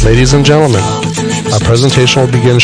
Ladies and gentlemen, our presentation will begin.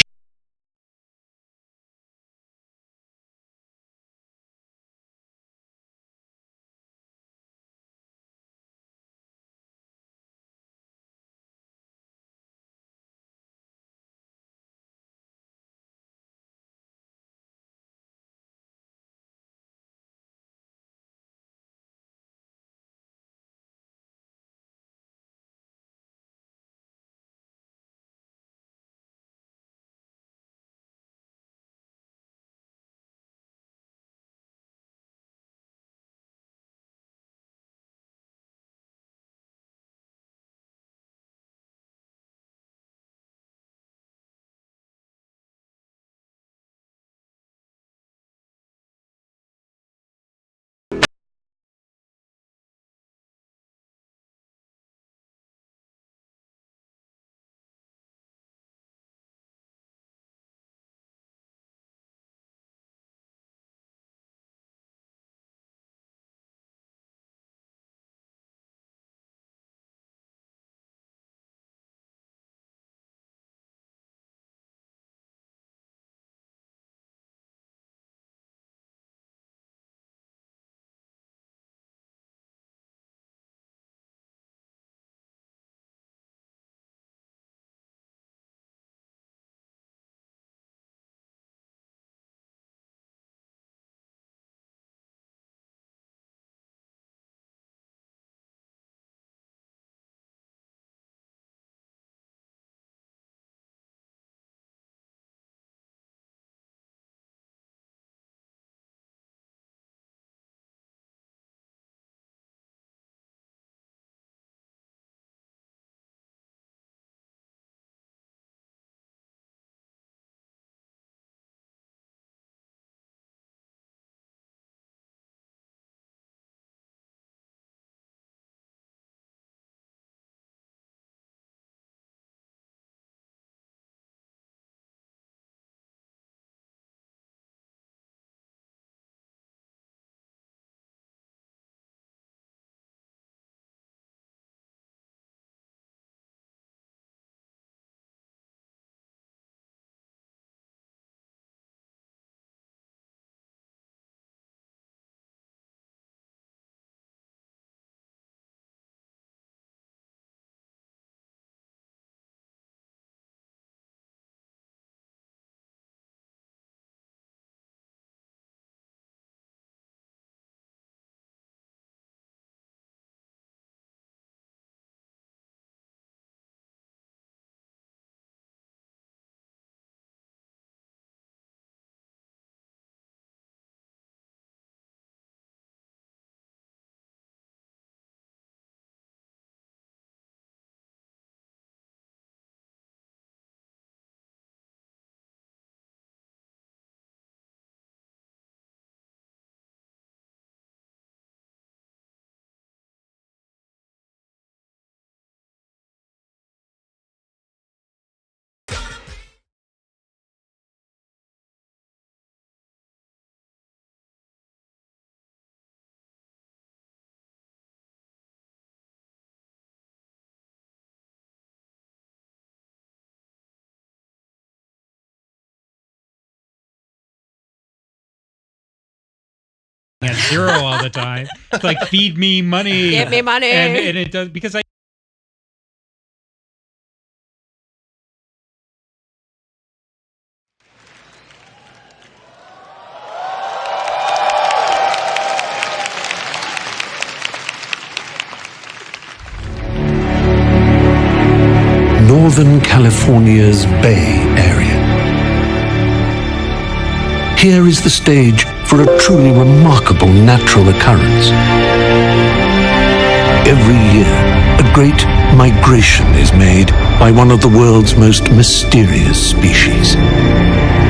At zero all the time. It's like, feed me money. Give me money. And it does, because I Northern California's Bay Area. Here is the stage for a truly remarkable natural occurrence. Every year, a great migration is made by one of the world's most mysterious species.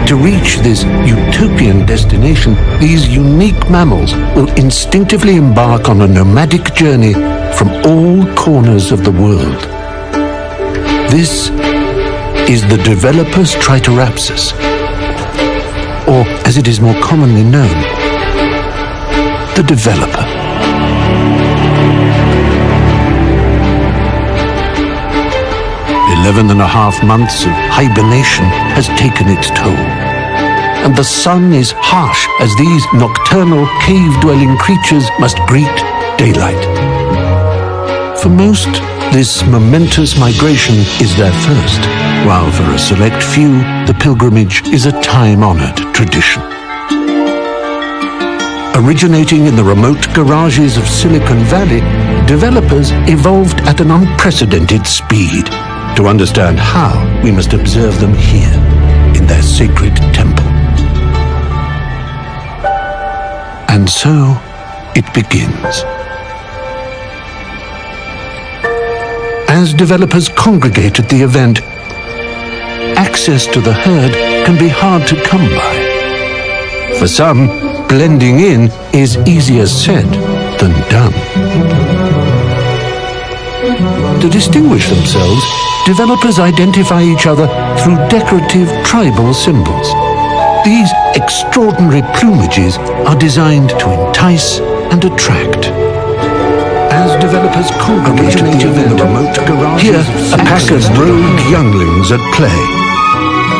To reach this utopian destination, these unique mammals will instinctively embark on a nomadic journey from all corners of the world. This is the developer's Triceratops, or as it is more commonly known, the developer. 11 and a half months of hibernation has taken its toll. And the sun is harsh as these nocturnal cave-dwelling creatures must greet daylight. For most, this momentous migration is their first, while for a select few, the pilgrimage is a time-honored tradition. Originating in the remote garages of Silicon Valley, developers evolved at an unprecedented speed. To understand how, we must observe them here, in their sacred temple. And so, it begins. As developers congregate at the event, access to the herd can be hard to come by. For some, blending in is easier said than done. To distinguish themselves, developers identify each other through decorative tribal symbols. These extraordinary plumages are designed to entice and attract. As developers congregate at the event, here a pack of rogue younglings at play.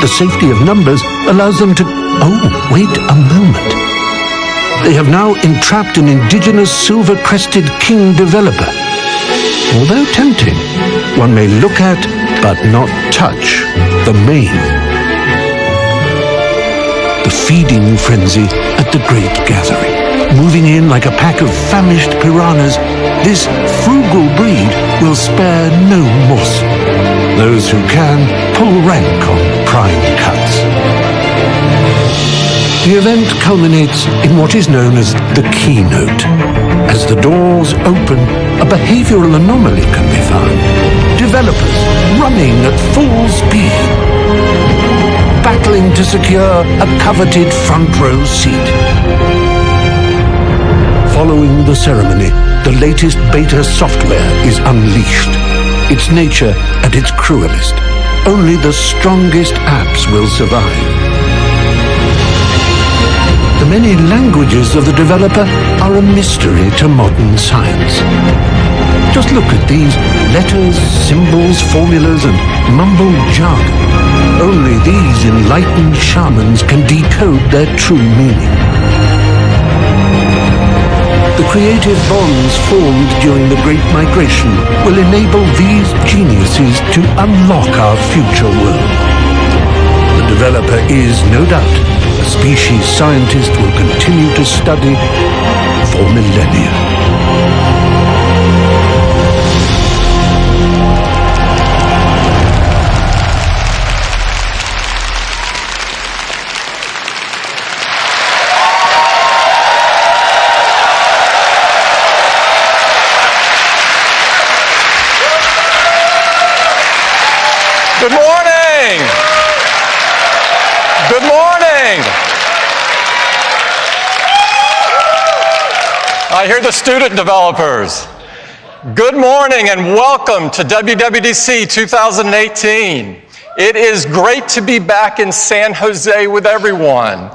The safety of numbers allows them to... Oh, wait a moment. They have now entrapped an indigenous silver-crested king developer. Although tempting, one may look at, but not touch, the mane. The feeding frenzy at the great gathering. Moving in like a pack of famished piranhas, this frugal breed will spare no morsel. Those who can pull rank on prime cuts. The event culminates in what is known as the keynote. As the doors open, a behavioral anomaly can be found. Developers running at full speed, battling to secure a coveted front row seat. Following the ceremony, the latest beta software is unleashed. Its nature at its cruelest. Only the strongest apps will survive. The many languages of the developer are a mystery to modern science. Just look at these letters, symbols, formulas, and mumbled jargon. Only these enlightened shamans can decode their true meaning. The creative bonds formed during the Great Migration will enable these geniuses to unlock our future world. The developer is, no doubt, a species scientist will continue to study for millennia. Good morning. Good morning. I hear the student developers. Good morning and welcome to WWDC 2018. It is great to be back in San Jose with everyone.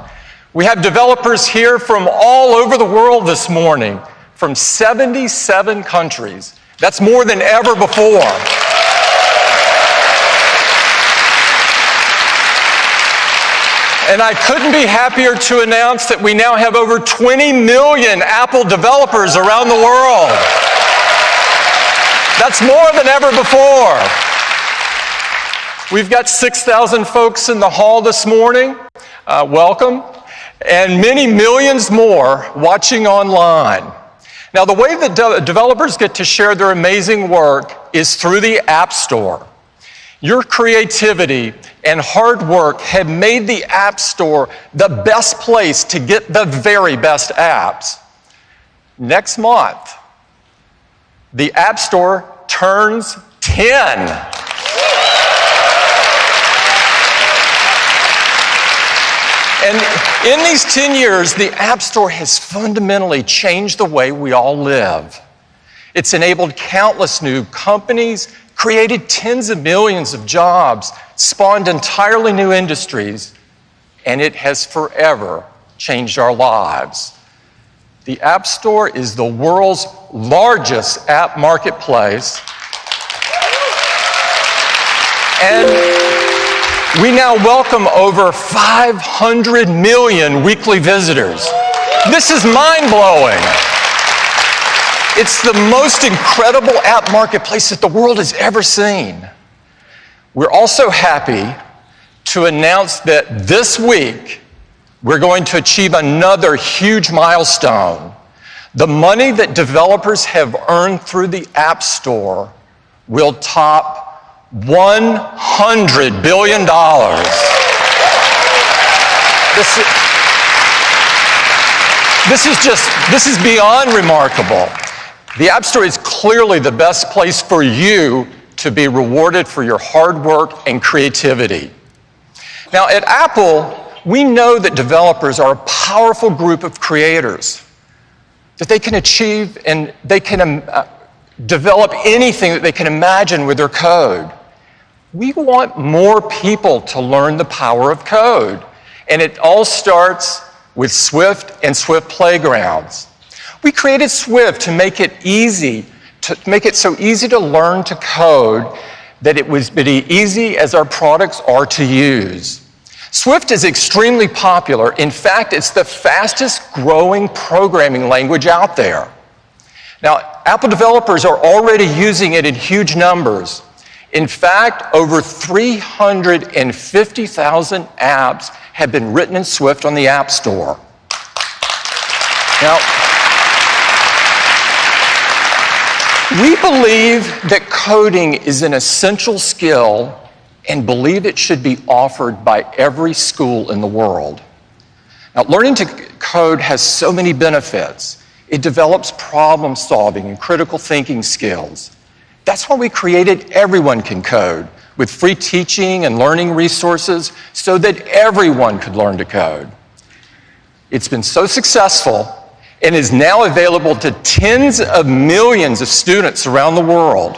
We have developers here from all over the world this morning, from 77 countries. That's more than ever before. And I couldn't be happier to announce that we now have over 20 million Apple developers around the world. That's more than ever before. We've got 6,000 folks in the hall this morning. Welcome. And many millions more watching online. Now, the way that developers get to share their amazing work is through the App Store. Your creativity and hard work have made the App Store the best place to get the very best apps. Next month, the App Store turns 10. And in these 10 years, the App Store has fundamentally changed the way we all live. It's enabled countless new companies, created tens of millions of jobs, spawned entirely new industries, and it has forever changed our lives. The App Store is the world's largest app marketplace. And we now welcome over 500 million weekly visitors. This is mind-blowing. It's the most incredible app marketplace that the world has ever seen. We're also happy to announce that this week we're going to achieve another huge milestone. The money that developers have earned through the App Store will top $100 billion. This is beyond remarkable. The App Store is clearly the best place for you to be rewarded for your hard work and creativity. Now, at Apple, we know that developers are a powerful group of creators, that they can achieve and they can develop anything that they can imagine with their code. We want more people to learn the power of code, and it all starts with Swift and Swift Playgrounds. We created Swift to make it so easy to learn to code that it was as easy as our products are to use. Swift is extremely popular. In fact, it's the fastest growing programming language out there. Now, Apple developers are already using it in huge numbers. In fact, over 350,000 apps have been written in Swift on the App Store. Now, we believe that coding is an essential skill and believe it should be offered by every school in the world. Now, learning to code has so many benefits. It develops problem solving and critical thinking skills. That's why we created Everyone Can Code, with free teaching and learning resources so that everyone could learn to code. It's been so successful and is now available to tens of millions of students around the world.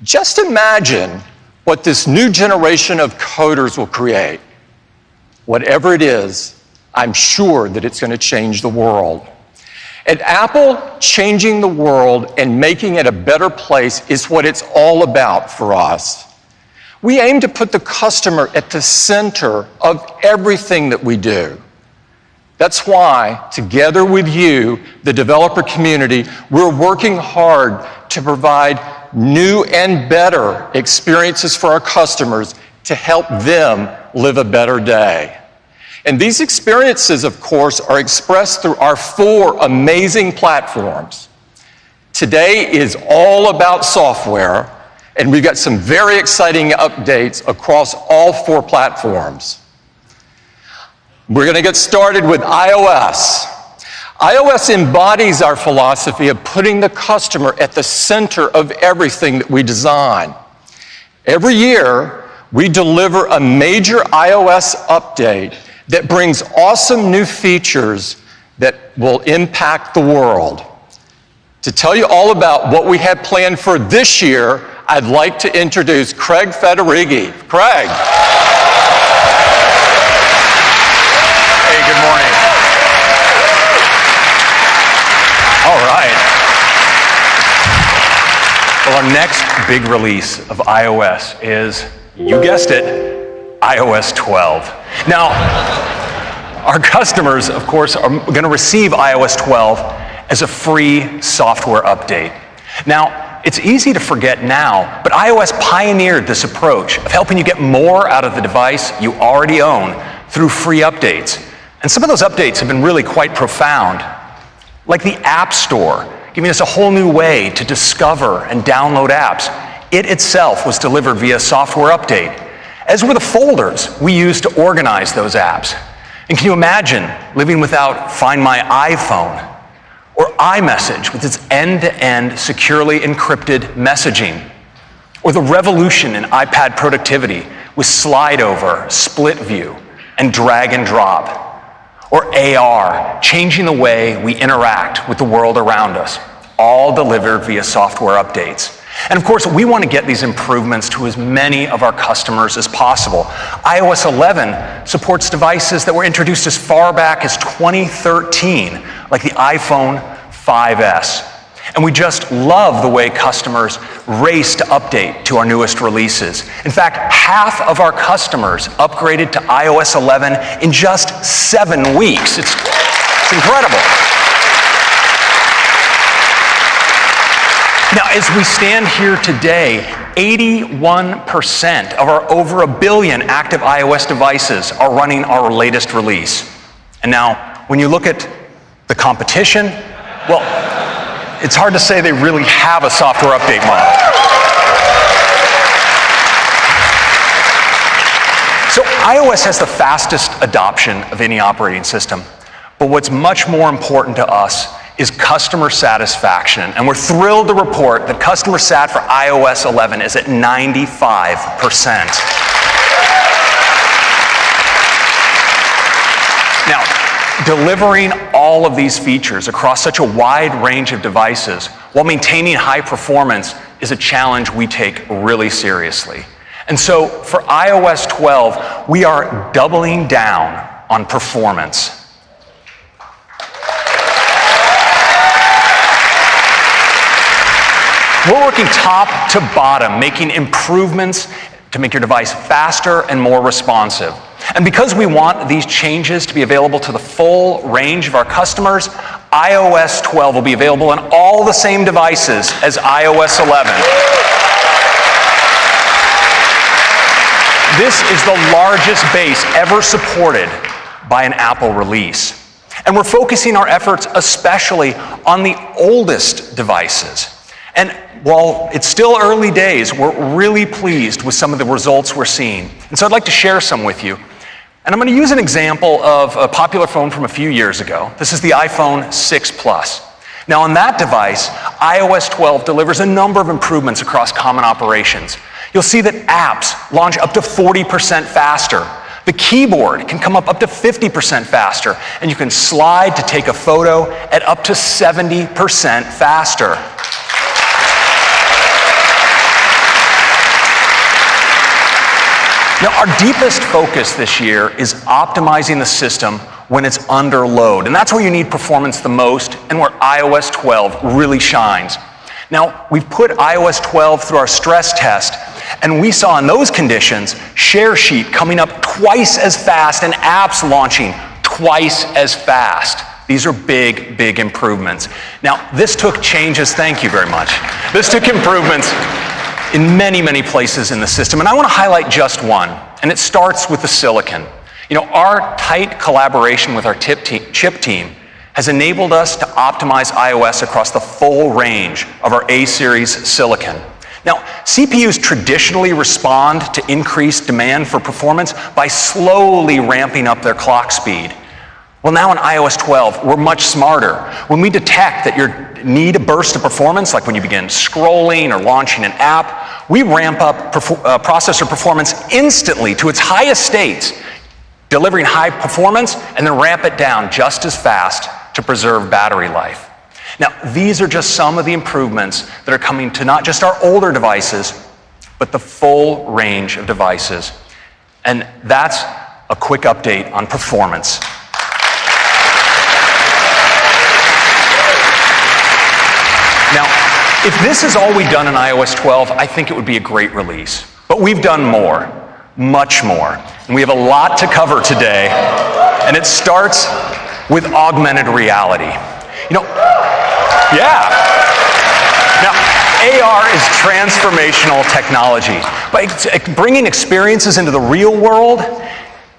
Just imagine what this new generation of coders will create. Whatever it is, I'm sure that it's going to change the world. At Apple, changing the world and making it a better place is what it's all about for us. We aim to put the customer at the center of everything that we do. That's why, together with you, the developer community, we're working hard to provide new and better experiences for our customers to help them live a better day. And these experiences, of course, are expressed through our 4 amazing platforms. Today is all about software, and we've got some very exciting updates across all 4 platforms. We're going to get started with iOS. iOS embodies our philosophy of putting the customer at the center of everything that we design. Every year, we deliver a major iOS update that brings awesome new features that will impact the world. To tell you all about what we have planned for this year, I'd like to introduce Craig Federighi. Craig. Hey, good morning. All right. Well, our next big release of iOS is, you guessed it, iOS 12. Now, our customers, of course, are going to receive iOS 12 as a free software update. Now, it's easy to forget now, but iOS pioneered this approach of helping you get more out of the device you already own through free updates. And some of those updates have been really quite profound, like the App Store, giving us a whole new way to discover and download apps. It itself was delivered via software update, as were the folders we use to organize those apps. And can you imagine living without Find My iPhone or iMessage with its end-to-end securely encrypted messaging, or the revolution in iPad productivity with slide over, split view, and drag and drop, or AR, changing the way we interact with the world around us, all delivered via software updates. And of course, we want to get these improvements to as many of our customers as possible. iOS 11 supports devices that were introduced as far back as 2013, like the iPhone 5S. And we just love the way customers race to update to our newest releases. In fact, half of our customers upgraded to iOS 11 in just 7 weeks. It's incredible. Now, as we stand here today, 81% of our over 1 billion active iOS devices are running our latest release. And now, when you look at the competition, well, it's hard to say they really have a software update model. So iOS has the fastest adoption of any operating system, but what's much more important to us is customer satisfaction. And we're thrilled to report that customer sat for iOS 11 is at 95%. Now, delivering all of these features across such a wide range of devices while maintaining high performance is a challenge we take really seriously. And so for iOS 12, we are doubling down on performance. We're working top to bottom, making improvements to make your device faster and more responsive. And because we want these changes to be available to the full range of our customers, iOS 12 will be available on all the same devices as iOS 11. This is the largest base ever supported by an Apple release. And we're focusing our efforts especially on the oldest devices. And while it's still early days, we're really pleased with some of the results we're seeing. And so I'd like to share some with you. And I'm going to use an example of a popular phone from a few years ago. This is the iPhone 6 Plus. Now on that device, iOS 12 delivers a number of improvements across common operations. You'll see that apps launch up to 40% faster. The keyboard can come up to 50% faster, and you can slide to take a photo at up to 70% faster. Now, our deepest focus this year is optimizing the system when it's under load. And that's where you need performance the most and where iOS 12 really shines. Now, we've put iOS 12 through our stress test, and we saw in those conditions Share Sheet coming up twice as fast and apps launching twice as fast. These are big, big improvements. Now, this took changes, thank you very much. This took improvements in many, many places in the system, and I want to highlight just one, and it starts with the silicon. You know, our tight collaboration with our chip team has enabled us to optimize iOS across the full range of our A-series silicon. Now, CPUs traditionally respond to increased demand for performance by slowly ramping up their clock speed. Well, now in iOS 12, we're much smarter. When we detect that you need a burst of performance, like when you begin scrolling or launching an app, we ramp up processor performance instantly to its highest states, delivering high performance, and then ramp it down just as fast to preserve battery life. Now, these are just some of the improvements that are coming to not just our older devices, but the full range of devices. And that's a quick update on performance. Now, if this is all we've done in iOS 12, I think it would be a great release. But we've done more, much more. And we have a lot to cover today, and it starts with augmented reality. You know, yeah. Now, AR is transformational technology. By bringing experiences into the real world,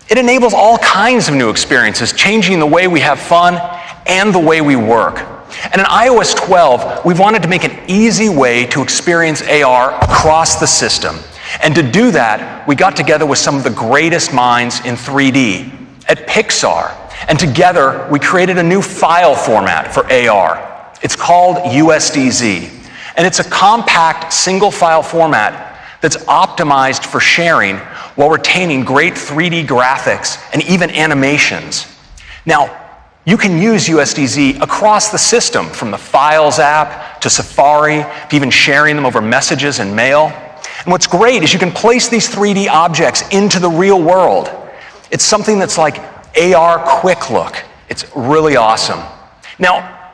it enables all kinds of new experiences, changing the way we have fun and the way we work. And in iOS 12, we've wanted to make an easy way to experience AR across the system. And to do that, we got together with some of the greatest minds in 3D at Pixar. And together, we created a new file format for AR. It's called USDZ. And it's a compact single file format that's optimized for sharing while retaining great 3D graphics and even animations. Now, you can use USDZ across the system, from the Files app to Safari, to even sharing them over messages and mail. And what's great is you can place these 3D objects into the real world. It's something that's like AR Quick Look. It's really awesome. Now,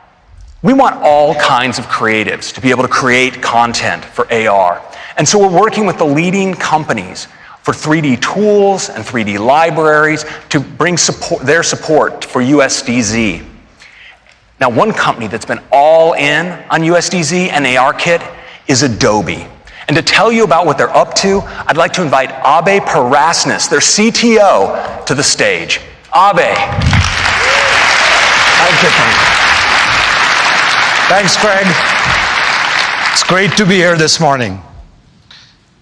We want all kinds of creatives to be able to create content for AR. And so we're working with the leading companies for 3D tools and 3D libraries to bring their support for USDZ. Now, one company that's been all in on USDZ and ARKit is Adobe. And to tell you about what they're up to, I'd like to invite Abe Parasnis, their CTO, to the stage. Abe. Thank you. Thanks, Craig. It's great to be here this morning.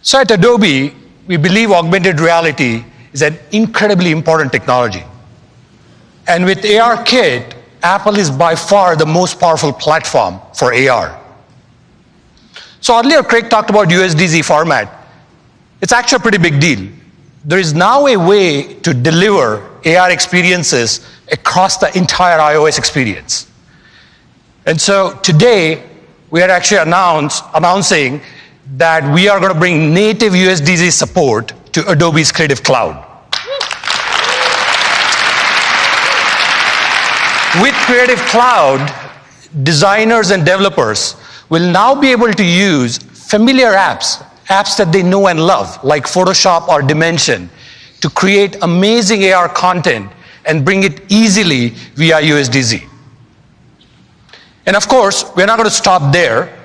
So at Adobe, we believe augmented reality is an incredibly important technology. And with ARKit, Apple is by far the most powerful platform for AR. So earlier, Craig talked about USDZ format. It's actually a pretty big deal. There is now a way to deliver AR experiences across the entire iOS experience. And so today, we are actually announcing that we are going to bring native USDZ support to Adobe's Creative Cloud. With Creative Cloud, designers and developers will now be able to use familiar apps that they know and love, like Photoshop or Dimension, to create amazing AR content and bring it easily via USDZ. And of course, we're not going to stop there.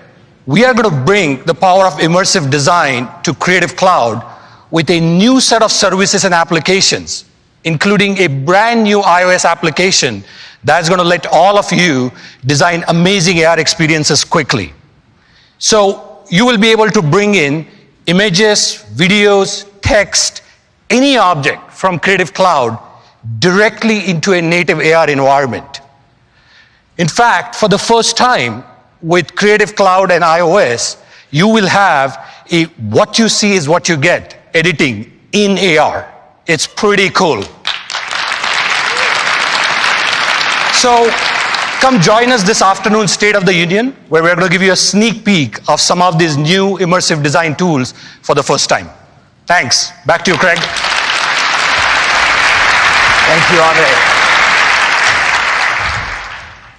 We are going to bring the power of immersive design to Creative Cloud with a new set of services and applications, including a brand new iOS application that's going to let all of you design amazing AR experiences quickly. So you will be able to bring in images, videos, text, any object from Creative Cloud directly into a native AR environment. In fact, for the first time with Creative Cloud and iOS, you will have a what you see is what you get editing in AR. It's pretty cool. So come join us this afternoon, State of the Union, where we're going to give you a sneak peek of some of these new immersive design tools for the first time. Thanks. Back to you, Craig. Thank you, Abe.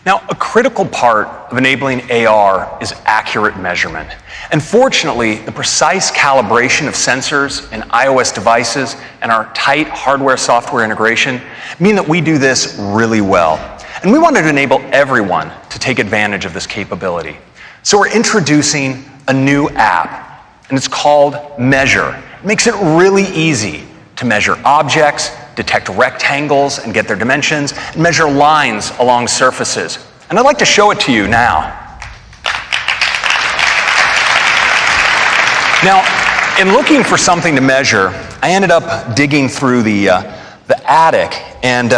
Now, a critical part of enabling AR is accurate measurement. And fortunately, the precise calibration of sensors in iOS devices and our tight hardware-software integration mean that we do this really well. And we wanted to enable everyone to take advantage of this capability. So we're introducing a new app, and it's called Measure. It makes it really easy to measure objects, detect rectangles and get their dimensions, and measure lines along surfaces. And I'd like to show it to you now. Now, in looking for something to measure, I ended up digging through the attic and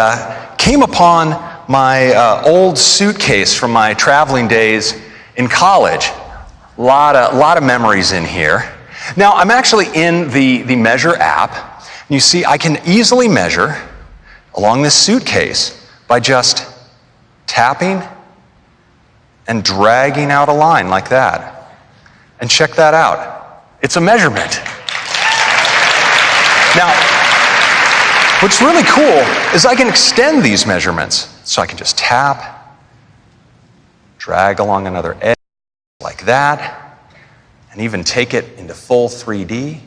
came upon my old suitcase from my traveling days in college. A lot of memories in here. Now, I'm actually in the Measure app. You see, I can easily measure along this suitcase by just tapping and dragging out a line like that. And check that out. It's a measurement. Now, what's really cool is I can extend these measurements. So I can just tap, drag along another edge like that, and even take it into full 3D.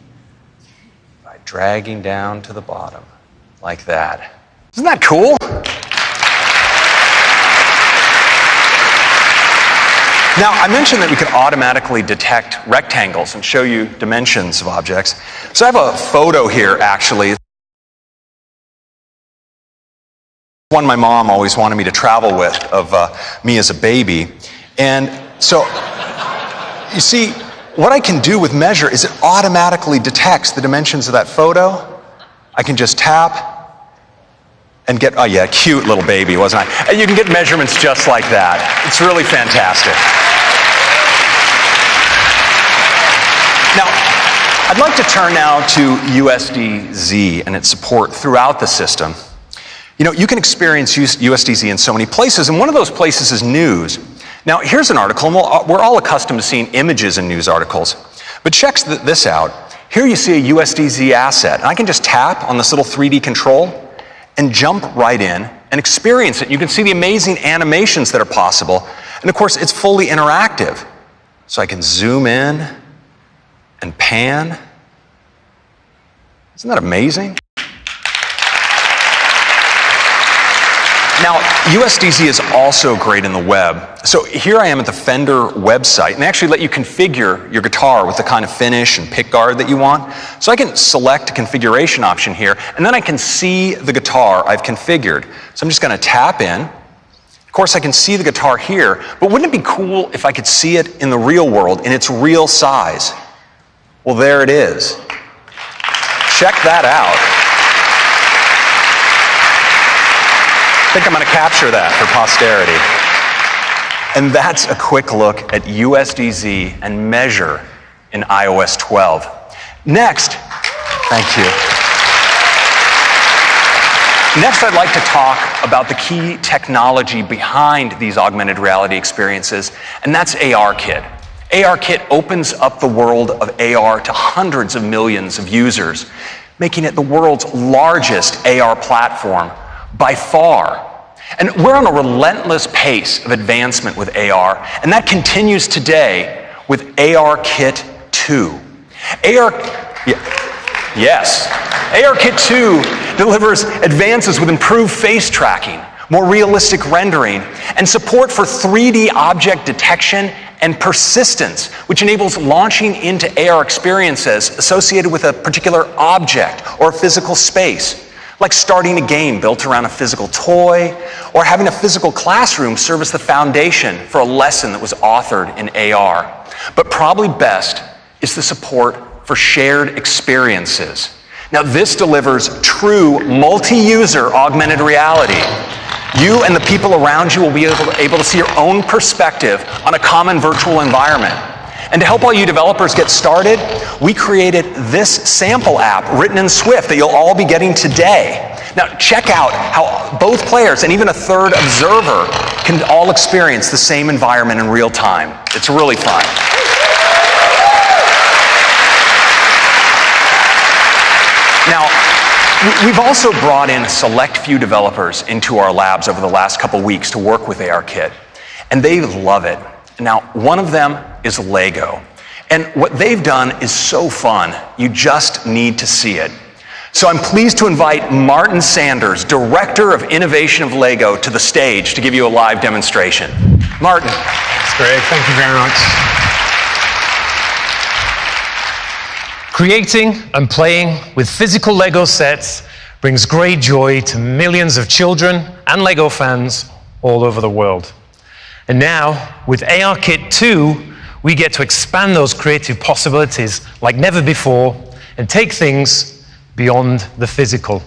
Dragging down to the bottom, like that. Isn't that cool? Now, I mentioned that we could automatically detect rectangles and show you dimensions of objects. So I have a photo here, actually. One my mom always wanted me to travel with of me as a baby. And so, you see, what I can do with Measure is it automatically detects the dimensions of that photo. I can just tap and get, oh yeah, cute little baby, wasn't I? And you can get measurements just like that. It's really fantastic. Now, I'd like to turn now to USDZ and its support throughout the system. You know, you can experience USDZ in so many places, and one of those places is news. Now, here's an article, and we're all accustomed to seeing images in news articles. But check this out. Here you see a USDZ asset, and I can just tap on this little 3D control and jump right in and experience it. You can see the amazing animations that are possible. And of course, it's fully interactive. So I can zoom in and pan. Isn't that amazing? Now, USDC is also great in the web. So here I am at the Fender website, and they actually let you configure your guitar with the kind of finish and pickguard that you want. So I can select a configuration option here, and then I can see the guitar I've configured. So I'm just going to tap in. Of course, I can see the guitar here, but wouldn't it be cool if I could see it in the real world, in its real size? Well, there it is. Check that out. I think I'm going to capture that for posterity. And that's a quick look at USDZ and Measure in iOS 12. Next, thank you. Next, I'd like to talk about the key technology behind these augmented reality experiences, and that's ARKit. ARKit opens up the world of AR to hundreds of millions of users, making it the world's largest AR platform by far. And we're on a relentless pace of advancement with AR, and that continues today with ARKit 2. ARKit 2 delivers advances with improved face tracking, more realistic rendering, and support for 3D object detection and persistence, which enables launching into AR experiences associated with a particular object or a physical space, like starting a game built around a physical toy, or having a physical classroom serve as the foundation for a lesson that was authored in AR. But probably best is the support for shared experiences. Now, this delivers true multi-user augmented reality. You and the people around you will be able to see your own perspective on a common virtual environment. And to help all you developers get started, we created this sample app written in Swift that you'll all be getting today. Now, check out how both players and even a third observer can all experience the same environment in real time. It's really fun. Now, we've also brought in a select few developers into our labs over the last couple weeks to work with ARKit, and they love it. Now, one of them is Lego, and what they've done is so fun, you just need to see it. So I'm pleased to invite Martin Sanders, Director of Innovation of Lego, to the stage to give you a live demonstration. Martin. That's great, thank you very much. Creating and playing with physical Lego sets brings great joy to millions of children and Lego fans all over the world. And now, with ARKit 2, we get to expand those creative possibilities like never before and take things beyond the physical.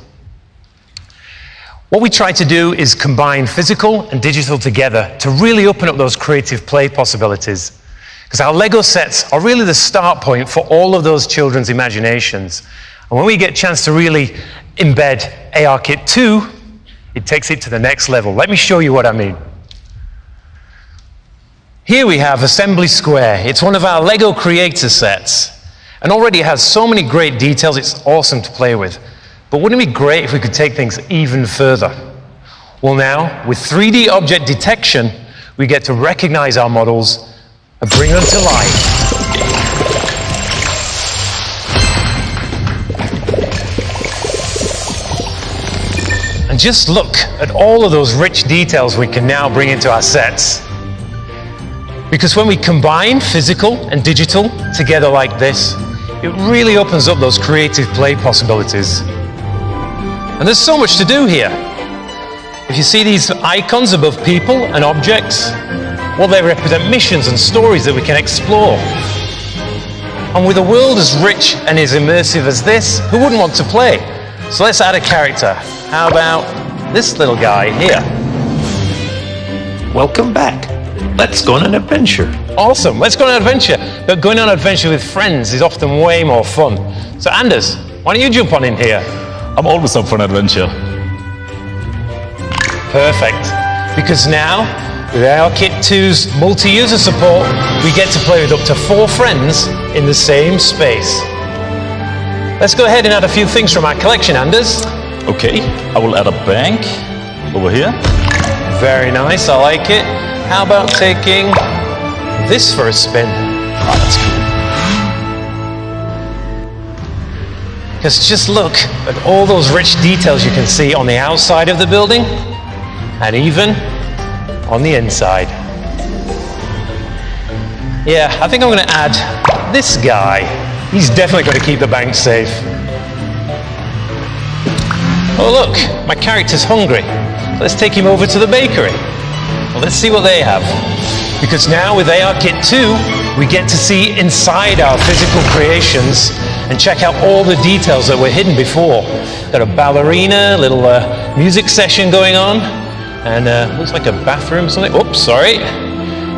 What we try to do is combine physical and digital together to really open up those creative play possibilities. Because our Lego sets are really the start point for all of those children's imaginations. And when we get a chance to really embed ARKit 2, it takes it to the next level. Let me show you what I mean. Here we have Assembly Square. It's one of our Lego creator sets. And already it has so many great details, it's awesome to play with. But wouldn't it be great if we could take things even further? Well now, with 3D object detection, we get to recognize our models and bring them to life. And just look at all of those rich details we can now bring into our sets. Because when we combine physical and digital together like this, it really opens up those creative play possibilities. And there's so much to do here. If you see these icons above people and objects, well, they represent missions and stories that we can explore. And with a world as rich and as immersive as this, who wouldn't want to play? So let's add a character. How about this little guy here? Welcome back. Let's go on an adventure. Awesome, let's go on an adventure. But going on an adventure with friends is often way more fun. So Anders, why don't you jump on in here? I'm always up for an adventure. Perfect. Because now, with ARKit 2's multi-user support, we get to play with up to 4 friends in the same space. Let's go ahead and add a few things from our collection, Anders. Okay, I will add a bank over here. Very nice, I like it. how about taking this for a spin? Oh, that's cool. Because just look at all those rich details you can see on the outside of the building and even on the inside. Yeah, I think I'm going to add this guy. He's definitely got to keep the bank safe. Oh look, my character's hungry. Let's take him over to the bakery. Well, let's see what they have. Because now with ARKit 2, we get to see inside our physical creations and check out all the details that were hidden before. Got a ballerina, little music session going on, and looks like a bathroom or something. Oops, sorry.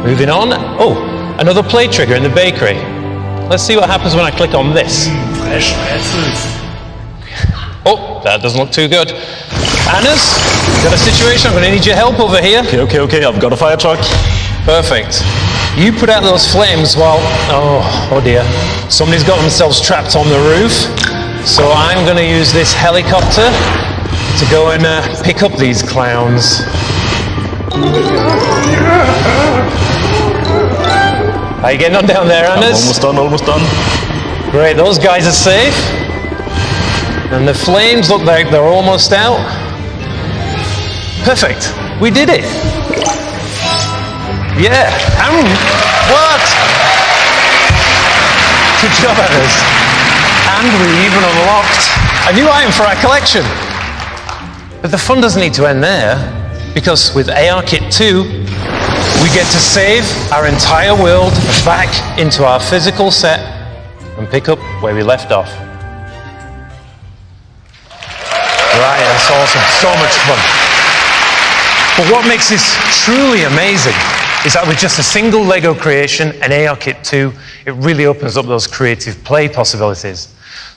Moving on. Oh, another play trigger in the bakery. Let's see what happens when I click on this. Oh, that doesn't look too good. Anna's, got a situation. I'm going to need your help over here. Okay, I've got a fire truck. Perfect. You put out those flames while... Oh dear. Somebody's got themselves trapped on the roof. So I'm going to use this helicopter to go and pick up these clowns. How you getting on down there, Anders? Almost done. Great, those guys are safe. And the flames look like they're almost out. Perfect. We did it. Yeah. What? Good job, Anders. And we even unlocked a new item for our collection. But the fun doesn't need to end there, because with ARKit 2, we get to save our entire world back into our physical set and pick up where we left off. Right, that's awesome. So much fun. But what makes this truly amazing is that with just a single Lego creation and ARKit 2, it really opens up those creative play possibilities.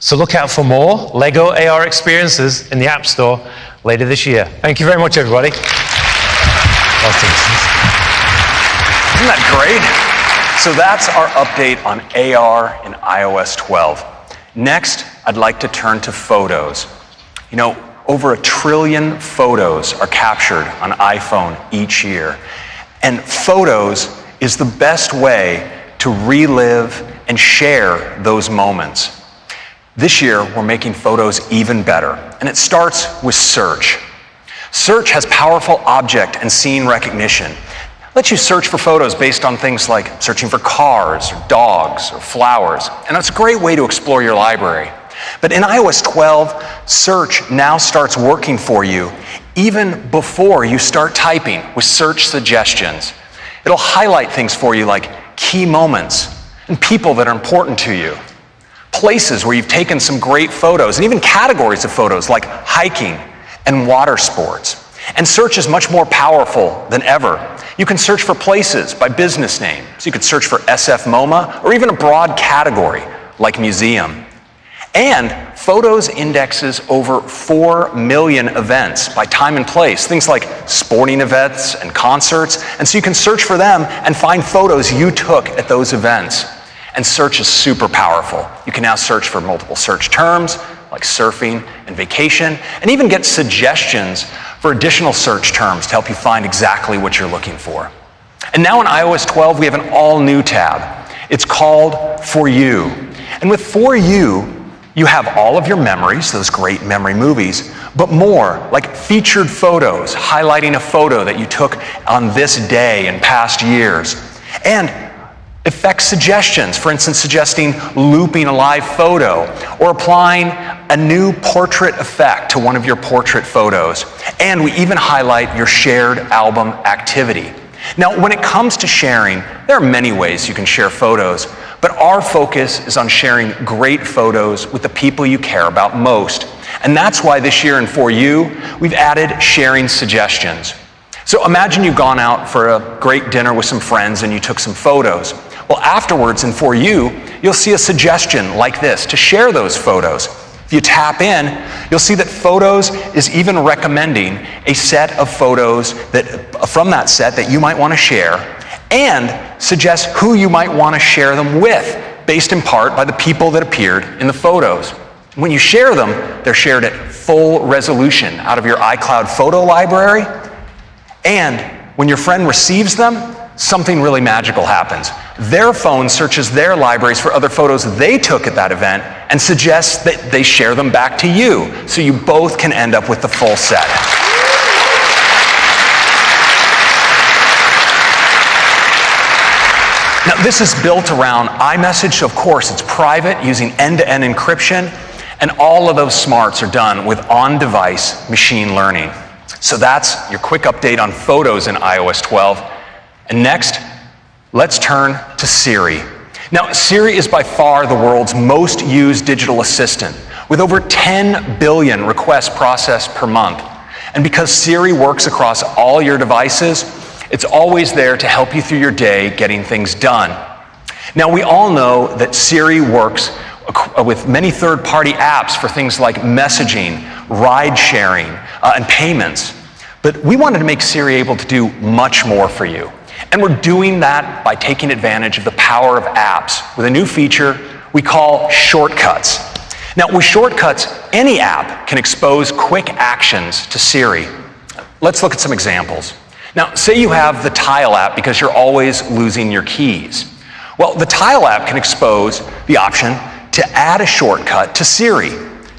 So look out for more Lego AR experiences in the App Store later this year. Thank you very much, everybody. Isn't that great? So that's our update on AR in iOS 12. Next, I'd like to turn to photos. You know, over 1 trillion photos are captured on iPhone each year. And photos is the best way to relive and share those moments. This year, we're making photos even better. And it starts with search. Search has powerful object and scene recognition. It lets you search for photos based on things like searching for cars, or dogs, or flowers. And it's a great way to explore your library. But in iOS 12, search now starts working for you even before you start typing with search suggestions. It'll highlight things for you like key moments and people that are important to you, places where you've taken some great photos, and even categories of photos like hiking and water sports. And search is much more powerful than ever. You can search for places by business name. So you could search for SF MoMA or even a broad category like museum. And Photos indexes over 4 million events by time and place, things like sporting events and concerts. And so you can search for them and find photos you took at those events. And search is super powerful. You can now search for multiple search terms like surfing and vacation, and even get suggestions for additional search terms to help you find exactly what you're looking for. And now in iOS 12, we have an all-new tab. It's called For You. And with For You, you have all of your memories, those great memory movies, but more, like featured photos, highlighting a photo that you took on this day in past years. And effect suggestions, for instance, suggesting looping a live photo or applying a new portrait effect to one of your portrait photos. And we even highlight your shared album activity. Now, when it comes to sharing, there are many ways you can share photos, but our focus is on sharing great photos with the people you care about most. And that's why this year in For You, we've added sharing suggestions. So imagine you've gone out for a great dinner with some friends and you took some photos. Well, afterwards in For You, you'll see a suggestion like this to share those photos. If you tap in, you'll see that Photos is even recommending a set of photos from that set that you might want to share, and suggests who you might want to share them with, based in part by the people that appeared in the photos. When you share them, they're shared at full resolution out of your iCloud photo library, and when your friend receives them, something really magical happens. Their phone searches their libraries for other photos they took at that event and suggests that they share them back to you, so you both can end up with the full set. Now, this is built around iMessage, so of course it's private using end-to-end encryption, and all of those smarts are done with on-device machine learning. So that's your quick update on photos in iOS 12. And next, let's turn to Siri. Now, Siri is by far the world's most used digital assistant, with over 10 billion requests processed per month. And because Siri works across all your devices, it's always there to help you through your day getting things done. Now, we all know that Siri works with many third-party apps for things like messaging, ride-sharing, and payments. But we wanted to make Siri able to do much more for you. And we're doing that by taking advantage of the power of apps with a new feature we call shortcuts. Now, with shortcuts, any app can expose quick actions to Siri. Let's look at some examples. Now, say you have the Tile app because you're always losing your keys. Well, the Tile app can expose the option to add a shortcut to Siri.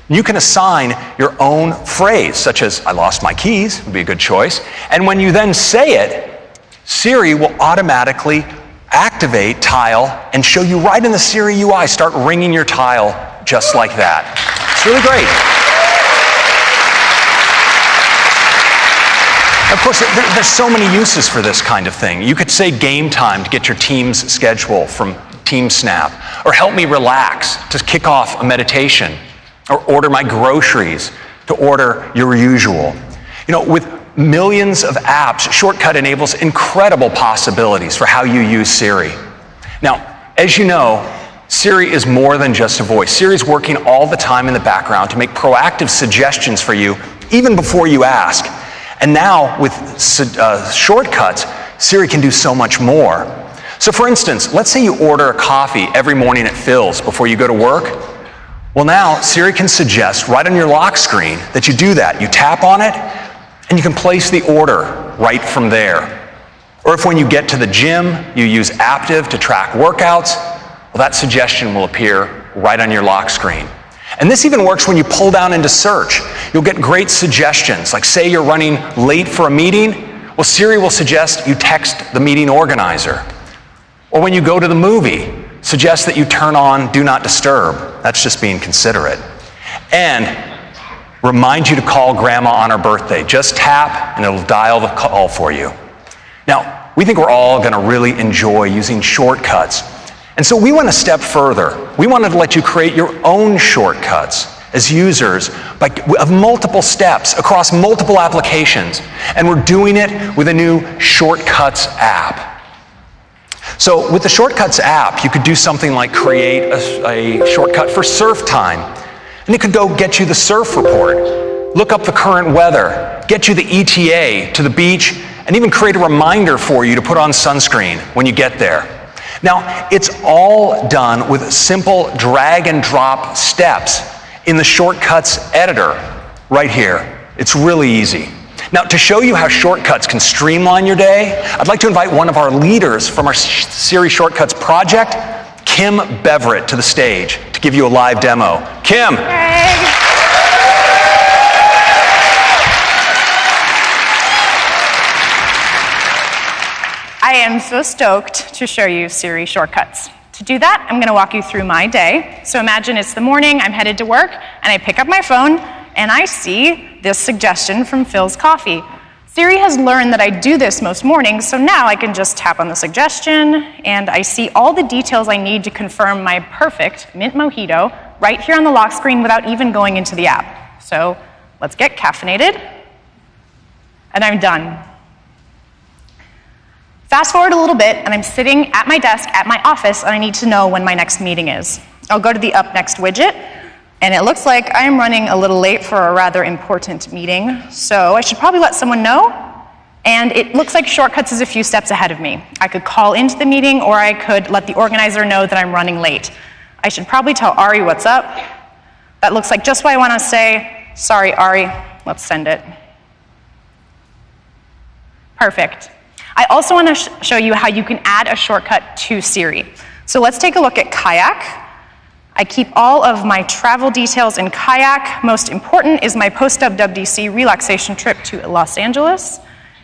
You can assign your own phrase, such as, "I lost my keys," would be a good choice. And when you then say it, Siri will automatically activate Tile and show you right in the Siri UI, start ringing your Tile just like that. It's really great. Of course, there's so many uses for this kind of thing. You could say game time to get your team's schedule from TeamSnap, or help me relax to kick off a meditation, or order my groceries to order your usual. You know, with millions of apps, Shortcut enables incredible possibilities for how you use Siri. Now, as you know, Siri is more than just a voice. Siri is working all the time in the background to make proactive suggestions for you, even before you ask. And now, with shortcuts, Siri can do so much more. So for instance, let's say you order a coffee every morning at Phil's before you go to work. Well, now Siri can suggest right on your lock screen that you do that. You tap on it, and you can place the order right from there. Or if when you get to the gym, you use Aptiv to track workouts, well, that suggestion will appear right on your lock screen. And this even works when you pull down into search. You'll get great suggestions, like say you're running late for a meeting, well, Siri will suggest you text the meeting organizer. Or when you go to the movie, suggest that you turn on Do Not Disturb. That's just being considerate. And remind you to call Grandma on her birthday. Just tap and it'll dial the call for you. Now, we think we're all going to really enjoy using shortcuts. And so we went a step further. We wanted to let you create your own shortcuts as users of multiple steps across multiple applications. And we're doing it with a new Shortcuts app. So with the Shortcuts app, you could do something like create a shortcut for surf time. And it could go get you the surf report, look up the current weather, get you the ETA to the beach, and even create a reminder for you to put on sunscreen when you get there. Now, it's all done with simple drag and drop steps in the Shortcuts editor right here. It's really easy. Now, to show you how shortcuts can streamline your day, I'd like to invite one of our leaders from our Siri Shortcuts project, Kim Beverett, to the stage to give you a live demo. Kim. I am so stoked to show you Siri Shortcuts. To do that, I'm going to walk you through my day. So imagine it's the morning, I'm headed to work, and I pick up my phone, and I see this suggestion from Phil's Coffee. Siri has learned that I do this most mornings, so now I can just tap on the suggestion, and I see all the details I need to confirm my perfect mint mojito right here on the lock screen without even going into the app. So let's get caffeinated, and I'm done. Fast forward a little bit, and I'm sitting at my desk at my office, and I need to know when my next meeting is. I'll go to the Up Next widget, and it looks like I'm running a little late for a rather important meeting, so I should probably let someone know. And it looks like Shortcuts is a few steps ahead of me. I could call into the meeting, or I could let the organizer know that I'm running late. I should probably tell Ari what's up. That looks like just what I want to say. Sorry, Ari. Let's send it. Perfect. I also want to show you how you can add a shortcut to Siri. So let's take a look at Kayak. I keep all of my travel details in Kayak. Most important is my post-WWDC relaxation trip to Los Angeles.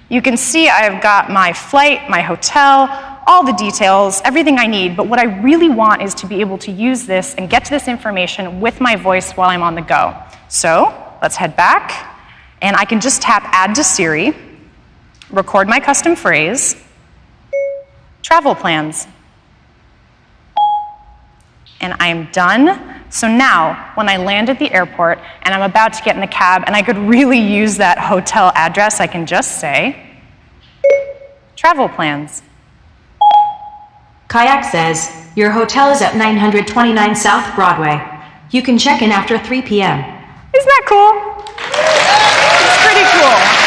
You can see I've got my flight, my hotel, all the details, everything I need, but what I really want is to be able to use this and get to this information with my voice while I'm on the go. So let's head back, and I can just tap Add to Siri, record my custom phrase, travel plans. And I am done. So now, when I land at the airport and I'm about to get in the cab and I could really use that hotel address, I can just say, travel plans. Kayak says, your hotel is at 929 South Broadway. You can check in after 3 p.m. Isn't that cool? It's pretty cool.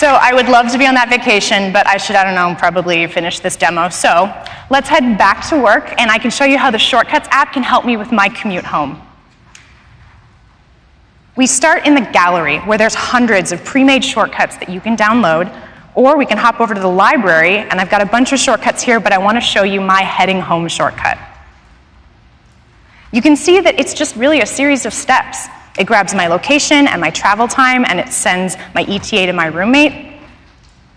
So I would love to be on that vacation, but I should, I don't know, probably finish this demo. So let's head back to work, and I can show you how the Shortcuts app can help me with my commute home. We start in the gallery, where there's hundreds of pre-made shortcuts that you can download, or we can hop over to the library, and I've got a bunch of shortcuts here, but I want to show you my heading home shortcut. You can see that it's just really a series of steps. It grabs my location and my travel time, and it sends my ETA to my roommate.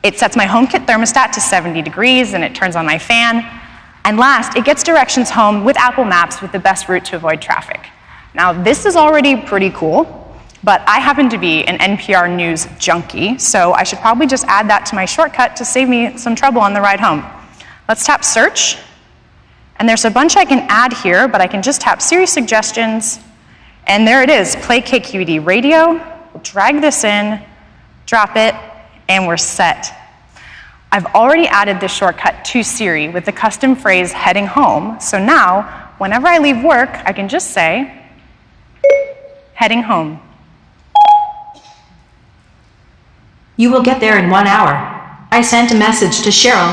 It sets my HomeKit thermostat to 70 degrees, and it turns on my fan. And last, it gets directions home with Apple Maps with the best route to avoid traffic. Now, this is already pretty cool, but I happen to be an NPR News junkie, so I should probably just add that to my shortcut to save me some trouble on the ride home. Let's tap Search, and there's a bunch I can add here, but I can just tap Siri Suggestions, and there it is, Play KQED Radio. We'll drag this in, drop it, and we're set. I've already added this shortcut to Siri with the custom phrase heading home, so now, whenever I leave work, I can just say, heading home. You will get there in 1 hour. I sent a message to Cheryl.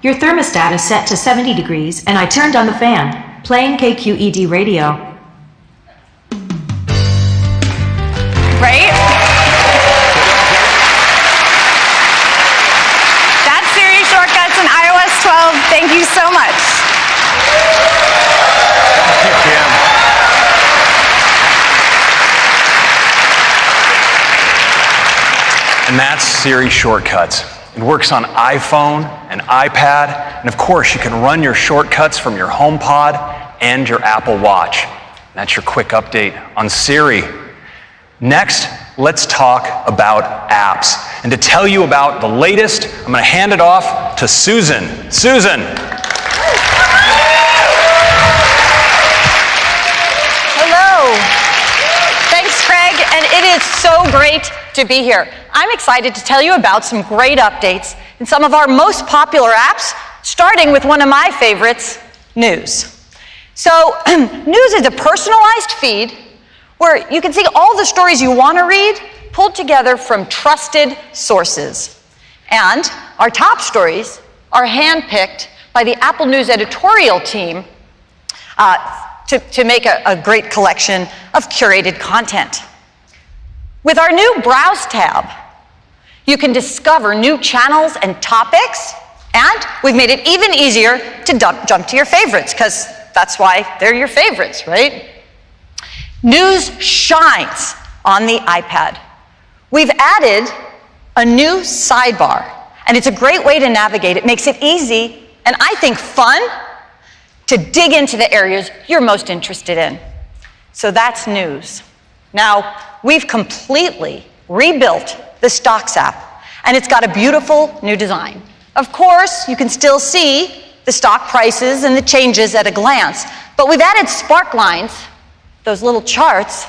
Your thermostat is set to 70 degrees, and I turned on the fan, playing KQED radio. Right? That's Siri Shortcuts in iOS 12. Thank you so much. And that's Siri Shortcuts. It works on iPhone and iPad, and of course you can run your shortcuts from your HomePod and your Apple Watch. That's your quick update on Siri. Next, let's talk about apps. And to tell you about the latest, I'm going to hand it off to Susan. Susan. Hello. Thanks, Craig, and it is so great to be here. I'm excited to tell you about some great updates in some of our most popular apps, starting with one of my favorites, News. So, News is a personalized feed where you can see all the stories you want to read pulled together from trusted sources. And our top stories are handpicked by the Apple News editorial team to make a great collection of curated content. With our new Browse tab, you can discover new channels and topics, and we've made it even easier to jump to your favorites, because that's why they're your favorites, right? News shines on the iPad. We've added a new sidebar, and it's a great way to navigate. It makes it easy, and I think fun, to dig into the areas you're most interested in. So that's News. Now, we've completely rebuilt the Stocks app, and it's got a beautiful new design. Of course, you can still see the stock prices and the changes at a glance, but we've added spark lines, those little charts,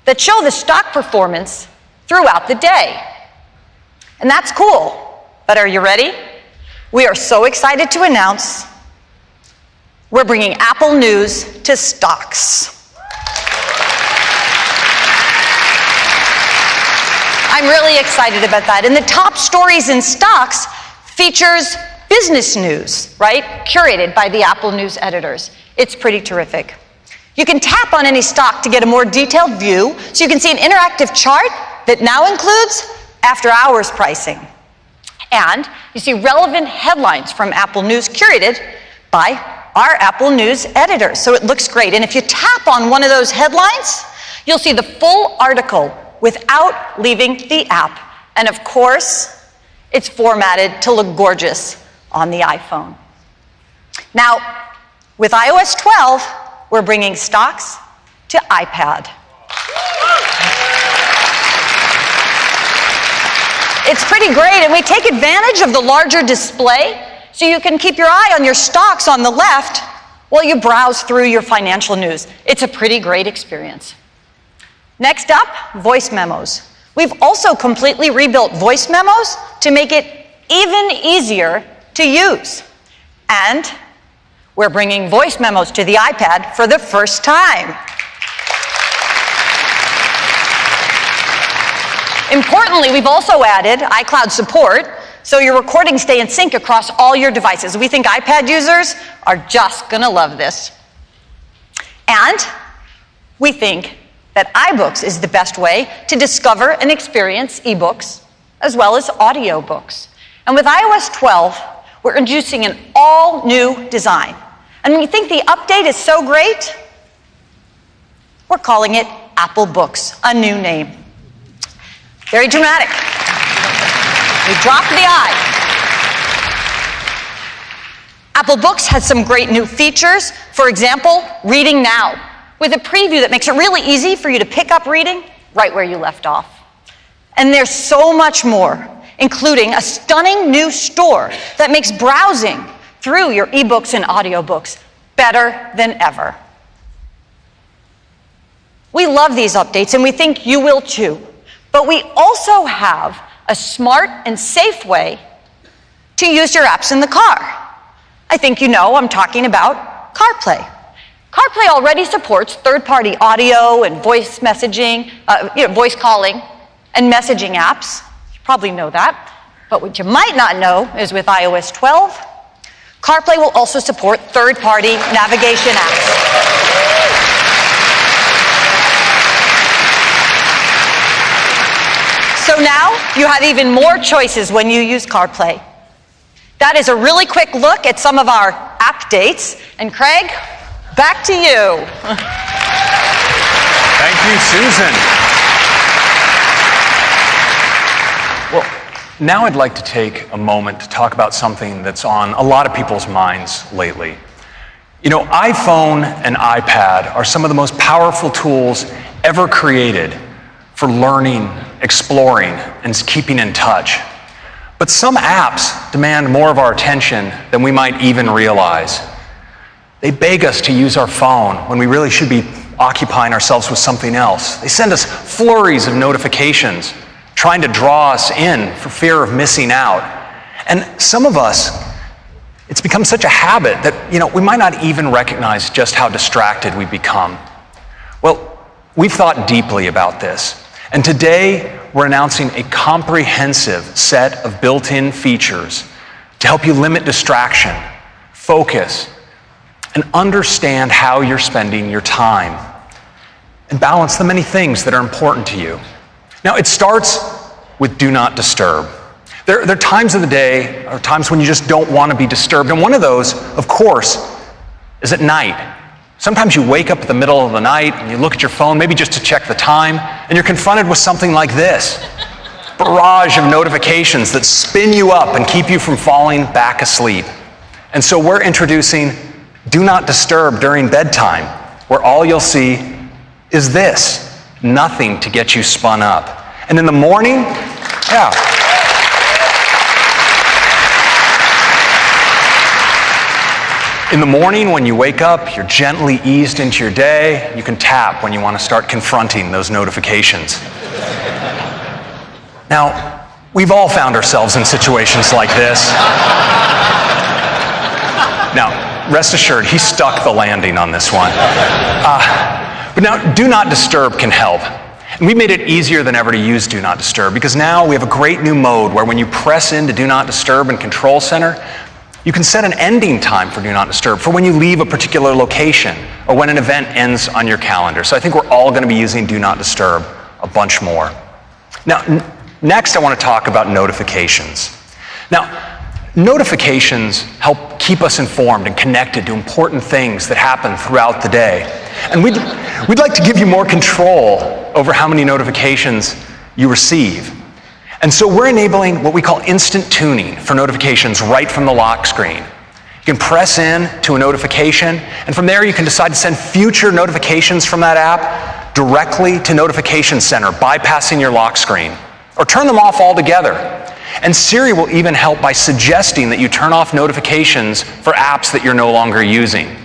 that show the stock performance throughout the day. And that's cool, but are you ready? We are so excited to announce we're bringing Apple News to Stocks. I'm really excited about that. And the top stories in Stocks features business news, right? Curated by the Apple News editors. It's pretty terrific. You can tap on any stock to get a more detailed view, so you can see an interactive chart that now includes after-hours pricing. And you see relevant headlines from Apple News curated by our Apple News editors. So it looks great. And if you tap on one of those headlines, you'll see the full article without leaving the app. And of course, it's formatted to look gorgeous on the iPhone. Now, with iOS 12, we're bringing stocks to iPad. It's pretty great, and we take advantage of the larger display so you can keep your eye on your stocks on the left while you browse through your financial news. It's a pretty great experience. Next up, voice memos. We've also completely rebuilt voice memos to make it even easier to use. And we're bringing voice memos to the iPad for the first time. Importantly, we've also added iCloud support so your recordings stay in sync across all your devices. We think iPad users are just going to love this. And we think that iBooks is the best way to discover and experience ebooks as well as audiobooks. And with iOS 12, we're introducing an all-new design. And we think the update is so great, we're calling it Apple Books, a new name. Very dramatic. We dropped the I. Apple Books has some great new features. For example, Reading Now, with a preview that makes it really easy for you to pick up reading right where you left off. And there's so much more, including a stunning new store that makes browsing through your ebooks and audiobooks better than ever. We love these updates, and we think you will too. But we also have a smart and safe way to use your apps in the car. I think you know I'm talking about CarPlay. CarPlay already supports third-party audio and voice messaging, voice calling and messaging apps. You probably know that. But what you might not know is with iOS 12, CarPlay will also support third-party navigation apps. So now you have even more choices when you use CarPlay. That is a really quick look at some of our app dates. And Craig, back to you. Thank you, Susan. Well, now I'd like to take a moment to talk about something that's on a lot of people's minds lately. You know, iPhone and iPad are some of the most powerful tools ever created for learning, exploring, and keeping in touch. But some apps demand more of our attention than we might even realize. They beg us to use our phone when we really should be occupying ourselves with something else. They send us flurries of notifications, trying to draw us in for fear of missing out. And some of us, it's become such a habit that, we might not even recognize just how distracted we've become. Well, we've thought deeply about this. And today, we're announcing a comprehensive set of built-in features to help you limit distraction, focus, and understand how you're spending your time, and balance the many things that are important to you. Now, it starts with Do Not Disturb. There are times of the day, or times when you just don't want to be disturbed, and one of those, of course, is at night. Sometimes you wake up in the middle of the night and you look at your phone, maybe just to check the time, and you're confronted with something like this. Barrage of notifications that spin you up and keep you from falling back asleep. And so we're introducing Do Not Disturb during bedtime, where all you'll see is this, nothing to get you spun up. And in the morning, in the morning, when you wake up, you're gently eased into your day. You can tap when you want to start confronting those notifications. Now, we've all found ourselves in situations like this. Now, rest assured, he stuck the landing on this one. But now, Do Not Disturb can help. And we made it easier than ever to use Do Not Disturb, because now we have a great new mode where when you press into Do Not Disturb in Control Center, you can set an ending time for Do Not Disturb for when you leave a particular location or when an event ends on your calendar. So I think we're all going to be using Do Not Disturb a bunch more. Now, next I want to talk about notifications. Now, notifications help keep us informed and connected to important things that happen throughout the day. And we'd like to give you more control over how many notifications you receive. And so we're enabling what we call instant tuning for notifications right from the lock screen. You can press in to a notification, and from there you can decide to send future notifications from that app directly to Notification Center, bypassing your lock screen, or turn them off altogether. And Siri will even help by suggesting that you turn off notifications for apps that you're no longer using.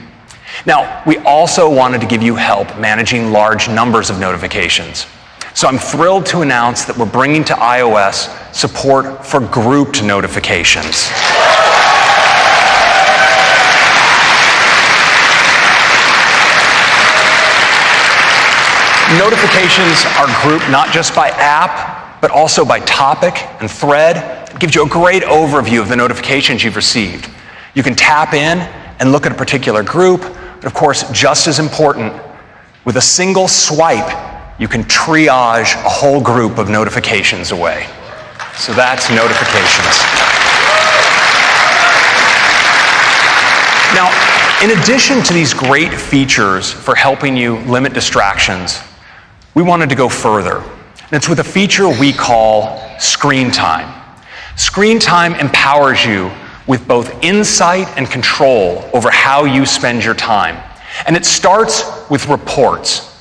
Now, we also wanted to give you help managing large numbers of notifications. So I'm thrilled to announce that we're bringing to iOS support for grouped notifications. Notifications are grouped not just by app, but also by topic and thread. It gives you a great overview of the notifications you've received. You can tap in and look at a particular group, but of course, just as important, with a single swipe, you can triage a whole group of notifications away. So that's notifications. Now, in addition to these great features for helping you limit distractions, we wanted to go further. And it's with a feature we call Screen Time. Screen Time empowers you with both insight and control over how you spend your time. And it starts with reports.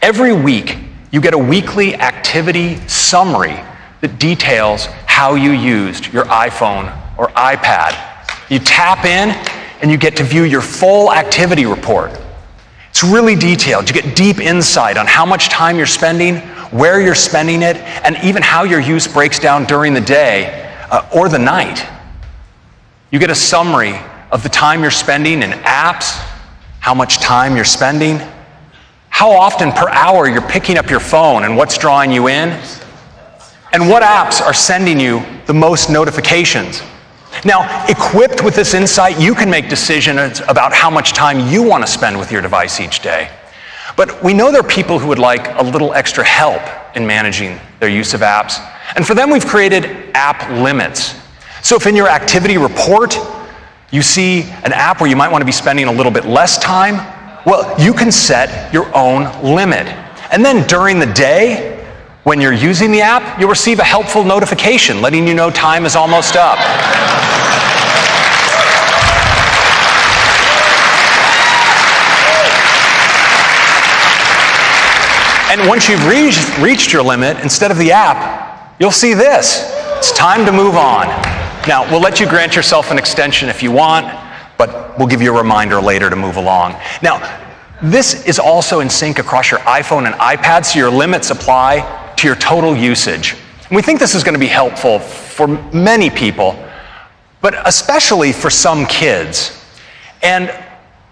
Every week, you get a weekly activity summary that details how you used your iPhone or iPad. You tap in and you get to view your full activity report. It's really detailed. You get deep insight on how much time you're spending, where you're spending it, and even how your use breaks down during the day or the night. You get a summary of the time you're spending in apps, how much time you're spending, how often per hour you're picking up your phone and what's drawing you in, and what apps are sending you the most notifications. Now, equipped with this insight, you can make decisions about how much time you want to spend with your device each day. But we know there are people who would like a little extra help in managing their use of apps. And for them, we've created app limits. So if in your activity report, you see an app where you might want to be spending a little bit less time, well, you can set your own limit. And then during the day, when you're using the app, you'll receive a helpful notification letting you know time is almost up. And once you've reached your limit, instead of the app, you'll see this. It's time to move on. Now, we'll let you grant yourself an extension if you want, but we'll give you a reminder later to move along. Now, this is also in sync across your iPhone and iPad, so your limits apply to your total usage. And we think this is going to be helpful for many people, but especially for some kids. And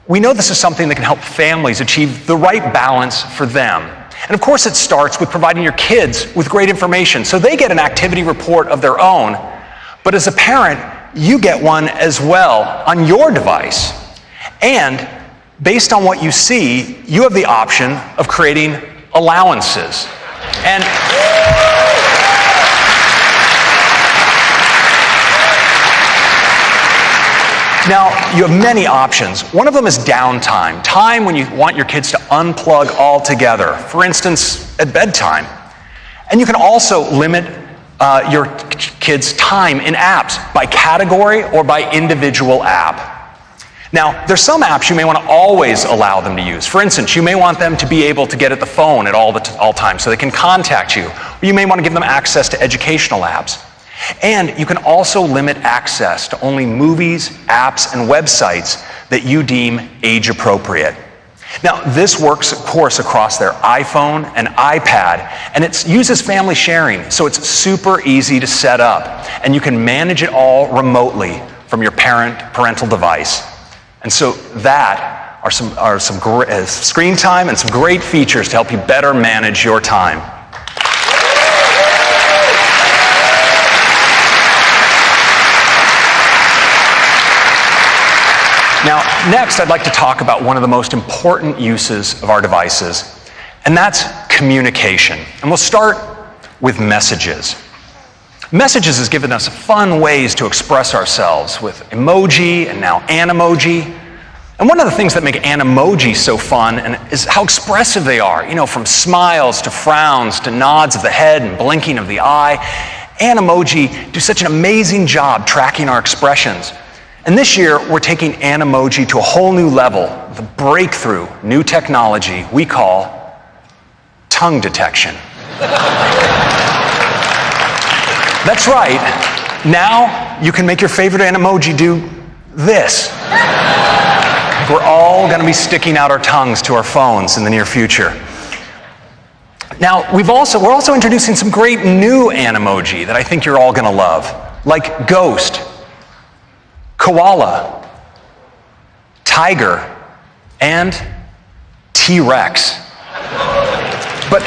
we know this is something that can help families achieve the right balance for them. And of course, it starts with providing your kids with great information so they get an activity report of their own. But as a parent, you get one as well on your device. And based on what you see, you have the option of creating allowances. And now, you have many options. One of them is downtime, time when you want your kids to unplug altogether, for instance, at bedtime. And you can also limit your kids' time in apps by category or by individual app. Now, there's some apps you may want to always allow them to use. For instance, you may want them to be able to get at the phone at all times so they can contact you. Or you may want to give them access to educational apps. And you can also limit access to only movies, apps, and websites that you deem age appropriate. Now, this works, of course, across their iPhone and iPad, and it uses family sharing, so it's super easy to set up. And you can manage it all remotely from your parental device. And so that are some great screen time and some great features to help you better manage your time. Now, next, I'd like to talk about one of the most important uses of our devices, and that's communication. And we'll start with Messages. Messages has given us fun ways to express ourselves with emoji and now Animoji. And one of the things that make Animoji so fun is how expressive they are. You know, from smiles to frowns to nods of the head and blinking of the eye. Animoji do such an amazing job tracking our expressions. And this year, we're taking Animoji to a whole new level with a breakthrough new technology we call tongue detection. That's right. Now you can make your favorite Animoji do this. We're all going to be sticking out our tongues to our phones in the near future. Now, we're also introducing some great new Animoji that I think you're all going to love, like Ghost, Koala, Tiger, and T-Rex. But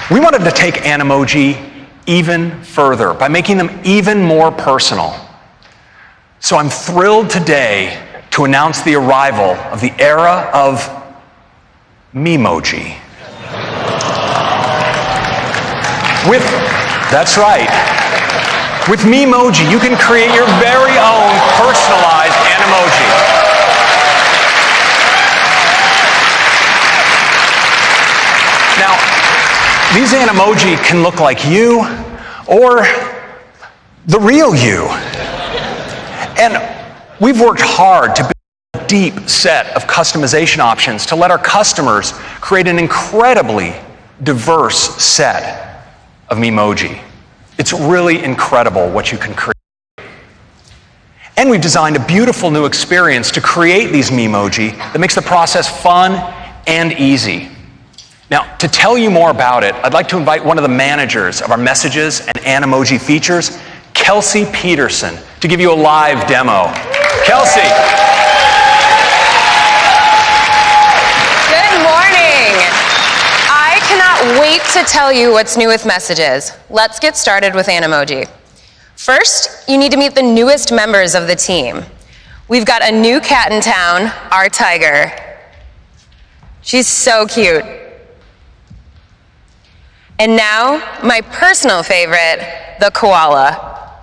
we wanted to take Animoji even further by making them even more personal. So I'm thrilled today to announce the arrival of the era of Memoji. That's right. With Memoji, you can create your very own personalized Animoji. Now, these Animoji can look like you or the real you. And we've worked hard to build a deep set of customization options to let our customers create an incredibly diverse set of Memoji. It's really incredible what you can create. And we've designed a beautiful new experience to create these Memoji that makes the process fun and easy. Now, to tell you more about it, I'd like to invite one of the managers of our Messages and Animoji features, Kelsey Peterson, to give you a live demo. Kelsey. Good morning. I cannot wait to tell you what's new with Messages. Let's get started with Animoji. First, you need to meet the newest members of the team. We've got a new cat in town, our Tiger. She's so cute. And now, my personal favorite, the Koala.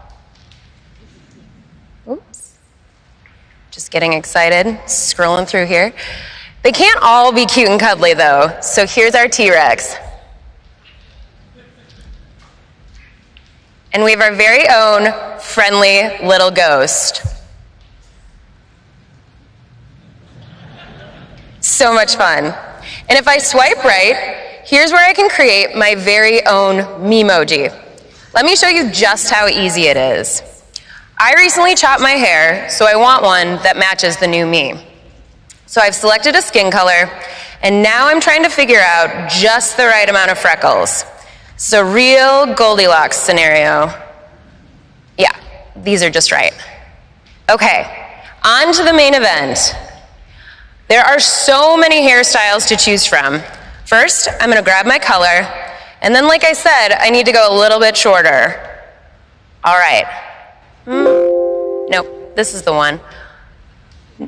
Oops. Just getting excited, scrolling through here. They can't all be cute and cuddly though, so here's our T-Rex. And we have our very own friendly little ghost. So much fun. And if I swipe right, here's where I can create my very own Memoji. Let me show you just how easy it is. I recently chopped my hair, so I want one that matches the new me. So I've selected a skin color, and now I'm trying to figure out just the right amount of freckles. It's a real Goldilocks scenario. Yeah, these are just right. Okay, on to the main event. There are so many hairstyles to choose from. First, I'm gonna grab my color, and then like I said, I need to go a little bit shorter. All right. Nope, this is the one.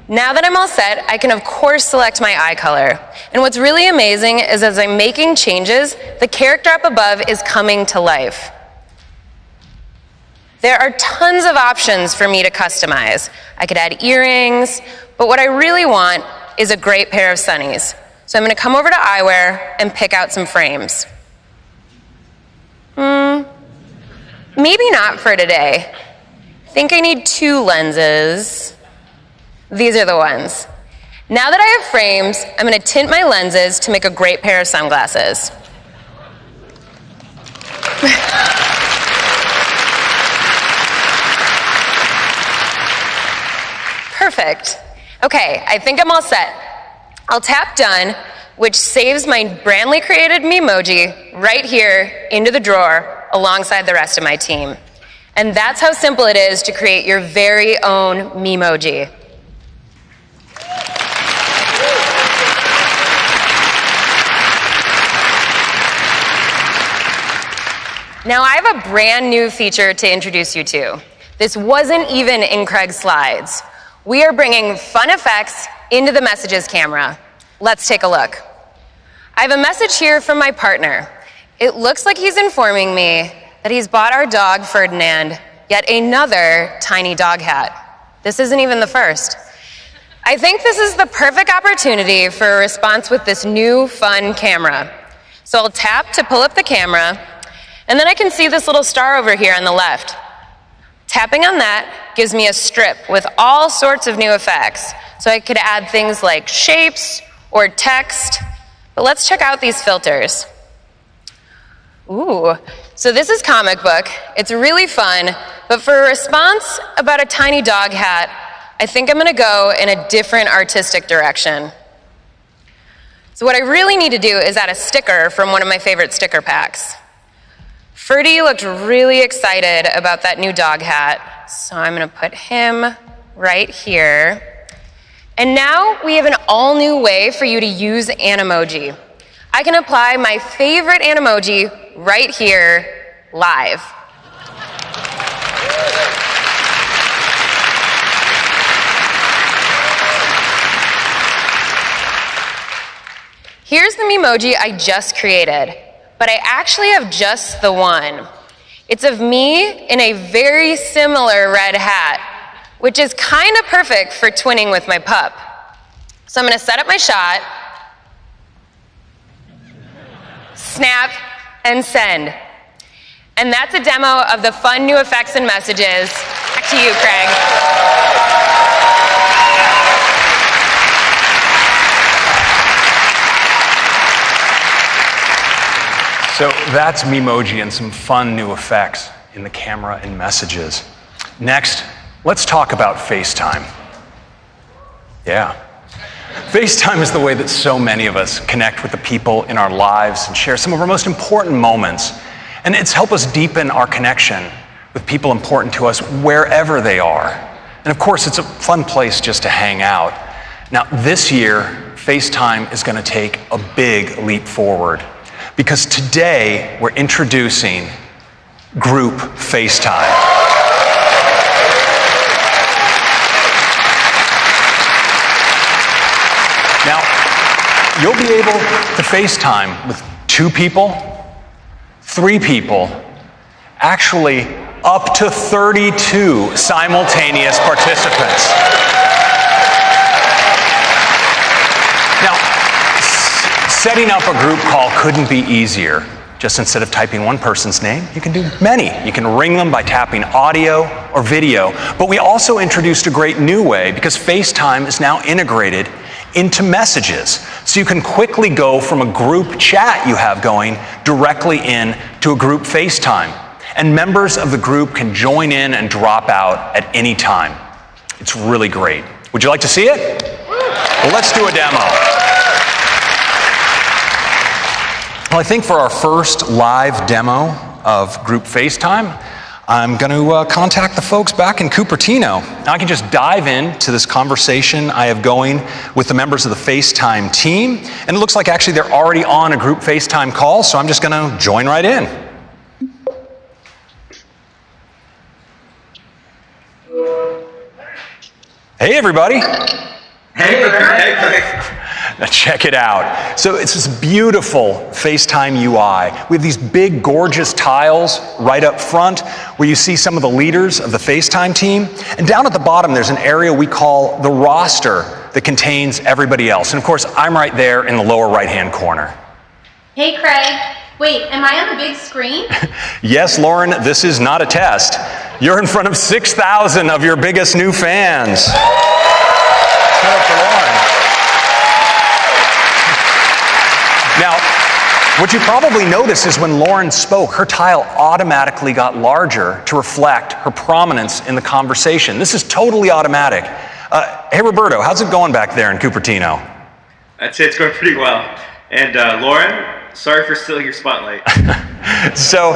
Now that I'm all set, I can of course select my eye color. And what's really amazing is as I'm making changes, the character up above is coming to life. There are tons of options for me to customize. I could add earrings, but what I really want is a great pair of sunnies. So I'm gonna come over to eyewear and pick out some frames. Maybe not for today. I think I need 2 lenses. These are the ones. Now that I have frames, I'm gonna tint my lenses to make a great pair of sunglasses. Perfect. Okay, I think I'm all set. I'll tap done, which saves my brandly created Memoji right here into the drawer alongside the rest of my team. And that's how simple it is to create your very own Memoji. Now I have a brand new feature to introduce you to. This wasn't even in Craig's slides. We are bringing fun effects into the Messages camera. Let's take a look. I have a message here from my partner. It looks like he's informing me that he's bought our dog, Ferdinand, yet another tiny dog hat. This isn't even the first. I think this is the perfect opportunity for a response with this new, fun camera. So I'll tap to pull up the camera, and then I can see this little star over here on the left. Tapping on that gives me a strip with all sorts of new effects. So I could add things like shapes or text. But let's check out these filters. Ooh, so this is Comic Book. It's really fun, but for a response about a tiny dog hat, I think I'm gonna go in a different artistic direction. So what I really need to do is add a sticker from one of my favorite sticker packs. Ferdy looked really excited about that new dog hat, so I'm gonna put him right here. And now we have an all-new way for you to use Animoji. I can apply my favorite Animoji right here, live. Here's the Memoji I just created, but I actually have just the one. It's of me in a very similar red hat, which is kind of perfect for twinning with my pup. So I'm gonna set up my shot, snap, and send. And that's a demo of the fun new effects and messages. Back to you, Craig. So that's Memoji and some fun new effects in the camera and messages. Next, let's talk about FaceTime. Yeah. FaceTime is the way that so many of us connect with the people in our lives and share some of our most important moments. And it's helped us deepen our connection with people important to us wherever they are. And of course, it's a fun place just to hang out. Now, this year, FaceTime is going to take a big leap forward because today we're introducing Group FaceTime. Now, you'll be able to FaceTime with 2 people, 3 people, actually up to 32 simultaneous participants. Now, setting up a group call couldn't be easier. Just instead of typing one person's name, you can do many. You can ring them by tapping audio or video. But we also introduced a great new way because FaceTime is now integrated into messages. So you can quickly go from a group chat you have going directly in to a group FaceTime. And members of the group can join in and drop out at any time. It's really great. Would you like to see it? Well, let's do a demo. Well, I think for our first live demo of group FaceTime, I'm going to contact the folks back in Cupertino. Now I can just dive into this conversation I have going with the members of the FaceTime team. And it looks like actually they're already on a group FaceTime call, so I'm just going to join right in. Hey, everybody. Hey, Craig. Now check it out. So it's this beautiful FaceTime UI. We have these big, gorgeous tiles right up front where you see some of the leaders of the FaceTime team. And down at the bottom, there's an area we call the roster that contains everybody else. And of course, I'm right there in the lower right-hand corner. Hey, Craig. Wait, am I on the big screen? Yes, Lauren, this is not a test. You're in front of 6,000 of your biggest new fans. Shout out to Lauren. Now, what you probably noticed is when Lauren spoke, her tile automatically got larger to reflect her prominence in the conversation. This is totally automatic. Hey, Roberto, how's it going back there in Cupertino? I'd say it's going pretty well. And Lauren, sorry for stealing your spotlight. So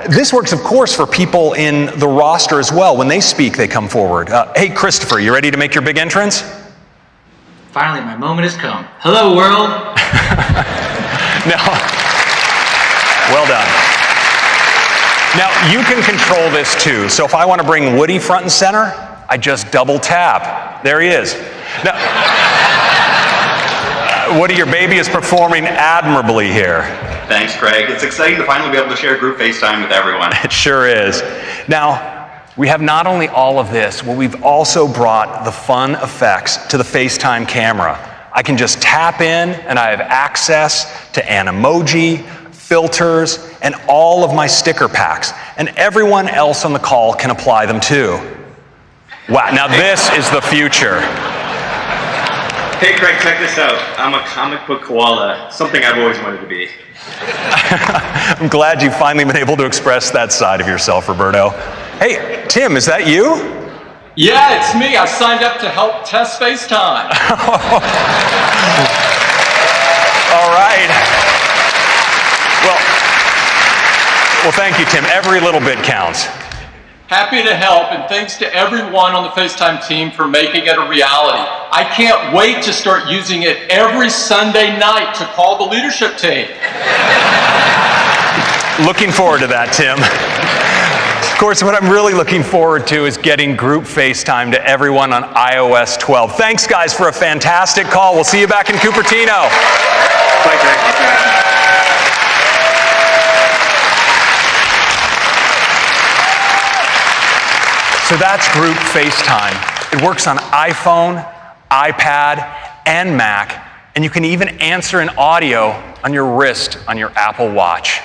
this works, of course, for people in the roster as well. When they speak, they come forward. Hey, Christopher, you ready to make your big entrance? Finally, my moment has come. Hello, world. Now, well done. Now, you can control this too. So if I want to bring Woody front and center, I just double tap. There he is. Now, Woody, your baby is performing admirably here. Thanks, Craig. It's exciting to finally be able to share group FaceTime with everyone. It sure is. Now, we have not only all of this, but we've also brought the fun effects to the FaceTime camera. I can just tap in and I have access to an emoji, filters, and all of my sticker packs. And everyone else on the call can apply them too. Wow, now this is the future. Hey, Craig, check this out. I'm a comic book koala, something I've always wanted to be. I'm glad you've finally been able to express that side of yourself, Roberto. Hey, Tim, is that you? Yeah, it's me. I signed up to help test FaceTime. All right. Well, thank you, Tim. Every little bit counts. Happy to help, and thanks to everyone on the FaceTime team for making it a reality. I can't wait to start using it every Sunday night to call the leadership team. Looking forward to that, Tim. Of course, what I'm really looking forward to is getting group FaceTime to everyone on iOS 12. Thanks, guys, for a fantastic call. We'll see you back in Cupertino. Bye, Craig. So that's group FaceTime. It works on iPhone, iPad, and Mac, and you can even answer an audio on your wrist on your Apple Watch.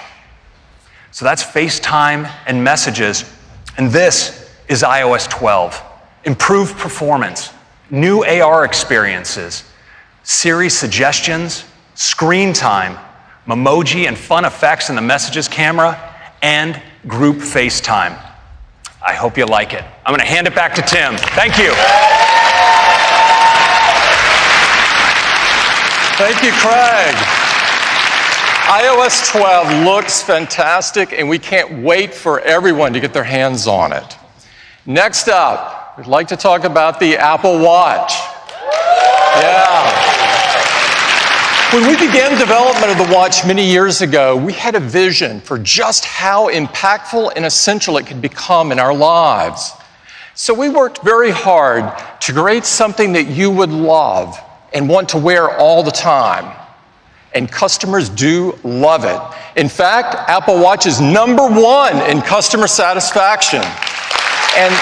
So that's FaceTime and messages, and this is iOS 12. Improved performance, new AR experiences, Siri suggestions, screen time, Memoji and fun effects in the messages camera, and group FaceTime. I hope you like it. I'm going to hand it back to Tim. Thank you. Thank you, Craig. iOS 12 looks fantastic, and we can't wait for everyone to get their hands on it. Next up, we'd like to talk about the Apple Watch. Yeah. When we began development of the watch many years ago, we had a vision for just how impactful and essential it could become in our lives. So we worked very hard to create something that you would love and want to wear all the time. And customers do love it. In fact, Apple Watch is #1 in customer satisfaction. And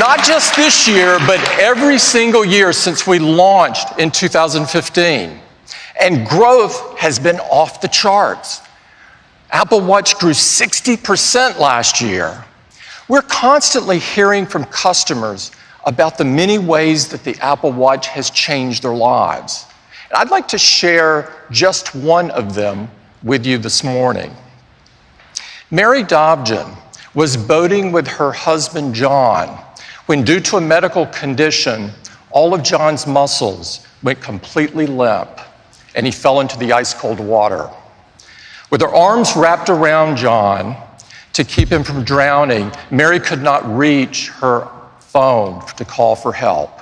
not just this year, but every single year since we launched in 2015. And growth has been off the charts. Apple Watch grew 60% last year. We're constantly hearing from customers about the many ways that the Apple Watch has changed their lives. And I'd like to share just one of them with you this morning. Mary Dobjan was boating with her husband John when, due to a medical condition, all of John's muscles went completely limp and he fell into the ice-cold water. With her arms wrapped around John to keep him from drowning, Mary could not reach her phone to call for help.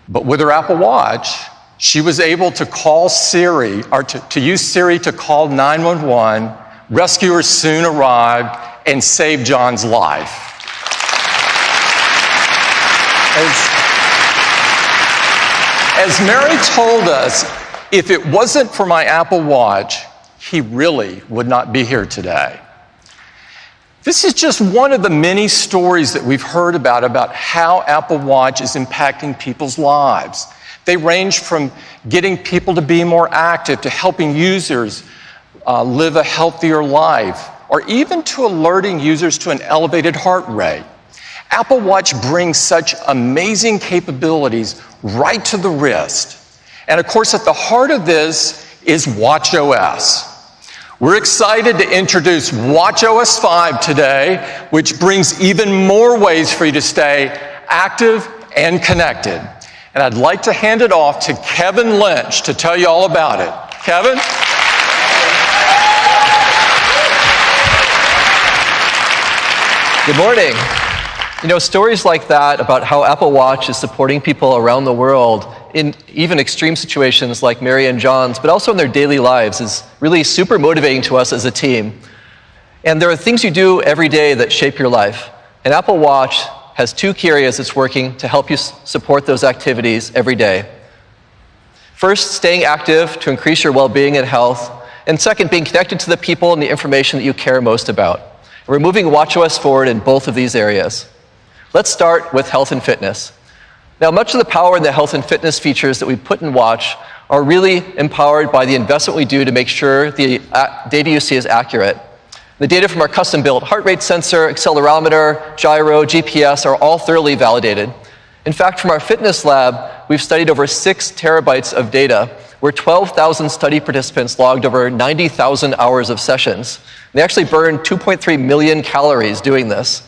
But with her Apple Watch, she was able to call Siri, or to use Siri to call 911. Rescuers soon arrived and saved John's life. As Mary told us, if it wasn't for my Apple Watch, he really would not be here today. This is just one of the many stories that we've heard about how Apple Watch is impacting people's lives. They range from getting people to be more active, to helping users live a healthier life, or even to alerting users to an elevated heart rate. Apple Watch brings such amazing capabilities right to the wrist. And of course, at the heart of this is watchOS. We're excited to introduce watchOS 5 today, which brings even more ways for you to stay active and connected. And I'd like to hand it off to Kevin Lynch to tell you all about it. Kevin? Good morning. You know, stories like that about how Apple Watch is supporting people around the world in even extreme situations like Mary and John's, but also in their daily lives, is really super motivating to us as a team. And there are things you do every day that shape your life. And Apple Watch has two key areas it's working to help you support those activities every day. First, staying active to increase your well-being and health. And second, being connected to the people and the information that you care most about. And we're moving watchOS forward in both of these areas. Let's start with health and fitness. Now, much of the power in the health and fitness features that we put in Watch are really empowered by the investment we do to make sure the data you see is accurate. The data from our custom-built heart rate sensor, accelerometer, gyro, GPS are all thoroughly validated. In fact, from our fitness lab, we've studied over 6 terabytes of data, where 12,000 study participants logged over 90,000 hours of sessions. They actually burned 2.3 million calories doing this.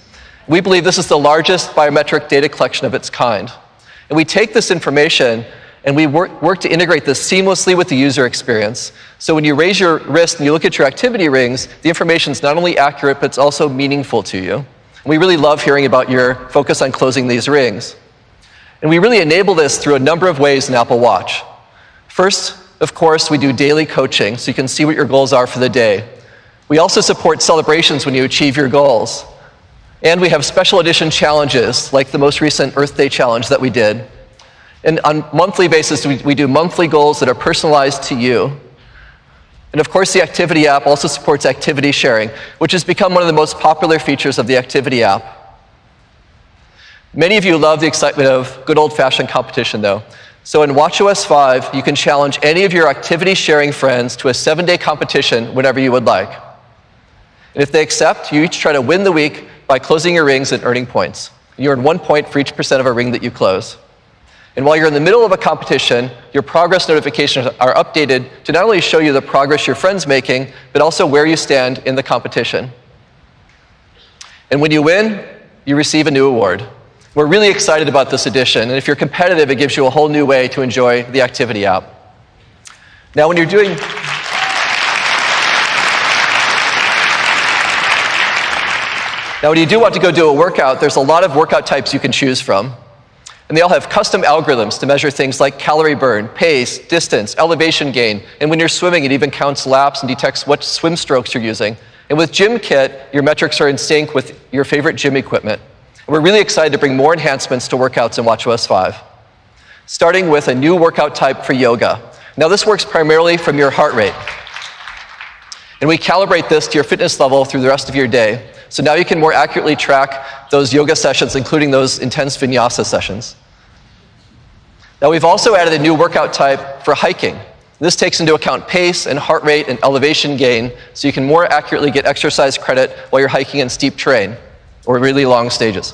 We believe this is the largest biometric data collection of its kind. And we take this information and we work to integrate this seamlessly with the user experience. So when you raise your wrist and you look at your activity rings, the information is not only accurate, but it's also meaningful to you. And we really love hearing about your focus on closing these rings. And we really enable this through a number of ways in Apple Watch. First, of course, we do daily coaching, so you can see what your goals are for the day. We also support celebrations when you achieve your goals. And we have special edition challenges, like the most recent Earth Day challenge that we did. And on a monthly basis, we do monthly goals that are personalized to you. And of course, the Activity app also supports activity sharing, which has become one of the most popular features of the Activity app. Many of you love the excitement of good old-fashioned competition, though. So in watchOS 5, you can challenge any of your activity sharing friends to a 7-day competition whenever you would like. And if they accept, you each try to win the week by closing your rings and earning points. You earn 1 point for each % of a ring that you close. And while you're in the middle of a competition, your progress notifications are updated to not only show you the progress your friend's making, but also where you stand in the competition. And when you win, you receive a new award. We're really excited about this addition, and if you're competitive, it gives you a whole new way to enjoy the Activity app. Now, when you do want to go do a workout, there's a lot of workout types you can choose from. And they all have custom algorithms to measure things like calorie burn, pace, distance, elevation gain, and when you're swimming, it even counts laps and detects what swim strokes you're using. And with Gym Kit, your metrics are in sync with your favorite gym equipment. And we're really excited to bring more enhancements to workouts in watchOS 5, starting with a new workout type for yoga. Now, this works primarily from your heart rate. And we calibrate this to your fitness level through the rest of your day. So now you can more accurately track those yoga sessions, including those intense vinyasa sessions. Now, we've also added a new workout type for hiking. This takes into account pace and heart rate and elevation gain, so you can more accurately get exercise credit while you're hiking in steep terrain or really long stages.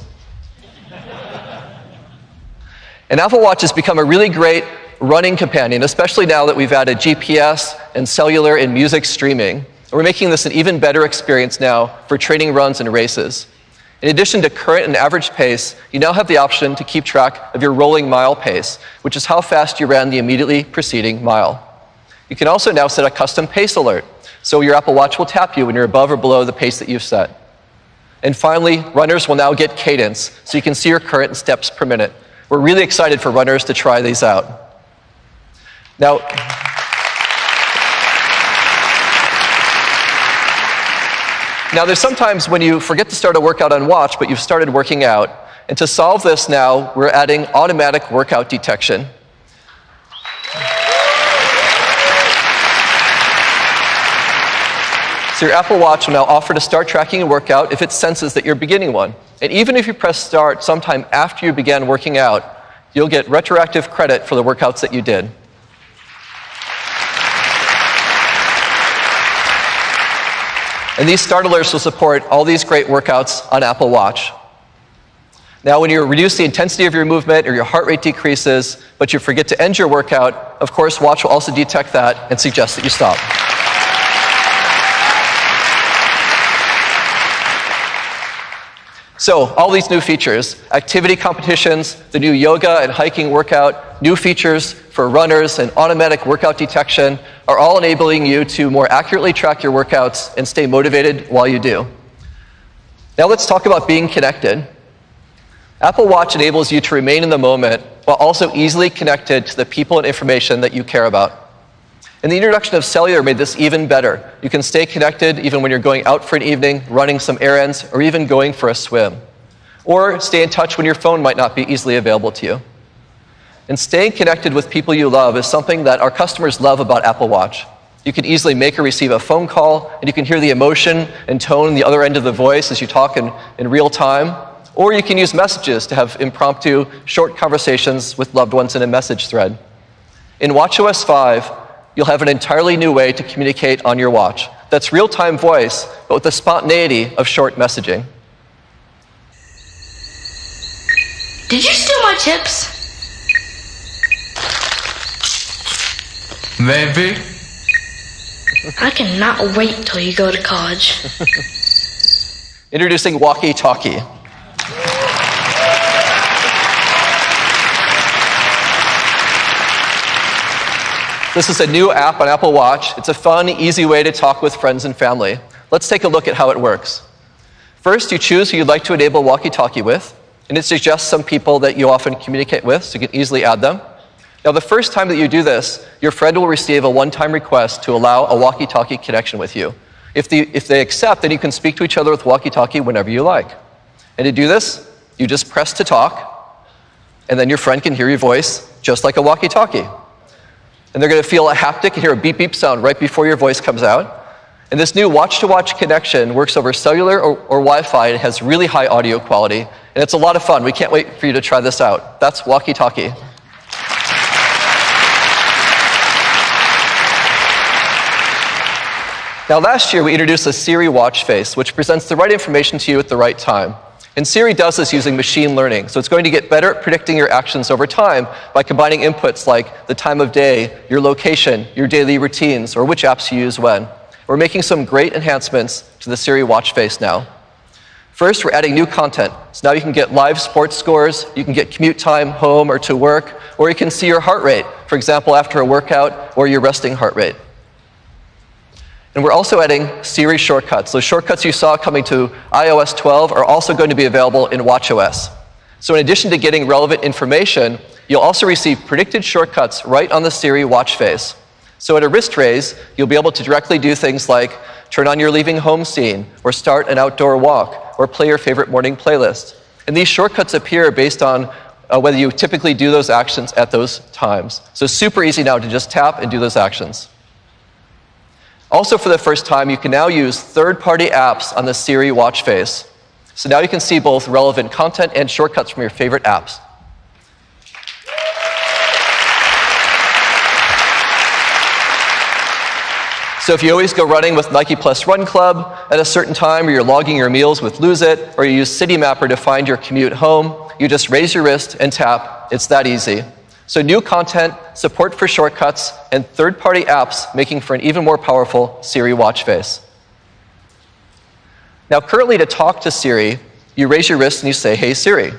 And Apple Watch has become a really great running companion, especially now that we've added GPS and cellular and music streaming. We're making this an even better experience now for training runs and races. In addition to current and average pace, you now have the option to keep track of your rolling mile pace, which is how fast you ran the immediately preceding mile. You can also now set a custom pace alert, so your Apple Watch will tap you when you're above or below the pace that you've set. And finally, runners will now get cadence, so you can see your current steps per minute. We're really excited for runners to try these out. Now, there's sometimes when you forget to start a workout on Watch, but you've started working out. And to solve this now, we're adding automatic workout detection. So your Apple Watch will now offer to start tracking a workout if it senses that you're beginning one. And even if you press start sometime after you began working out, you'll get retroactive credit for the workouts that you did. And these start alerts will support all these great workouts on Apple Watch. Now, when you reduce the intensity of your movement or your heart rate decreases, but you forget to end your workout, of course, Watch will also detect that and suggest that you stop. So, all these new features, activity competitions, the new yoga and hiking workout, new features for runners and automatic workout detection are all enabling you to more accurately track your workouts and stay motivated while you do. Now let's talk about being connected. Apple Watch enables you to remain in the moment while also easily connected to the people and information that you care about. And the introduction of cellular made this even better. You can stay connected even when you're going out for an evening, running some errands, or even going for a swim. Or stay in touch when your phone might not be easily available to you. And staying connected with people you love is something that our customers love about Apple Watch. You can easily make or receive a phone call, and you can hear the emotion and tone on the other end of the voice as you talk in real time. Or you can use messages to have impromptu, short conversations with loved ones in a message thread. In watchOS 5, you'll have an entirely new way to communicate on your watch. That's real-time voice, but with the spontaneity of short messaging. Did you steal my chips? Maybe. I cannot wait till you go to college. Introducing Walkie-Talkie. This is a new app on Apple Watch. It's a fun, easy way to talk with friends and family. Let's take a look at how it works. First, you choose who you'd like to enable walkie-talkie with, and it suggests some people that you often communicate with, so you can easily add them. Now, the first time that you do this, your friend will receive a one-time request to allow a walkie-talkie connection with you. If they accept, then you can speak to each other with walkie-talkie whenever you like. And to do this, you just press to talk, and then your friend can hear your voice just like a walkie-talkie. And they're going to feel a haptic and hear a beep beep sound right before your voice comes out. And this new watch-to-watch connection works over cellular or Wi-Fi. It has really high audio quality, and it's a lot of fun. We can't wait for you to try this out. That's walkie-talkie. Now, last year we introduced a Siri watch face, which presents the right information to you at the right time. And Siri does this using machine learning, so it's going to get better at predicting your actions over time by combining inputs like the time of day, your location, your daily routines, or which apps you use when. We're making some great enhancements to the Siri watch face now. First, we're adding new content. So now you can get live sports scores, you can get commute time home or to work, or you can see your heart rate, for example, after a workout, or your resting heart rate. And we're also adding Siri shortcuts. Those shortcuts you saw coming to iOS 12 are also going to be available in watchOS. So in addition to getting relevant information, you'll also receive predicted shortcuts right on the Siri watch face. So at a wrist raise, you'll be able to directly do things like turn on your leaving home scene, or start an outdoor walk, or play your favorite morning playlist. And these shortcuts appear based on whether you typically do those actions at those times. So super easy now to just tap and do those actions. Also, for the first time, you can now use third-party apps on the Siri watch face. So now you can see both relevant content and shortcuts from your favorite apps. So if you always go running with Nike Plus Run Club at a certain time, or you're logging your meals with Lose It, or you use City Mapper to find your commute home, you just raise your wrist and tap. It's that easy. So new content, support for shortcuts, and third-party apps making for an even more powerful Siri watch face. Now, currently to talk to Siri, you raise your wrist and you say, "Hey Siri."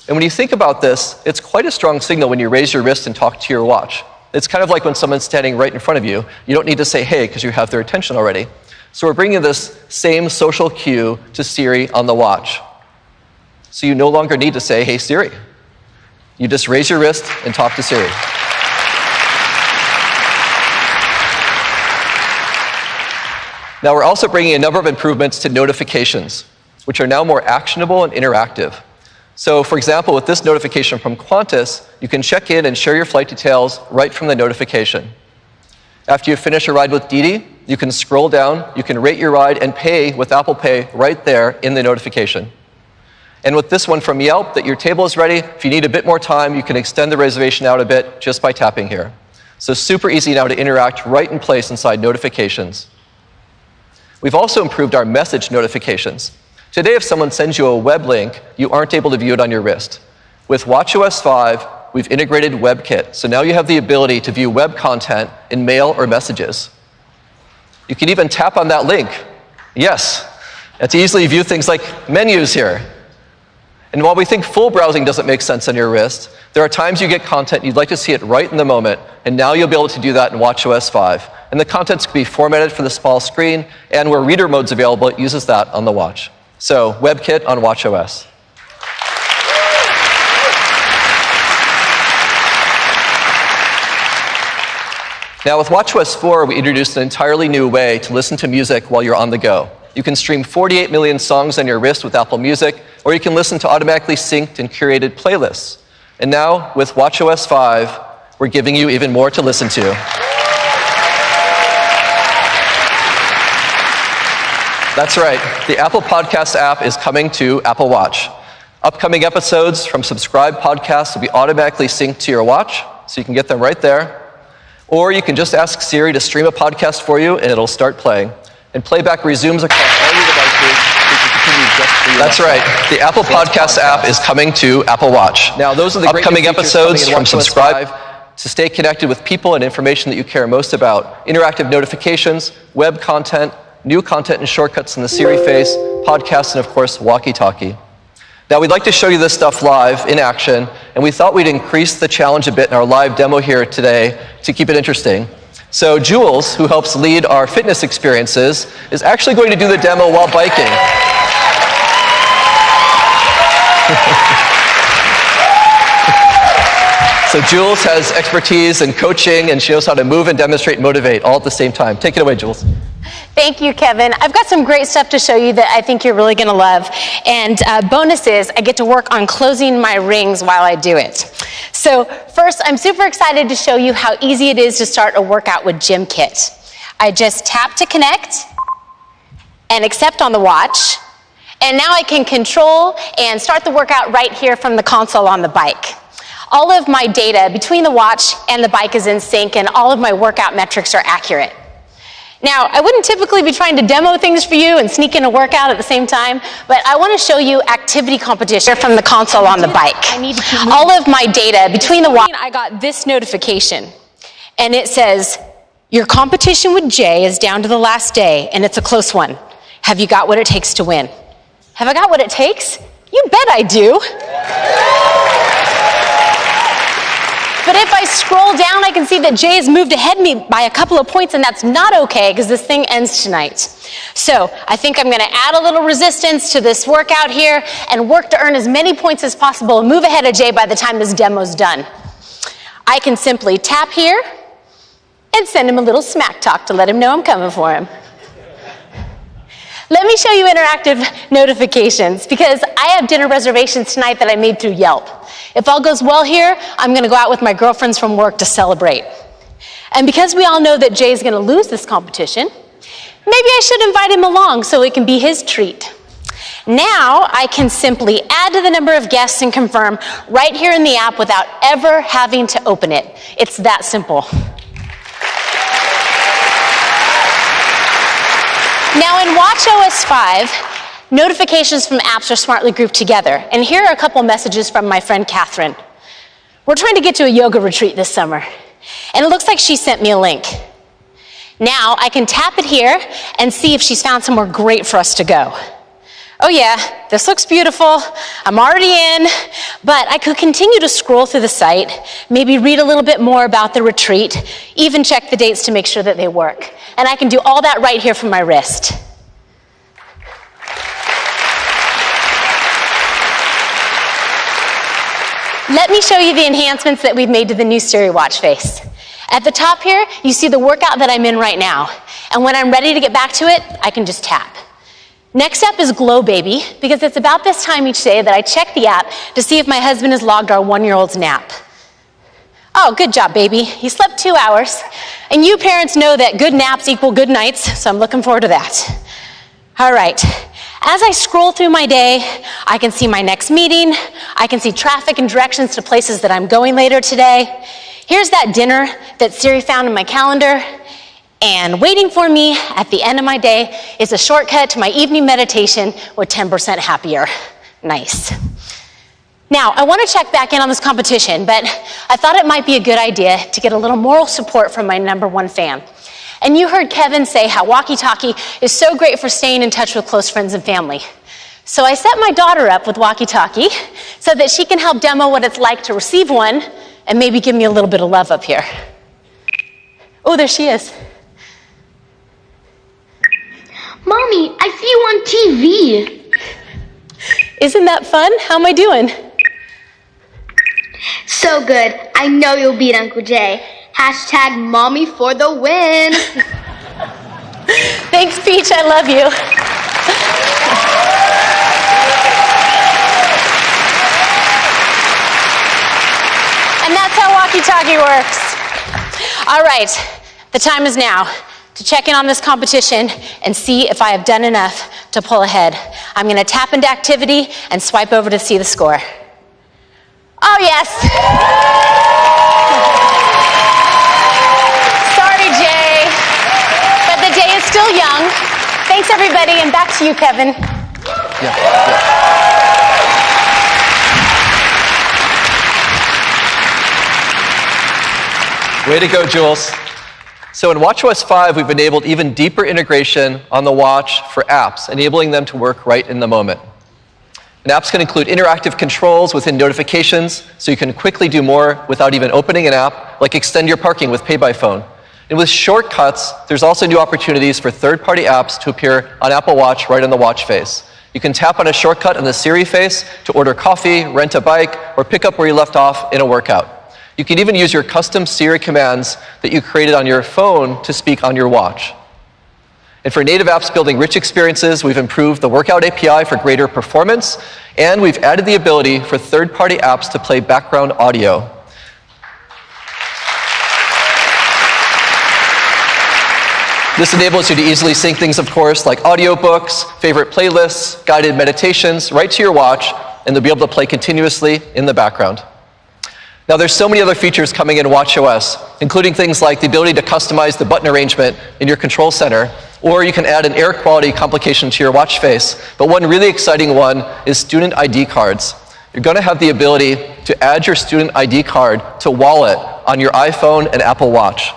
And when you think about this, it's quite a strong signal when you raise your wrist and talk to your watch. It's kind of like when someone's standing right in front of you. You don't need to say "hey" because you have their attention already. So we're bringing this same social cue to Siri on the watch. So you no longer need to say "Hey Siri." You just raise your wrist and talk to Siri. Now we're also bringing a number of improvements to notifications, which are now more actionable and interactive. So for example, with this notification from Qantas, you can check in and share your flight details right from the notification. After you finish a ride with Didi, you can scroll down, you can rate your ride and pay with Apple Pay right there in the notification. And with this one from Yelp, that your table is ready, if you need a bit more time, you can extend the reservation out a bit just by tapping here. So super easy now to interact right in place inside notifications. We've also improved our message notifications. Today, if someone sends you a web link, you aren't able to view it on your wrist. With watchOS 5, we've integrated WebKit, so now you have the ability to view web content in mail or messages. You can even tap on that link. Yes, and to easily view things like menus here. And while we think full browsing doesn't make sense on your wrist, there are times you get content you'd like to see it right in the moment, and now you'll be able to do that in watchOS 5. And the contents can be formatted for the small screen, and where reader mode's available, it uses that on the watch. So WebKit on watchOS. Now with watchOS 4, we introduced an entirely new way to listen to music while you're on the go. You can stream 48 million songs on your wrist with Apple Music, or you can listen to automatically synced and curated playlists. And now, with watchOS 5, we're giving you even more to listen to. That's right, the Apple Podcast app is coming to Apple Watch. Upcoming episodes from subscribed podcasts will be automatically synced to your watch, so you can get them right there. Or you can just ask Siri to stream a podcast for you, and it'll start playing. And playback resumes across all your devices, so you can continue just for your That's right, the Apple Podcast app is coming to Apple Watch. Now, those are the upcoming episodes from subscribe to stay connected with people and information that you care most about. Interactive notifications, web content, new content and shortcuts in the Siri face, podcasts, and of course, walkie-talkie. Now, we'd like to show you this stuff live in action, and we thought we'd increase the challenge a bit in our live demo here today to keep it interesting. So Jules, who helps lead our fitness experiences, is actually going to do the demo while biking. So Jules has expertise in coaching, and she knows how to move and demonstrate and motivate all at the same time. Take it away, Jules. Thank you, Kevin. I've got some great stuff to show you that I think you're really going to love. And bonus is I get to work on closing my rings while I do it. So first, I'm super excited to show you how easy it is to start a workout with Gym Kit. I just tap to connect and accept on the watch. And now I can control and start the workout right here from the console on the bike. All of my data between the watch and the bike is in sync, and all of my workout metrics are accurate. Now, I wouldn't typically be trying to demo things for you and sneak in a workout at the same time, but I want to show you activity competition from the console on the bike. All of my data between the watch, I got this notification, and it says, your competition with Jay is down to the last day, and it's a close one. Have you got what it takes to win? Have I got what it takes? You bet I do. But if I scroll down, I can see that Jay has moved ahead of me by a couple of points, and that's not okay because this thing ends tonight. So I think I'm going to add a little resistance to this workout here and work to earn as many points as possible and move ahead of Jay by the time this demo's done. I can simply tap here and send him a little smack talk to let him know I'm coming for him. Let me show you interactive notifications because I have dinner reservations tonight that I made through Yelp. If all goes well here, I'm going to go out with my girlfriends from work to celebrate. And because we all know that Jay's going to lose this competition, maybe I should invite him along so it can be his treat. Now I can simply add to the number of guests and confirm right here in the app without ever having to open it. It's that simple. Now in watchOS 5, notifications from apps are smartly grouped together. And here are a couple messages from my friend Catherine. We're trying to get to a yoga retreat this summer, and it looks like she sent me a link. Now I can tap it here and see if she's found somewhere great for us to go. Oh yeah, this looks beautiful. I'm already in, but I could continue to scroll through the site, maybe read a little bit more about the retreat, even check the dates to make sure that they work. And I can do all that right here from my wrist. Let me show you the enhancements that we've made to the new Siri watch face. At the top here, you see the workout that I'm in right now. And when I'm ready to get back to it, I can just tap. Next up is Glow Baby, because it's about this time each day that I check the app to see if my husband has logged our 1-year-old's nap. Oh, good job, baby. He slept 2 hours. And you parents know that good naps equal good nights, so I'm looking forward to that. All right. As I scroll through my day, I can see my next meeting. I can see traffic and directions to places that I'm going later today. Here's that dinner that Siri found in my calendar. And waiting for me at the end of my day is a shortcut to my evening meditation with 10% happier. Nice. Now, I want to check back in on this competition, but I thought it might be a good idea to get a little moral support from my #1 fan. And you heard Kevin say how walkie-talkie is so great for staying in touch with close friends and family. So I set my daughter up with walkie-talkie so that she can help demo what it's like to receive one and maybe give me a little bit of love up here. Oh, there she is. Mommy, I see you on TV. Isn't that fun? How am I doing? So good. I know you'll beat Uncle Jay. #Mommy for the win. Thanks, Peach. I love you. doggy works. All right, the time is now to check in on this competition and see if I have done enough to pull ahead. I'm going to tap into activity and swipe over to see the score. Oh, yes. Sorry, Jay, but the day is still young. Thanks, everybody, and back to you, Kevin. Way to go, Jules. So in watchOS 5, we've enabled even deeper integration on the watch for apps, enabling them to work right in the moment. And apps can include interactive controls within notifications, so you can quickly do more without even opening an app, like extend your parking with Pay by Phone. And with shortcuts, there's also new opportunities for third-party apps to appear on Apple Watch right on the watch face. You can tap on a shortcut on the Siri face to order coffee, rent a bike, or pick up where you left off in a workout. You can even use your custom Siri commands that you created on your phone to speak on your watch. And for native apps building rich experiences, we've improved the Workout API for greater performance, and we've added the ability for third-party apps to play background audio. This enables you to easily sync things, of course, like audiobooks, favorite playlists, guided meditations, right to your watch, and they'll be able to play continuously in the background. Now, there's so many other features coming in watchOS, including things like the ability to customize the button arrangement in your control center, or you can add an air quality complication to your watch face. But one really exciting one is student ID cards. You're going to have the ability to add your student ID card to Wallet on your iPhone and Apple Watch.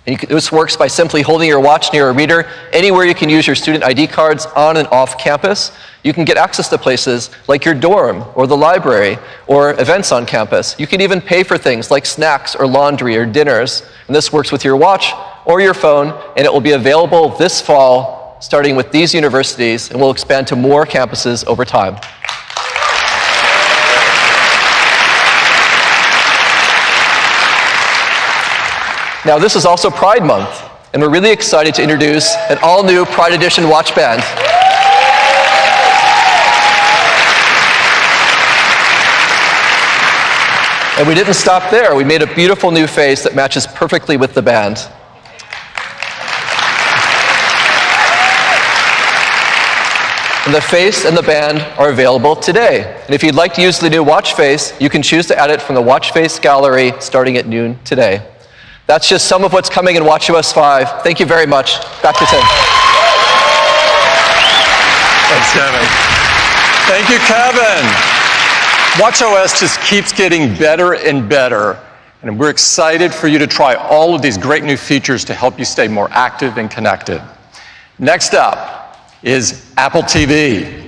And this works by simply holding your watch near a reader. Anywhere you can use your student ID cards on and off campus, you can get access to places like your dorm or the library or events on campus. You can even pay for things like snacks or laundry or dinners. And this works with your watch or your phone, and it will be available this fall, starting with these universities, and will expand to more campuses over time. Now, this is also Pride Month, and we're really excited to introduce an all-new Pride Edition watch band. And we didn't stop there. We made a beautiful new face that matches perfectly with the band. And the face and the band are available today. And if you'd like to use the new watch face, you can choose to add it from the watch face gallery starting at noon today. That's just some of what's coming in watchOS 5. Thank you very much. Back to Tim. Thanks, Kevin. Thank you, Kevin. watchOS just keeps getting better and better, and we're excited for you to try all of these great new features to help you stay more active and connected. Next up is Apple TV.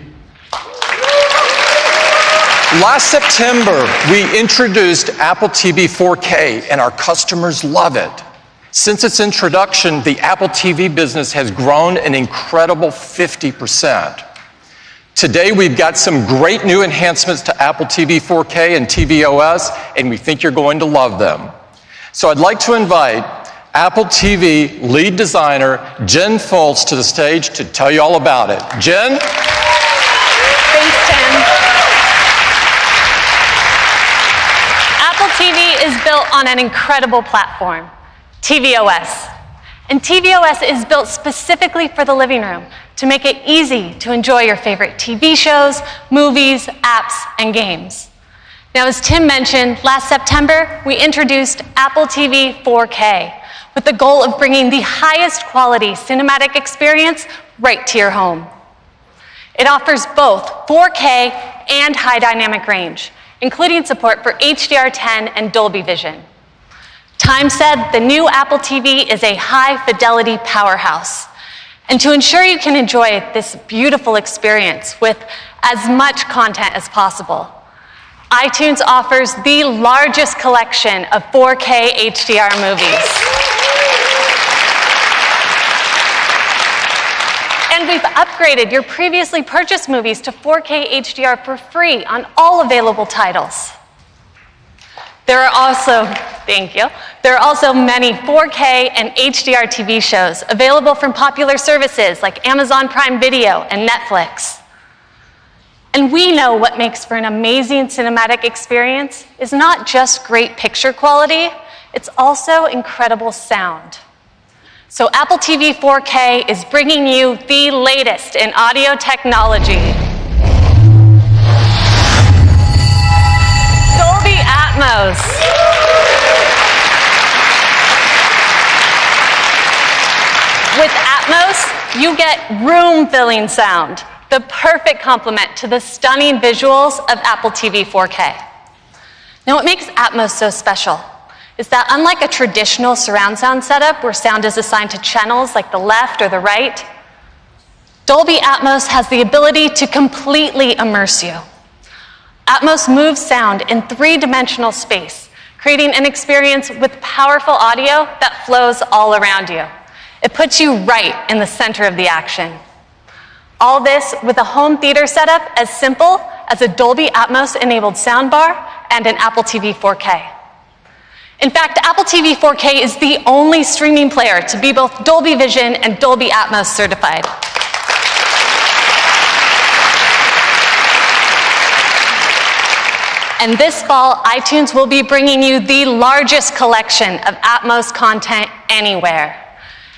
Last September, we introduced Apple TV 4K, and our customers love it. Since its introduction, the Apple TV business has grown an incredible 50%. Today, we've got some great new enhancements to Apple TV 4K and TVOS, and we think you're going to love them. So I'd like to invite Apple TV lead designer Jen Foltz to the stage to tell you all about it. Jen? Thanks, Tim. Apple TV is built on an incredible platform, tvOS. And tvOS is built specifically for the living room to make it easy to enjoy your favorite TV shows, movies, apps, and games. Now, as Tim mentioned, last September, we introduced Apple TV 4K with the goal of bringing the highest quality cinematic experience right to your home. It offers both 4K and high dynamic range, including support for HDR10 and Dolby Vision. Time said the new Apple TV is a high-fidelity powerhouse. And to ensure you can enjoy this beautiful experience with as much content as possible, iTunes offers the largest collection of 4K HDR movies. And we've upgraded your previously purchased movies to 4K HDR for free on all available titles. There are also many 4K and HDR TV shows available from popular services like Amazon Prime Video and Netflix. And we know what makes for an amazing cinematic experience is not just great picture quality, it's also incredible sound. So Apple TV 4K is bringing you the latest in audio technology. Dolby Atmos. With Atmos, you get room-filling sound, the perfect complement to the stunning visuals of Apple TV 4K. Now, what makes Atmos so special is that unlike a traditional surround sound setup where sound is assigned to channels like the left or the right, Dolby Atmos has the ability to completely immerse you. Atmos moves sound in three-dimensional space, creating an experience with powerful audio that flows all around you. It puts you right in the center of the action. All this with a home theater setup as simple as a Dolby Atmos-enabled soundbar and an Apple TV 4K. In fact, Apple TV 4K is the only streaming player to be both Dolby Vision and Dolby Atmos certified. And this fall, iTunes will be bringing you the largest collection of Atmos content anywhere.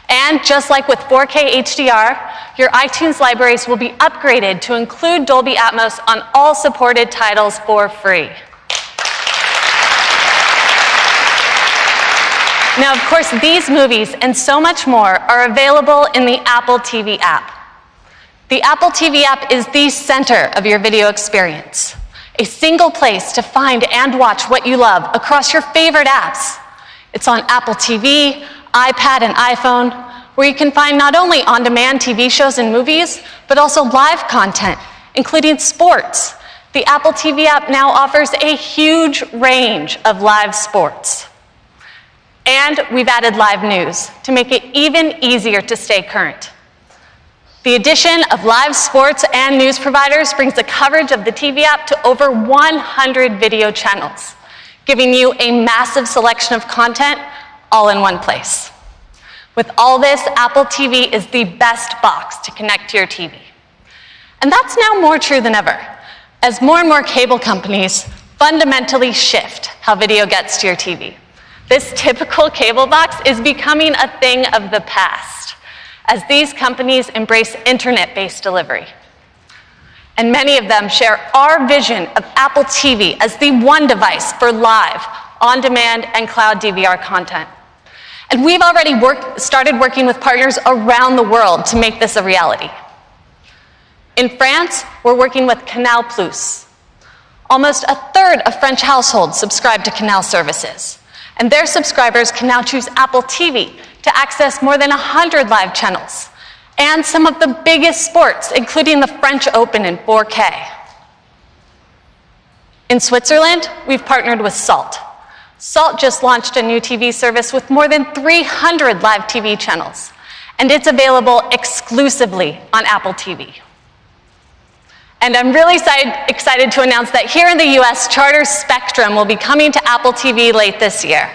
And just like with 4K HDR, your iTunes libraries will be upgraded to include Dolby Atmos on all supported titles for free. Now, of course, these movies and so much more are available in the Apple TV app. The Apple TV app is the center of your video experience, a single place to find and watch what you love across your favorite apps. It's on Apple TV, iPad, and iPhone, where you can find not only on-demand TV shows and movies, but also live content, including sports. The Apple TV app now offers a huge range of live sports. And we've added live news to make it even easier to stay current. The addition of live sports and news providers brings the coverage of the TV app to over 100 video channels, giving you a massive selection of content all in one place. With all this, Apple TV is the best box to connect to your TV. And that's now more true than ever, as more and more cable companies fundamentally shift how video gets to your TV. This typical cable box is becoming a thing of the past, as these companies embrace internet-based delivery. And many of them share our vision of Apple TV as the one device for live, on-demand, and cloud DVR content. And we've already started working with partners around the world to make this a reality. In France, we're working with Canal+. Almost a third of French households subscribe to Canal services. And their subscribers can now choose Apple TV to access more than 100 live channels and some of the biggest sports, including the French Open in 4K. In Switzerland, we've partnered with Salt. Salt just launched a new TV service with more than 300 live TV channels, and it's available exclusively on Apple TV. And I'm really excited to announce that here in the US, Charter's Spectrum will be coming to Apple TV late this year.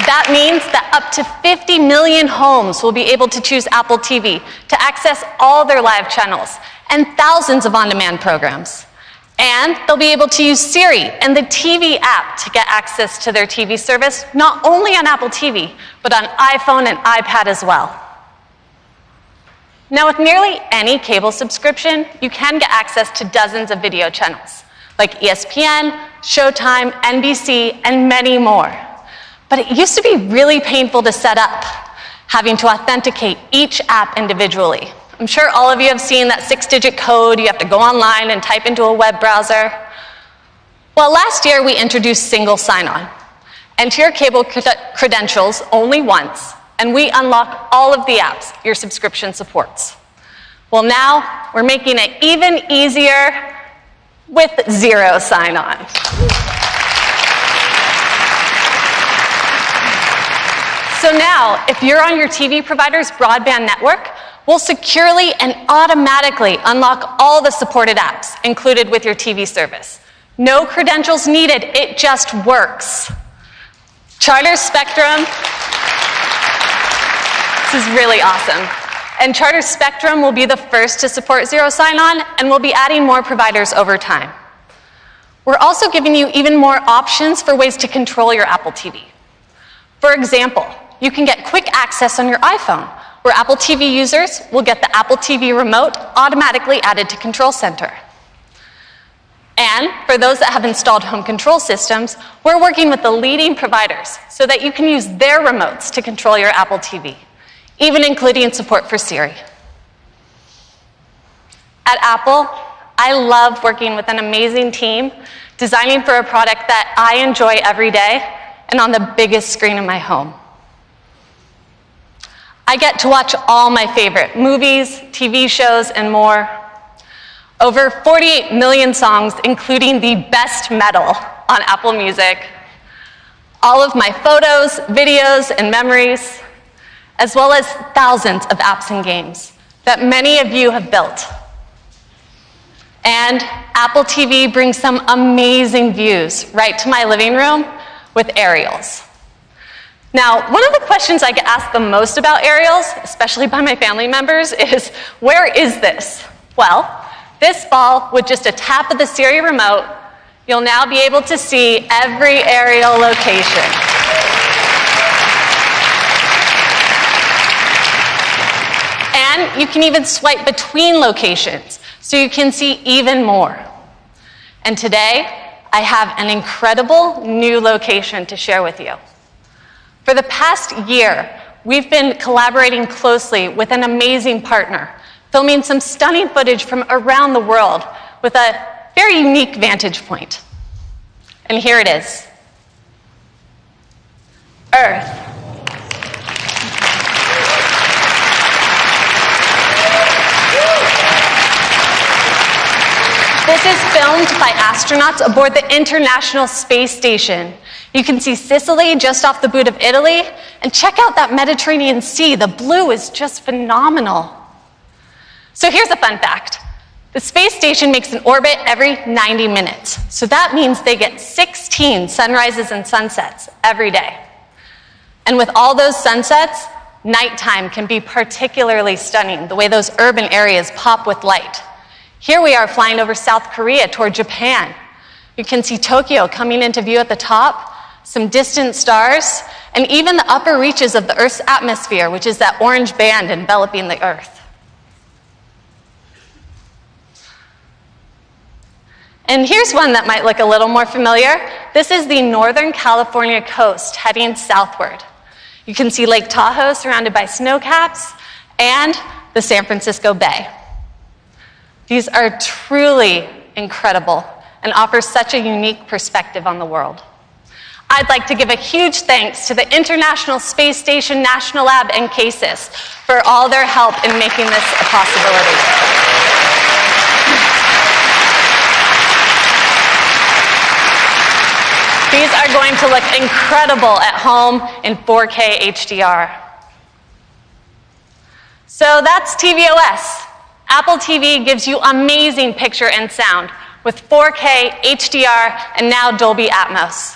That means that up to 50 million homes will be able to choose Apple TV to access all their live channels and thousands of on-demand programs. And they'll be able to use Siri and the TV app to get access to their TV service, not only on Apple TV, but on iPhone and iPad as well. Now, with nearly any cable subscription, you can get access to dozens of video channels, like ESPN, Showtime, NBC, and many more. But it used to be really painful to set up, having to authenticate each app individually. I'm sure all of you have seen that 6-digit code you have to go online and type into a web browser. Well, last year we introduced single sign-on. Enter your cable credentials only once, and we unlock all of the apps your subscription supports. Well, now we're making it even easier with zero sign-on. So now, if you're on your TV provider's broadband network, we'll securely and automatically unlock all the supported apps included with your TV service. No credentials needed, it just works. Charter Spectrum This is really awesome. And Charter Spectrum will be the first to support Zero Sign-On, and we'll be adding more providers over time. We're also giving you even more options for ways to control your Apple TV. For example, you can get quick access on your iPhone, where Apple TV users will get the Apple TV remote automatically added to Control Center. And for those that have installed home control systems, we're working with the leading providers so that you can use their remotes to control your Apple TV, even including support for Siri. At Apple, I love working with an amazing team, designing for a product that I enjoy every day and on the biggest screen in my home. I get to watch all my favorite movies, TV shows, and more. Over 48 million songs, including the best metal on Apple Music. All of my photos, videos, and memories, as well as thousands of apps and games that many of you have built. And Apple TV brings some amazing views right to my living room with aerials. Now, one of the questions I get asked the most about aerials, especially by my family members, is, where is this? Well, this fall, with just a tap of the Siri remote, you'll now be able to see every aerial location. And you can even swipe between locations, so you can see even more. And today, I have an incredible new location to share with you. For the past year, we've been collaborating closely with an amazing partner, filming some stunning footage from around the world with a very unique vantage point. And here it is. Earth. This is filmed by astronauts aboard the International Space Station. You can see Sicily just off the boot of Italy, and check out that Mediterranean Sea. The blue is just phenomenal. So here's a fun fact. The space station makes an orbit every 90 minutes. So that means they get 16 sunrises and sunsets every day. And with all those sunsets, nighttime can be particularly stunning, the way those urban areas pop with light. Here we are flying over South Korea toward Japan. You can see Tokyo coming into view at the top, some distant stars, and even the upper reaches of the Earth's atmosphere, which is that orange band enveloping the Earth. And here's one that might look a little more familiar. This is the Northern California coast heading southward. You can see Lake Tahoe surrounded by snow caps and the San Francisco Bay. These are truly incredible and offer such a unique perspective on the world. I'd like to give a huge thanks to the International Space Station, National Lab, and CASIS for all their help in making this a possibility. These are going to look incredible at home in 4K HDR. So that's tvOS. Apple TV gives you amazing picture and sound with 4K HDR and now Dolby Atmos.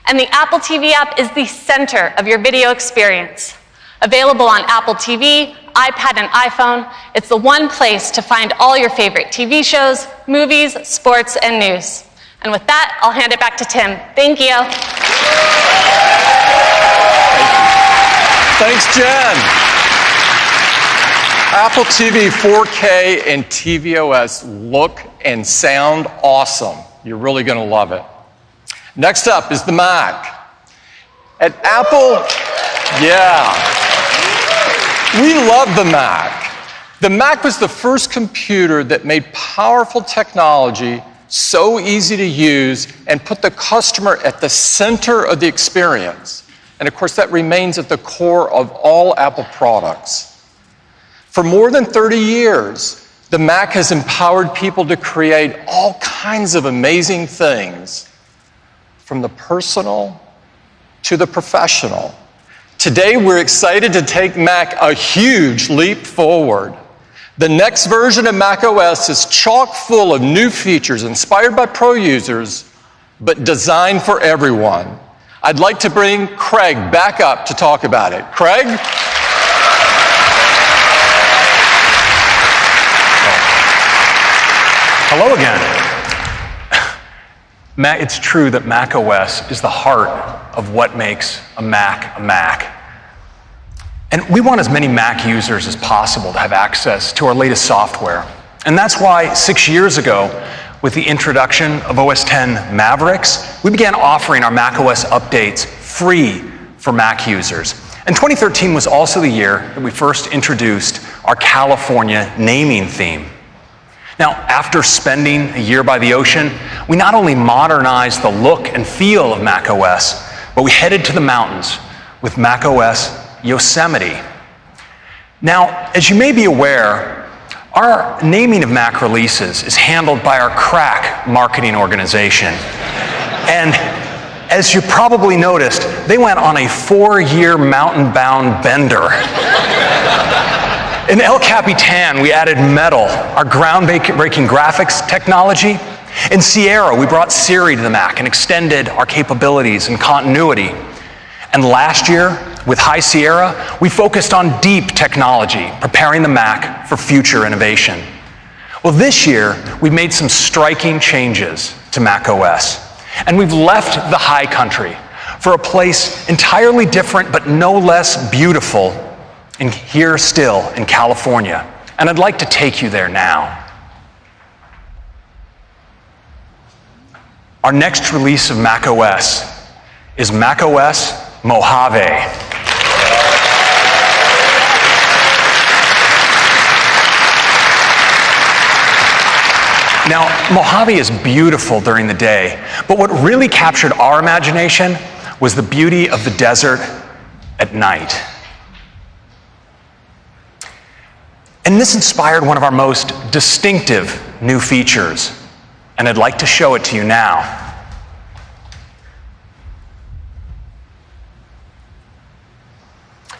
And the Apple TV app is the center of your video experience. Available on Apple TV, iPad, and iPhone, it's the one place to find all your favorite TV shows, movies, sports, and news. And with that, I'll hand it back to Tim. Thank you. Thanks, Jen. Apple TV 4K and tvOS look and sound awesome. You're really going to love it. Next up is the Mac. At Apple, we love the Mac. The Mac was the first computer that made powerful technology so easy to use and put the customer at the center of the experience. And of course, that remains at the core of all Apple products. For more than 30 years, the Mac has empowered people to create all kinds of amazing things, from the personal to the professional. Today, we're excited to take Mac a huge leap forward. The next version of macOS is chock full of new features inspired by pro users, but designed for everyone. I'd like to bring Craig back up to talk about it. Craig? Hello again. It's true that macOS is the heart of what makes a Mac a Mac. And we want as many Mac users as possible to have access to our latest software. And that's why 6 years ago, with the introduction of OS X Mavericks, we began offering our macOS updates free for Mac users. And 2013 was also the year that we first introduced our California naming theme. Now, after spending a year by the ocean, we not only modernized the look and feel of macOS, but we headed to the mountains with macOS Yosemite. Now, as you may be aware, our naming of Mac releases is handled by our crack marketing organization. And as you probably noticed, they went on a 4-year mountain-bound bender. In El Capitan, we added Metal, our groundbreaking graphics technology. In Sierra, we brought Siri to the Mac and extended our capabilities and continuity. And last year, with High Sierra, we focused on deep technology, preparing the Mac for future innovation. Well, this year, we've made some striking changes to macOS. And we've left the high country for a place entirely different but no less beautiful here still in California. And I'd like to take you there now. Our next release of macOS is macOS Mojave. Now, Mojave is beautiful during the day, but what really captured our imagination was the beauty of the desert at night. And this inspired one of our most distinctive new features, and I'd like to show it to you now.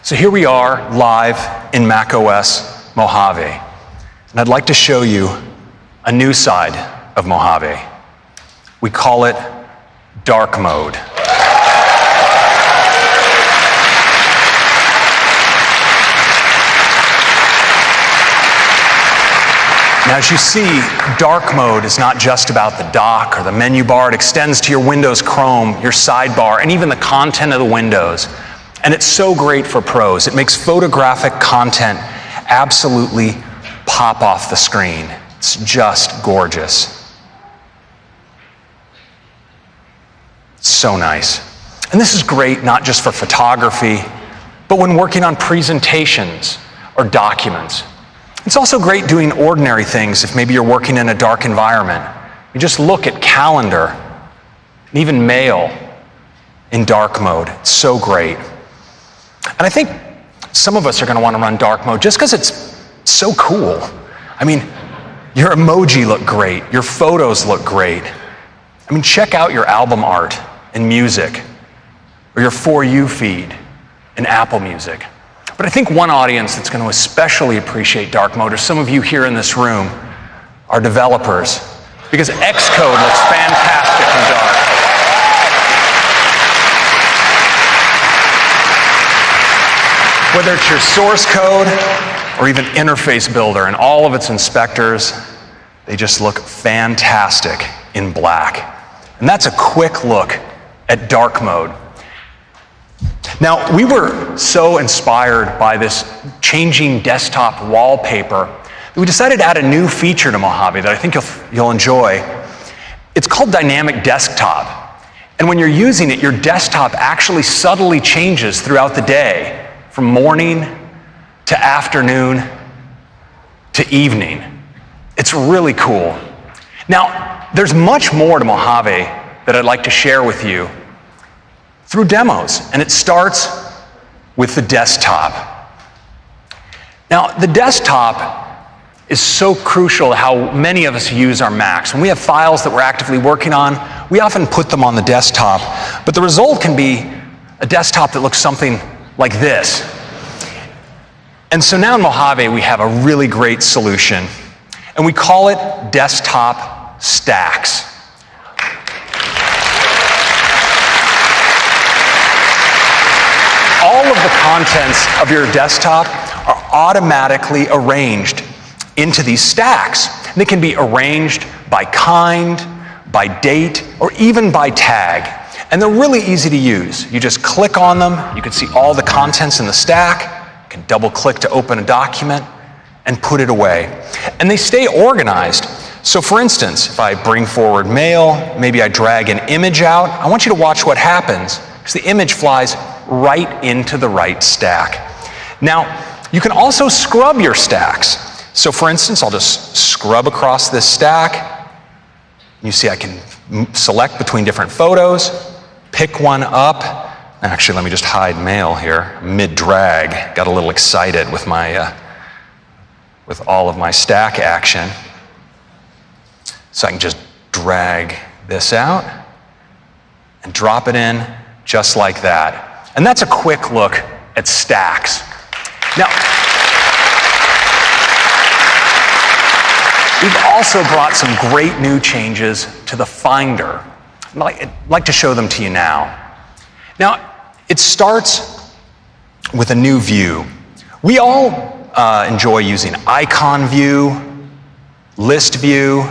So here we are live in macOS Mojave, and I'd like to show you a new side of Mojave. We call it dark mode. Now, as you see, dark mode is not just about the dock or the menu bar. It extends to your Windows Chrome, your sidebar, and even the content of the windows. And it's so great for pros. It makes photographic content absolutely pop off the screen. It's just gorgeous. So nice. And this is great not just for photography, but when working on presentations or documents. It's also great doing ordinary things if maybe you're working in a dark environment. You just look at calendar and even mail in dark mode. It's so great. And I think some of us are going to want to run dark mode just because it's so cool. I mean, your emoji look great. Your photos look great. I mean, check out your album art in music or your For You feed in Apple Music. But I think one audience that's going to especially appreciate dark mode are some of you here in this room, are developers, because Xcode looks fantastic in dark. Whether it's your source code or even interface builder and all of its inspectors, they just look fantastic in black. And that's a quick look at dark mode. Now, we were so inspired by this changing desktop wallpaper that we decided to add a new feature to Mojave that I think you'll enjoy. It's called Dynamic Desktop. And when you're using it, your desktop actually subtly changes throughout the day, from morning to afternoon to evening. It's really cool. Now, there's much more to Mojave that I'd like to share with you through demos, and it starts with the desktop. Now, the desktop is so crucial to how many of us use our Macs. When we have files that we're actively working on, we often put them on the desktop, but the result can be a desktop that looks something like this. And so now in Mojave, we have a really great solution, and we call it Desktop Stacks. All of the contents of your desktop are automatically arranged into these stacks. And they can be arranged by kind, by date, or even by tag. And they're really easy to use. You just click on them, you can see all the contents in the stack, you can double click to open a document, and put it away. And they stay organized. So for instance, if I bring forward mail, maybe I drag an image out, I want you to watch what happens, because the image flies right into the right stack. Now, you can also scrub your stacks. So for instance, I'll just scrub across this stack. You see I can select between different photos, pick one up. Actually, let me just hide mail here. Mid-drag, got a little excited with my with all of my stack action. So I can just drag this out and drop it in just like that. And that's a quick look at stacks. Now, we've also brought some great new changes to the Finder. I'd like to show them to you now. Now, it starts with a new view. We all enjoy using icon view, list view.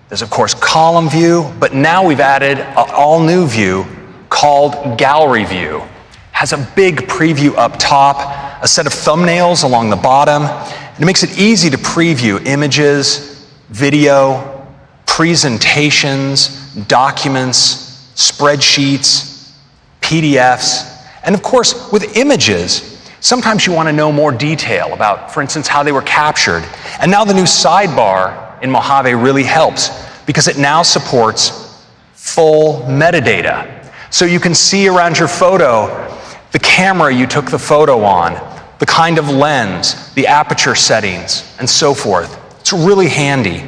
There's of course column view, but now we've added an all-new view called gallery view. It has a big preview up top, a set of thumbnails along the bottom, and it makes it easy to preview images, video, presentations, documents, spreadsheets, PDFs, and of course with images, sometimes you want to know more detail about, for instance, how they were captured. And now the new sidebar in Mojave really helps because it now supports full metadata. So you can see around your photo the camera you took the photo on, the kind of lens, the aperture settings, and so forth. It's really handy.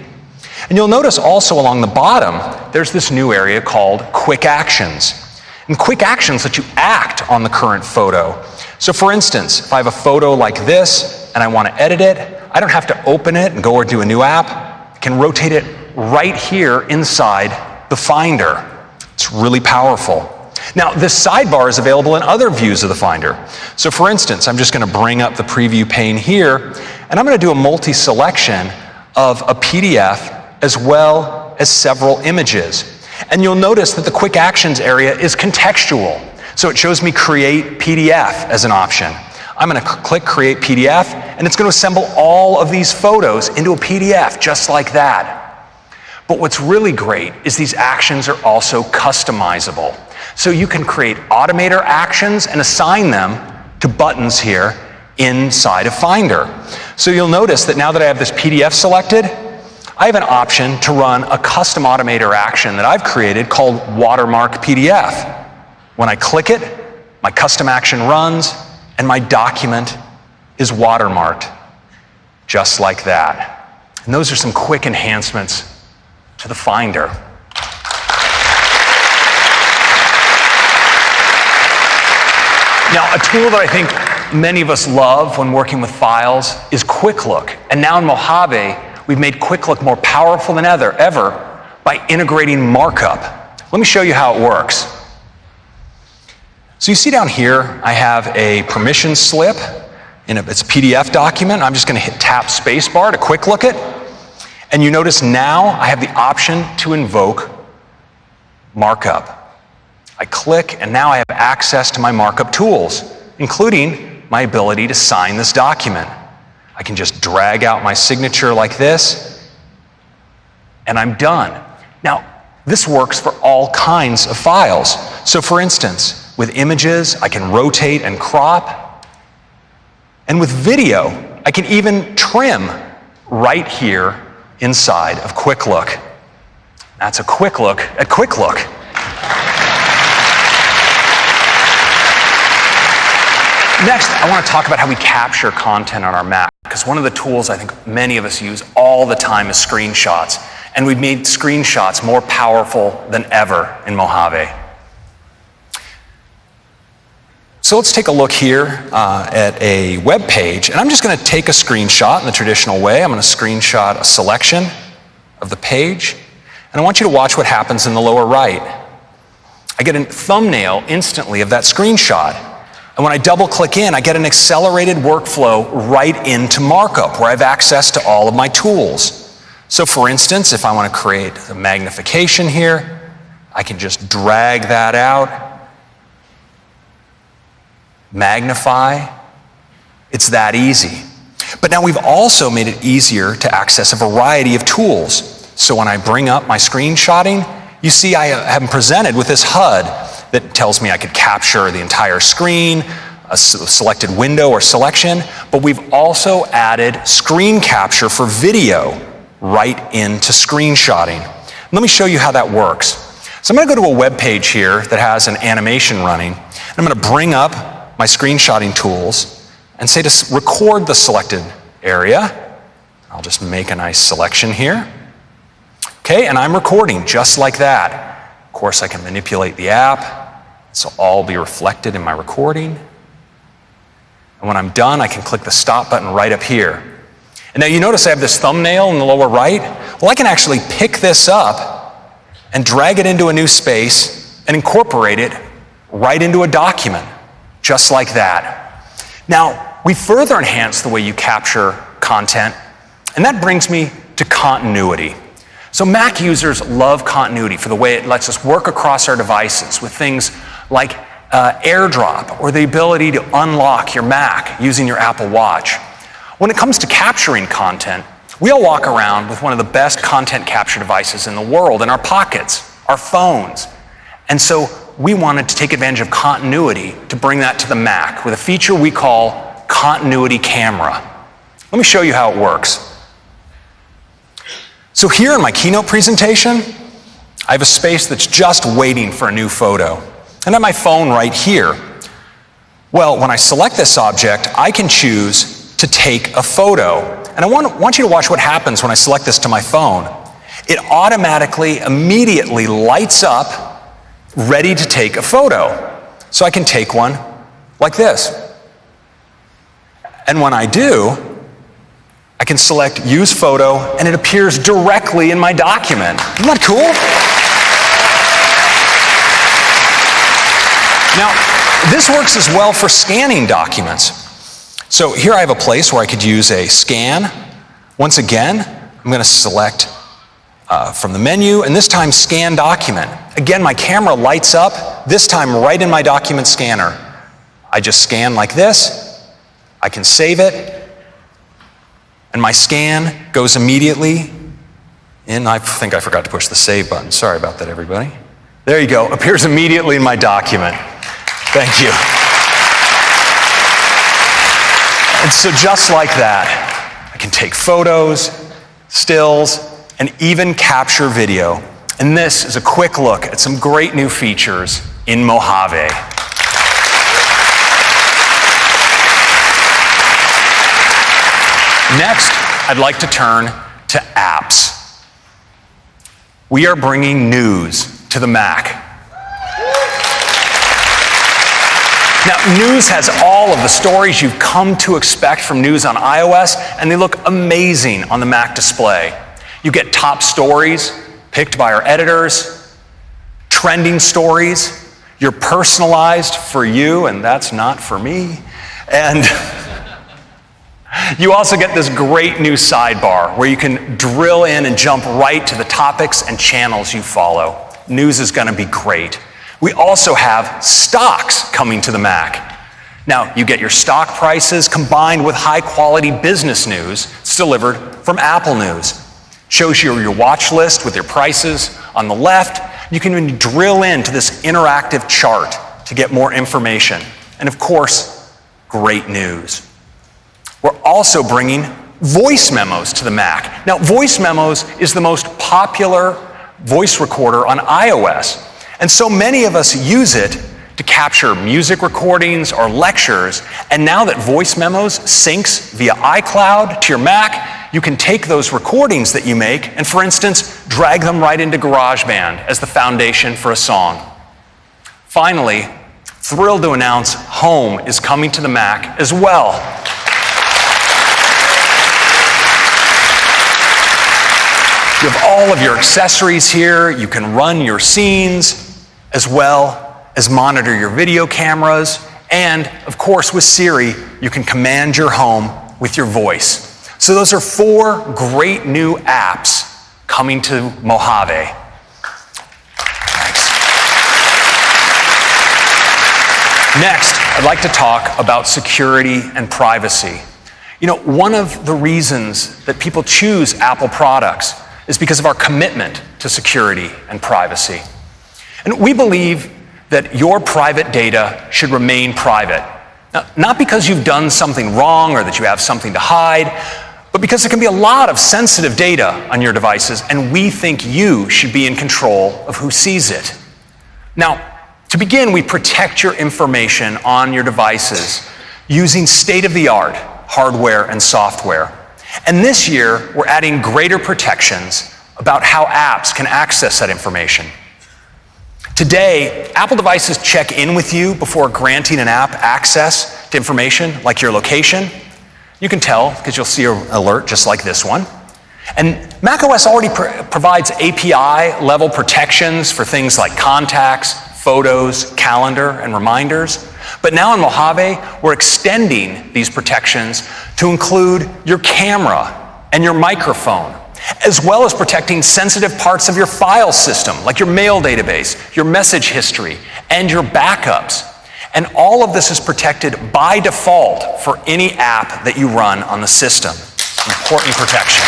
And you'll notice also along the bottom, there's this new area called Quick Actions. And quick actions let you act on the current photo. So for instance, if I have a photo like this and I want to edit it, I don't have to open it and go or do a new app. I can rotate it right here inside the Finder. It's really powerful. Now, this sidebar is available in other views of the Finder. So for instance, I'm just going to bring up the preview pane here, and I'm going to do a multi-selection of a PDF as well as several images. And you'll notice that the Quick Actions area is contextual. So it shows me Create PDF as an option. I'm going to click Create PDF, and it's going to assemble all of these photos into a PDF just like that. But what's really great is these actions are also customizable. So you can create automator actions and assign them to buttons here inside of Finder. So you'll notice that now that I have this PDF selected, I have an option to run a custom automator action that I've created called Watermark PDF. When I click it, my custom action runs, and my document is watermarked, just like that. And those are some quick enhancements to the Finder. Now, a tool that I think many of us love when working with files is Quick Look. And now in Mojave, we've made Quick Look more powerful than ever by integrating markup. Let me show you how it works. So you see down here, I have a permission slip in it's a PDF document. I'm just going to tap spacebar to quick look it. And you notice now I have the option to invoke markup. I click, and now I have access to my markup tools, including my ability to sign this document. I can just drag out my signature like this, and I'm done. Now, this works for all kinds of files. So for instance, with images, I can rotate and crop. And with video, I can even trim right here inside of Quick Look. That's a quick look at Quick Look. Next, I want to talk about how we capture content on our Mac, because one of the tools I think many of us use all the time is screenshots. And we've made screenshots more powerful than ever in Mojave. So let's take a look here at a web page, and I'm just going to take a screenshot in the traditional way. I'm going to screenshot a selection of the page, and I want you to watch what happens in the lower right. I get a thumbnail instantly of that screenshot, and when I double click in, I get an accelerated workflow right into markup where I have access to all of my tools. So for instance, if I want to create a magnification here, I can just drag that out, magnify. It's that easy. But now we've also made it easier to access a variety of tools. So when I bring up my screenshotting, you see I am presented with this HUD that tells me I could capture the entire screen, a selected window or selection, but we've also added screen capture for video right into screenshotting. Let me show you how that works. So I'm going to go to a web page here that has an animation running. And I'm going to bring up my screenshotting tools and say to record the selected area. I'll just make a nice selection here. Okay, and I'm recording just like that. Of course, I can manipulate the app. This will all be reflected in my recording. And when I'm done, I can click the stop button right up here. And now you notice I have this thumbnail in the lower right. Well, I can actually pick this up and drag it into a new space and incorporate it right into a document, just like that. Now, we further enhance the way you capture content, and that brings me to continuity. So Mac users love continuity for the way it lets us work across our devices with things like AirDrop or the ability to unlock your Mac using your Apple Watch. When it comes to capturing content, we all walk around with one of the best content capture devices in the world in our pockets, our phones. And so we wanted to take advantage of continuity to bring that to the Mac with a feature we call Continuity Camera. Let me show you how it works. So here in my keynote presentation, I have a space that's just waiting for a new photo. And I have my phone right here. Well, when I select this object, I can choose to take a photo. And I want you to watch what happens when I select this to my phone. It automatically, immediately lights up, ready to take a photo. So I can take one like this. And when I do, I can select Use Photo, and it appears directly in my document. Isn't that cool? Now, this works as well for scanning documents. So here I have a place where I could use a scan. Once again, I'm going to select from the menu, and this time Scan Document. Again, my camera lights up, this time right in my document scanner. I just scan like this. I can save it. And my scan goes immediately in. I think I forgot to push the save button. Sorry about that, everybody. There you go. Appears immediately in my document. Thank you. And so just like that, I can take photos, stills, and even capture video. And this is a quick look at some great new features in Mojave. Next, I'd like to turn to apps. We are bringing news to the Mac. Now, news has all of the stories you've come to expect from news on iOS, and they look amazing on the Mac display. You get top stories picked by our editors, trending stories, you're personalized for you, and that's not for me, and you also get this great new sidebar where you can drill in and jump right to the topics and channels you follow. News is going to be great. We also have stocks coming to the Mac. Now, you get your stock prices combined with high-quality business news. It's delivered from Apple News. Shows you your watch list with your prices on the left. You can even drill into this interactive chart to get more information. And of course, great news. We're also bringing voice memos to the Mac. Now, voice memos is the most popular voice recorder on iOS. And so many of us use it to capture music recordings or lectures. And now that voice memos syncs via iCloud to your Mac, you can take those recordings that you make and, for instance, drag them right into GarageBand as the foundation for a song. Finally, thrilled to announce Home is coming to the Mac as well. You have all of your accessories here. You can run your scenes as well as monitor your video cameras. And of course, with Siri, you can command your home with your voice. So those are 4 great new apps coming to Mojave. Next, I'd like to talk about security and privacy. You know, one of the reasons that people choose Apple products is because of our commitment to security and privacy. And we believe that your private data should remain private. Now, not because you've done something wrong or that you have something to hide, but because there can be a lot of sensitive data on your devices, and we think you should be in control of who sees it. Now, to begin, we protect your information on your devices using state-of-the-art hardware and software. And this year, we're adding greater protections about how apps can access that information. Today, Apple devices check in with you before granting an app access to information like your location. You can tell because you'll see an alert just like this one. And macOS already provides API-level protections for things like contacts, photos, calendar, and reminders. But now in Mojave, we're extending these protections to include your camera and your microphone, as well as protecting sensitive parts of your file system, like your mail database, your message history, and your backups. And all of this is protected by default for any app that you run on the system. Important protection.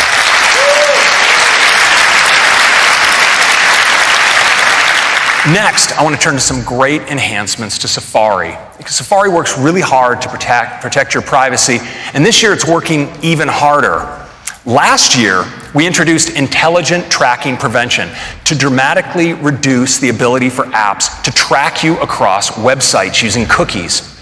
Next, I want to turn to some great enhancements to Safari, because Safari works really hard to protect your privacy, and this year it's working even harder. Last year, we introduced intelligent tracking prevention to dramatically reduce the ability for apps to track you across websites using cookies.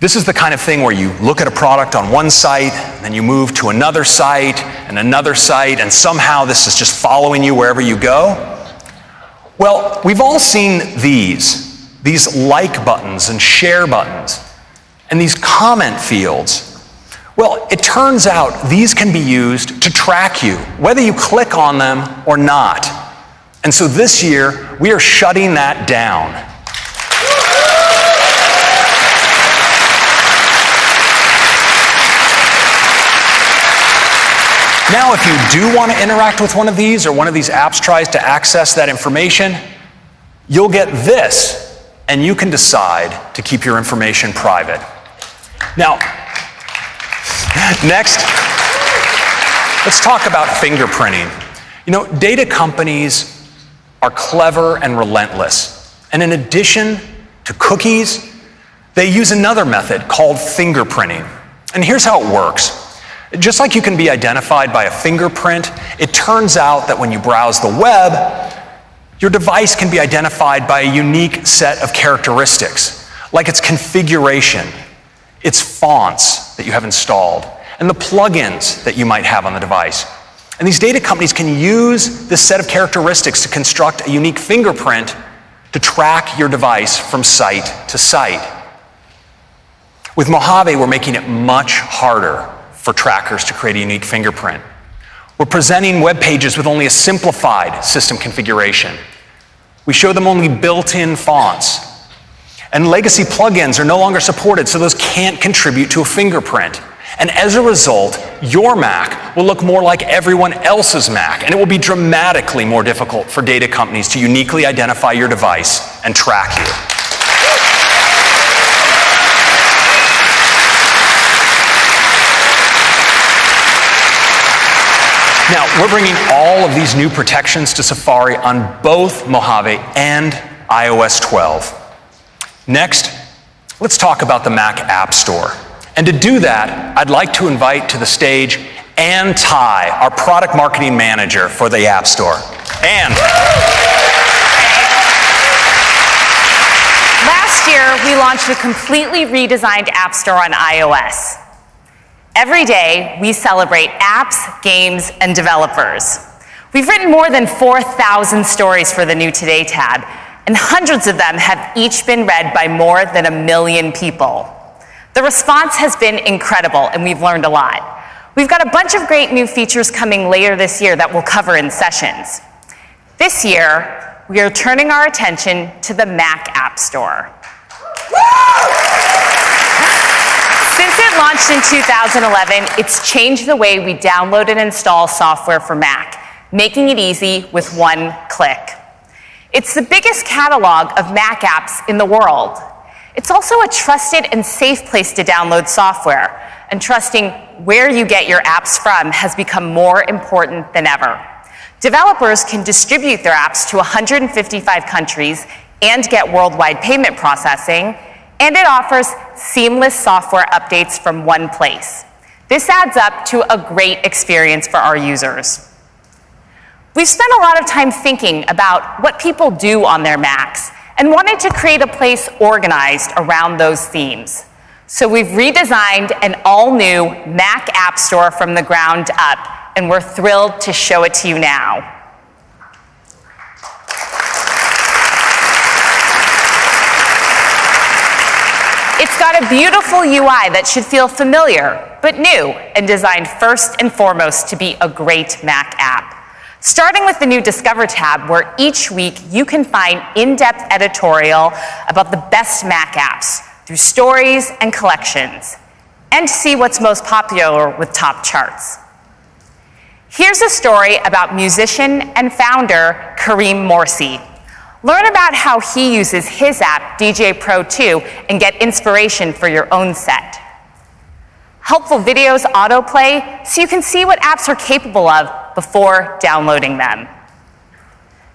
This is the kind of thing where you look at a product on one site, and then you move to another site, and somehow this is just following you wherever you go. Well, we've all seen these like buttons and share buttons, and these comment fields. Well, it turns out these can be used to track you, whether you click on them or not. And so this year, we are shutting that down. Now, if you do want to interact with one of these, or one of these apps tries to access that information, you'll get this, and you can decide to keep your information private. Now, next, let's talk about fingerprinting. You know, data companies are clever and relentless. And in addition to cookies, they use another method called fingerprinting. And here's how it works. Just like you can be identified by a fingerprint, it turns out that when you browse the web, your device can be identified by a unique set of characteristics, like its configuration, its fonts that you have installed, and the plugins that you might have on the device. And these data companies can use this set of characteristics to construct a unique fingerprint to track your device from site to site. With Mojave, we're making it much harder for trackers to create a unique fingerprint. We're presenting web pages with only a simplified system configuration. We show them only built-in fonts. And legacy plugins are no longer supported, so those can't contribute to a fingerprint. And as a result, your Mac will look more like everyone else's Mac, and it will be dramatically more difficult for data companies to uniquely identify your device and track you. Now, we're bringing all of these new protections to Safari on both Mojave and iOS 12. Next, let's talk about the Mac App Store. And to do that, I'd like to invite to the stage Ann Ty, our product marketing manager for the App Store. Ann. Last year, we launched a completely redesigned App Store on iOS. Every day, we celebrate apps, games, and developers. We've written more than 4,000 stories for the New Today tab, and hundreds of them have each been read by more than 1 million people. The response has been incredible, and we've learned a lot. We've got a bunch of great new features coming later this year that we'll cover in sessions. This year, we are turning our attention to the Mac App Store. Since it launched in 2011, it's changed the way we download and install software for Mac, making it easy with one click. It's the biggest catalog of Mac apps in the world. It's also a trusted and safe place to download software, and trusting where you get your apps from has become more important than ever. Developers can distribute their apps to 155 countries and get worldwide payment processing, and it offers seamless software updates from one place. This adds up to a great experience for our users. We've spent a lot of time thinking about what people do on their Macs and wanted to create a place organized around those themes. So we've redesigned an all-new Mac App Store from the ground up, and we're thrilled to show it to you now. It's got a beautiful UI that should feel familiar, but new, and designed first and foremost to be a great Mac app. Starting with the new Discover tab, where each week you can find in-depth editorial about the best Mac apps through stories and collections, and see what's most popular with top charts. Here's a story about musician and founder Kareem Morsi. Learn about how he uses his app, DJ Pro 2, and get inspiration for your own set. Helpful videos autoplay so you can see what apps are capable of before downloading them.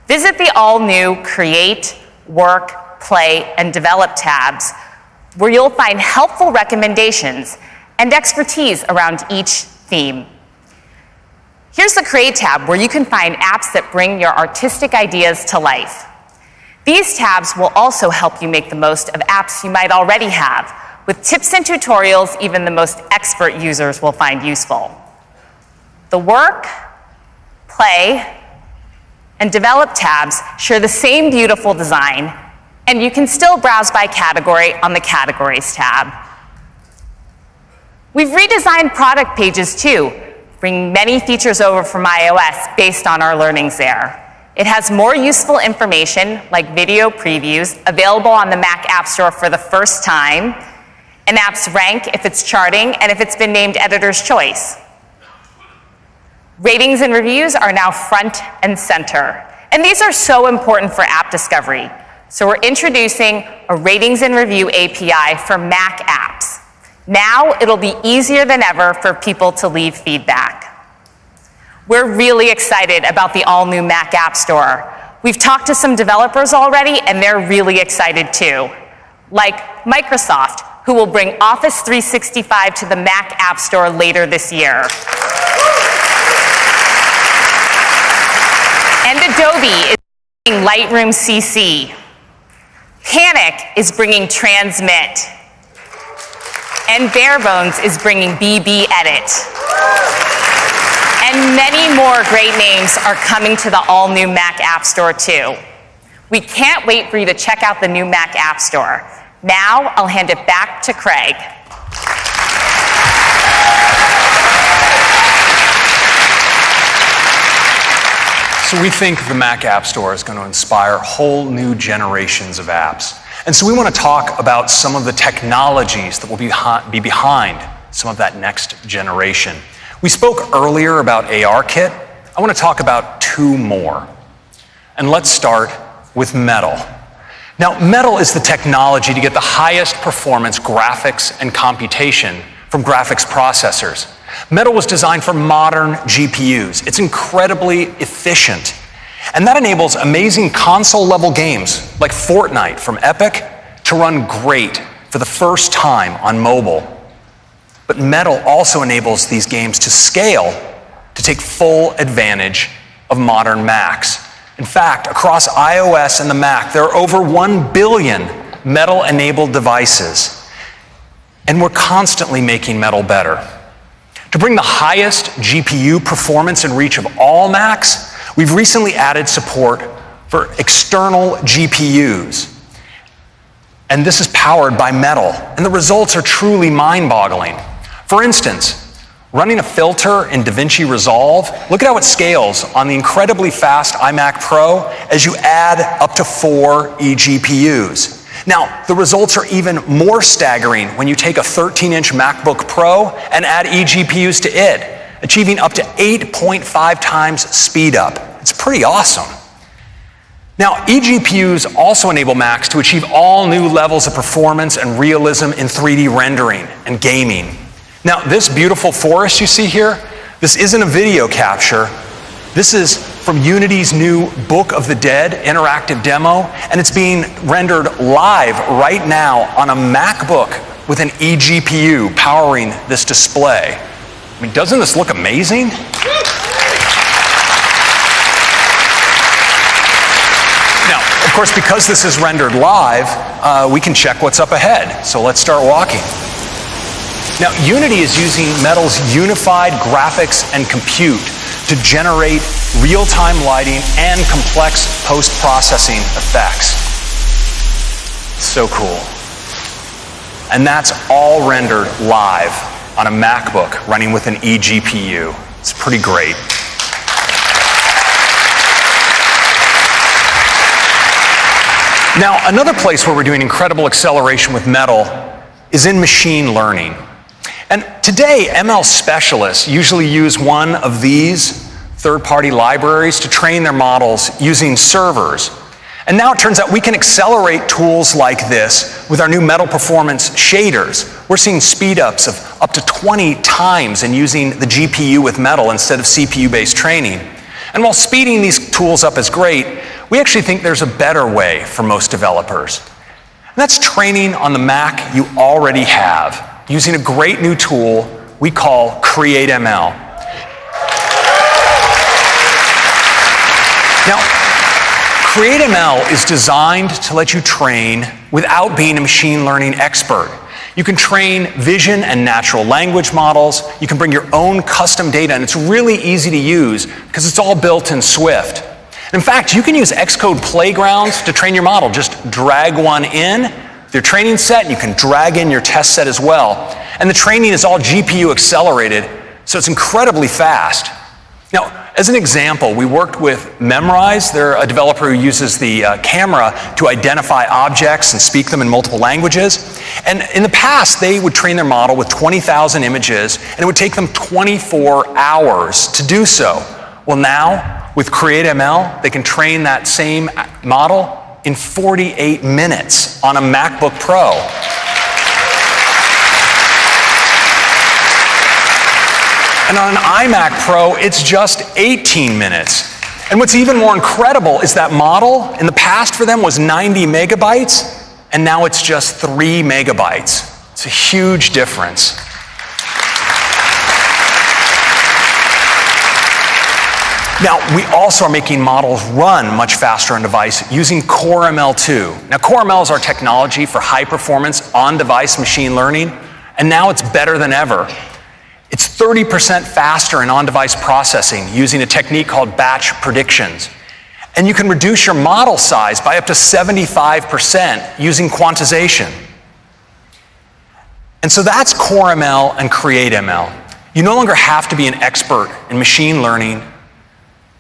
Visit the all-new Create, Work, Play, and Develop tabs, where you'll find helpful recommendations and expertise around each theme. Here's the Create tab, where you can find apps that bring your artistic ideas to life. These tabs will also help you make the most of apps you might already have, with tips and tutorials even the most expert users will find useful. The Work, Play, and Develop tabs share the same beautiful design, and you can still browse by category on the Categories tab. We've redesigned product pages too, bringing many features over from iOS based on our learnings there. It has more useful information, like video previews, available on the Mac App Store for the first time, an app's rank if it's charting, and if it's been named Editor's Choice. Ratings and reviews are now front and center, and these are so important for app discovery. So we're introducing a ratings and review API for Mac apps. Now it'll be easier than ever for people to leave feedback. We're really excited about the all-new Mac App Store. We've talked to some developers already, and they're really excited too, like Microsoft, who will bring Office 365 to the Mac App Store later this year. And Adobe is bringing Lightroom CC. Panic is bringing Transmit. And Barebones is bringing BB Edit. And many more great names are coming to the all-new Mac App Store too. We can't wait for you to check out the new Mac App Store. Now, I'll hand it back to Craig. So we think the Mac App Store is going to inspire whole new generations of apps. And so we want to talk about some of the technologies that will be behind some of that next generation. We spoke earlier about ARKit. I want to talk about two more. And let's start with Metal. Now, Metal is the technology to get the highest performance graphics and computation from graphics processors. Metal was designed for modern GPUs. It's incredibly efficient. And that enables amazing console-level games like Fortnite from Epic to run great for the first time on mobile. But Metal also enables these games to scale to take full advantage of modern Macs. In fact, across iOS and the Mac, there are over 1 billion Metal-enabled devices. And we're constantly making Metal better. To bring the highest GPU performance and reach of all Macs, we've recently added support for external GPUs. And this is powered by Metal. And the results are truly mind-boggling. For instance, running a filter in DaVinci Resolve, look at how it scales on the incredibly fast iMac Pro as you add up to 4 eGPUs. Now, the results are even more staggering when you take a 13-inch MacBook Pro and add eGPUs to it, achieving up to 8.5 times speed up. It's pretty awesome. Now, eGPUs also enable Macs to achieve all new levels of performance and realism in 3D rendering and gaming. Now, this beautiful forest you see here, this isn't a video capture. This is from Unity's new Book of the Dead interactive demo, and it's being rendered live right now on a MacBook with an eGPU powering this display. I mean, doesn't this look amazing? Now, of course, because this is rendered live, we can check what's up ahead. So let's start walking. Now, Unity is using Metal's unified graphics and compute to generate real-time lighting and complex post-processing effects. So cool. And that's all rendered live on a MacBook running with an eGPU. It's pretty great. Now, another place where we're doing incredible acceleration with Metal is in machine learning. And today, ML specialists usually use one of these third-party libraries to train their models using servers. And now it turns out we can accelerate tools like this with our new Metal Performance shaders. We're seeing speed-ups of up to 20 times in using the GPU with Metal instead of CPU-based training. And while speeding these tools up is great, we actually think there's a better way for most developers. And that's training on the Mac you already have, using a great new tool we call CreateML. Now, CreateML is designed to let you train without being a machine learning expert. You can train vision and natural language models. You can bring your own custom data, and it's really easy to use because it's all built in Swift. In fact, you can use Xcode playgrounds to train your model. Just drag one in, your training set, and you can drag in your test set as well. And the training is all GPU accelerated, so it's incredibly fast. Now, as an example, we worked with Memrise. They're a developer who uses the camera to identify objects and speak them in multiple languages. And in the past, they would train their model with 20,000 images, and it would take them 24 hours to do so. Well, now, with CreateML, they can train that same model in 48 minutes on a MacBook Pro. And on an iMac Pro, it's just 18 minutes. And what's even more incredible is that model, in the past for them, was 90 megabytes, and now it's just 3 megabytes. It's a huge difference. Now, we also are making models run much faster on device using CoreML2. Now, CoreML is our technology for high-performance on-device machine learning, and now it's better than ever. It's 30% faster in on-device processing using a technique called batch predictions. And you can reduce your model size by up to 75% using quantization. And so that's CoreML and CreateML. You no longer have to be an expert in machine learning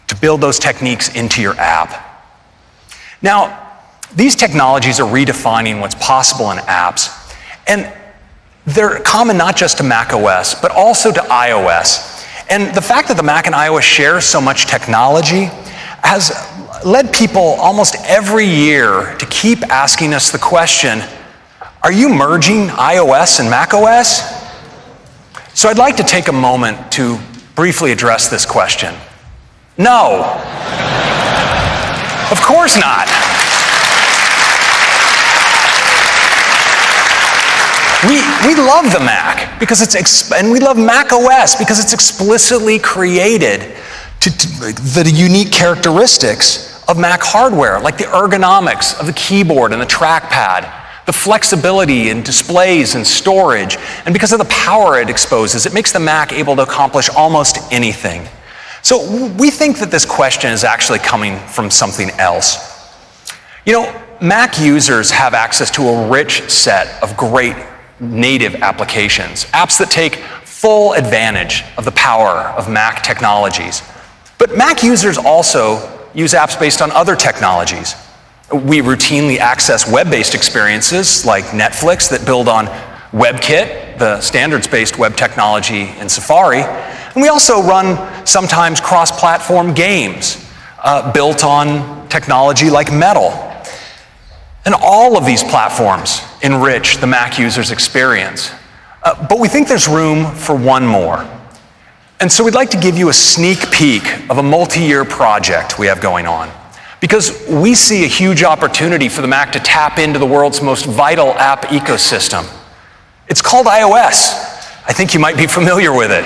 to build those techniques into your app. Now, these technologies are redefining what's possible in apps, and they're common not just to macOS, but also to iOS. And the fact that the Mac and iOS share so much technology has led people almost every year to keep asking us the question, are you merging iOS and macOS? So I'd like to take a moment to briefly address this question. No. Of course not. We love the Mac because and we love macOS because it's explicitly created to the unique characteristics of Mac hardware, like the ergonomics of the keyboard and the trackpad, the flexibility in displays and storage, and because of the power it exposes, it makes the Mac able to accomplish almost anything. So we think that this question is actually coming from something else. You know, Mac users have access to a rich set of great native applications, apps that take full advantage of the power of Mac technologies. But Mac users also use apps based on other technologies. We routinely access web-based experiences like Netflix that build on WebKit, the standards-based web technology in Safari. And we also run sometimes cross-platform games built on technology like Metal. And all of these platforms enrich the Mac user's experience. But we think there's room for one more. And so we'd like to give you a sneak peek of a multi-year project we have going on, because we see a huge opportunity for the Mac to tap into the world's most vital app ecosystem. It's called iOS. I think you might be familiar with it.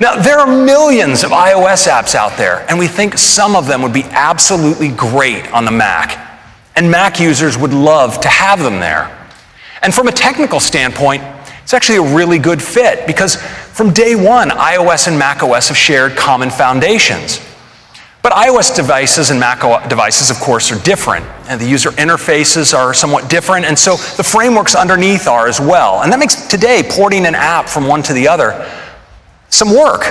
Now, there are millions of iOS apps out there, and we think some of them would be absolutely great on the Mac, and Mac users would love to have them there. And from a technical standpoint, it's actually a really good fit, because from day one, iOS and macOS have shared common foundations. But iOS devices and Mac devices, of course, are different, and the user interfaces are somewhat different, and so the frameworks underneath are as well. And that makes today porting an app from one to the other some work.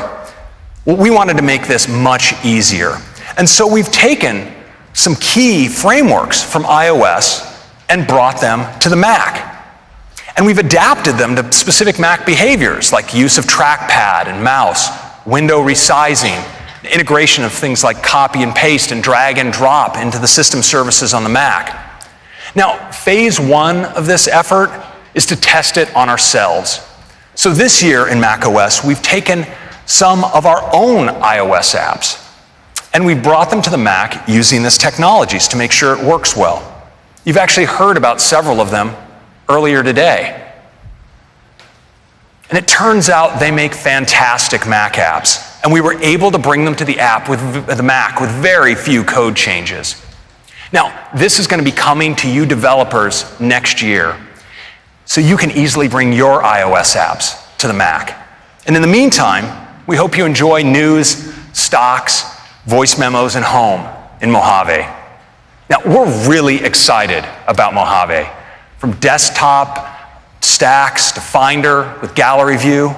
Well, we wanted to make this much easier. And so we've taken some key frameworks from iOS and brought them to the Mac. And we've adapted them to specific Mac behaviors like use of trackpad and mouse, window resizing, integration of things like copy and paste and drag and drop into the system services on the Mac. Now, phase one of this effort is to test it on ourselves. So this year in macOS, we've taken some of our own iOS apps and we've brought them to the Mac using this technologies to make sure it works well. You've actually heard about several of them earlier today. And it turns out they make fantastic Mac apps, and we were able to bring them to the Mac with very few code changes. Now, this is going to be coming to you developers next year, so you can easily bring your iOS apps to the Mac. And in the meantime, we hope you enjoy news, stocks, voice memos, and home in Mojave. Now, we're really excited about Mojave. From desktop stacks to Finder with gallery view,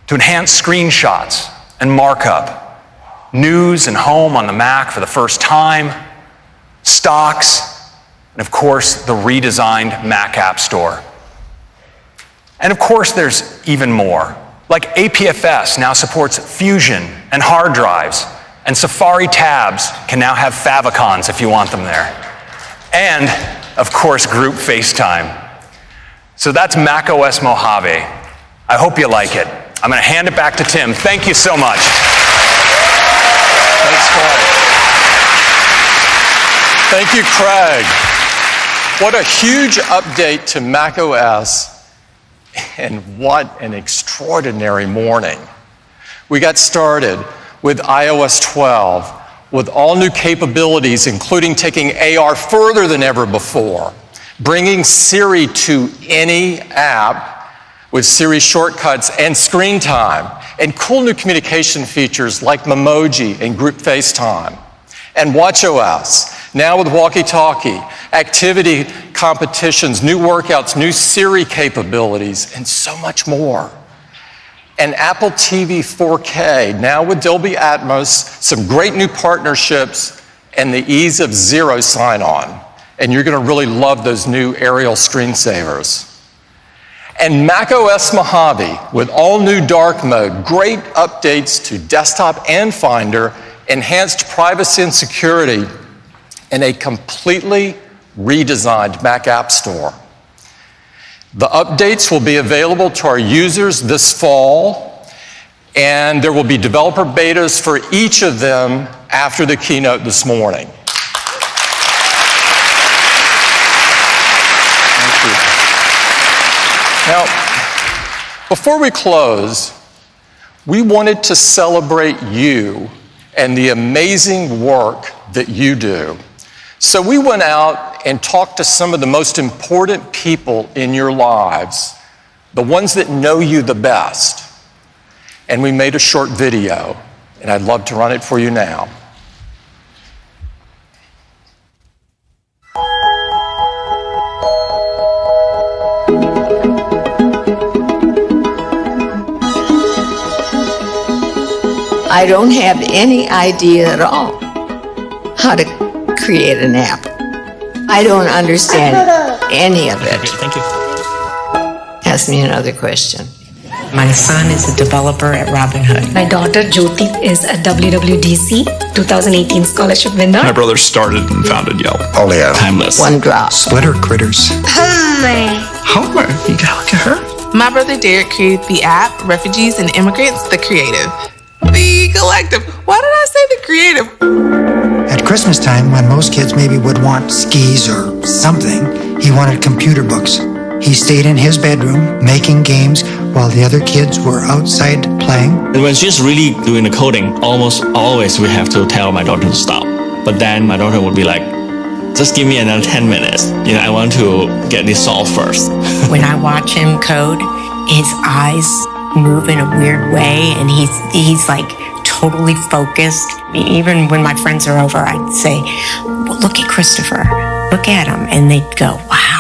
to enhanced screenshots and markup, news and home on the Mac for the first time, stocks, and of course, the redesigned Mac App Store. And of course, there's even more. Like APFS now supports Fusion and hard drives, and Safari tabs can now have favicons if you want them there. And of course, group FaceTime. So that's macOS Mojave. I hope you like it. I'm going to hand it back to Tim. Thank you so much. Thanks, Craig. Thank you, Craig. What a huge update to macOS, and what an extraordinary morning. We got started with iOS 12, with all new capabilities, including taking AR further than ever before, bringing Siri to any app with Siri shortcuts and screen time, and cool new communication features like Memoji and group FaceTime, and watchOS, now with walkie-talkie, activity competitions, new workouts, new Siri capabilities, and so much more. And Apple TV 4K, now with Dolby Atmos, some great new partnerships, and the ease of zero sign-on. And you're going to really love those new aerial screensavers. And macOS Mojave, with all new dark mode, great updates to desktop and Finder, enhanced privacy and security, and a completely redesigned Mac App Store. The updates will be available to our users this fall, and there will be developer betas for each of them after the keynote this morning. Thank you. Now, before we close, we wanted to celebrate you and the amazing work that you do. So we went out and talked to some of the most important people in your lives, the ones that know you the best. And we made a short video, and I'd love to run it for you now. I don't have any idea at all how to create an app. I don't understand any of it. Thank you. Ask me another question. My son is a developer at Robinhood. My daughter Jyoti is a WWDC 2018 scholarship winner. My brother started and founded Yelp. Oleo. Timeless. One drop. Splitter critters. Homer. You gotta look at her. My brother Derek created the app Refugees and Immigrants, the Creative. The Collective. Why did I say the Creative? At Christmas time, when most kids maybe would want skis or something, he wanted computer books. He stayed in his bedroom making games while the other kids were outside playing. And when she's really doing the coding, almost always we have to tell my daughter to stop. But then my daughter would be like, just give me another 10 minutes. I want to get this solved first. When I watch him code, his eyes move in a weird way, and he's like totally focused. Even when my friends are over, I'd say, well, look at Christopher, look at him, and they'd go, wow.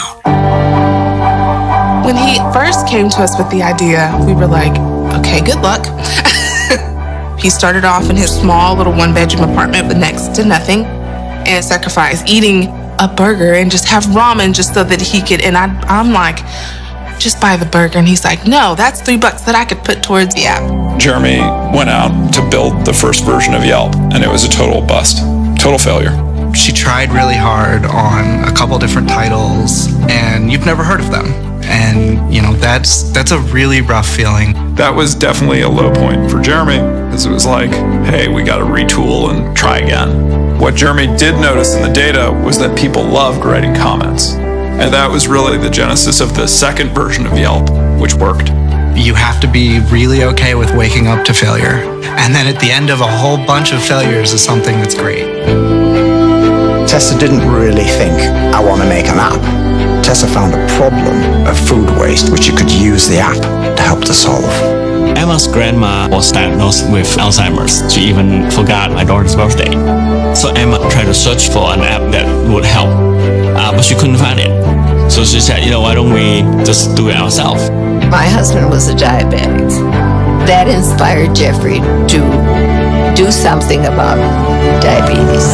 When he first came to us with the idea, we were like, okay, good luck. He started off in his small little one-bedroom apartment with next to nothing and sacrificed eating a burger and just have ramen just so that he could, and I'm like, just buy the burger. And he's like, no, that's $3 that I could put towards the app. Jeremy went out to build the first version of Yelp, and it was a total bust, total failure. She tried really hard on a couple different titles, and you've never heard of them. And, that's a really rough feeling. That was definitely a low point for Jeremy, because it was like, hey, we got to retool and try again. What Jeremy did notice in the data was that people loved writing comments. And that was really the genesis of the second version of Yelp, which worked. You have to be really okay with waking up to failure. And then at the end of a whole bunch of failures is something that's great. Tessa didn't really think, I want to make an app. Tessa found a problem of food waste, which you could use the app to help to solve. Emma's grandma was diagnosed with Alzheimer's. She even forgot my daughter's birthday. So Emma tried to search for an app that would help, but she couldn't find it. So she said, why don't we just do it ourselves? My husband was a diabetic. That inspired Jeffrey to do something about diabetes.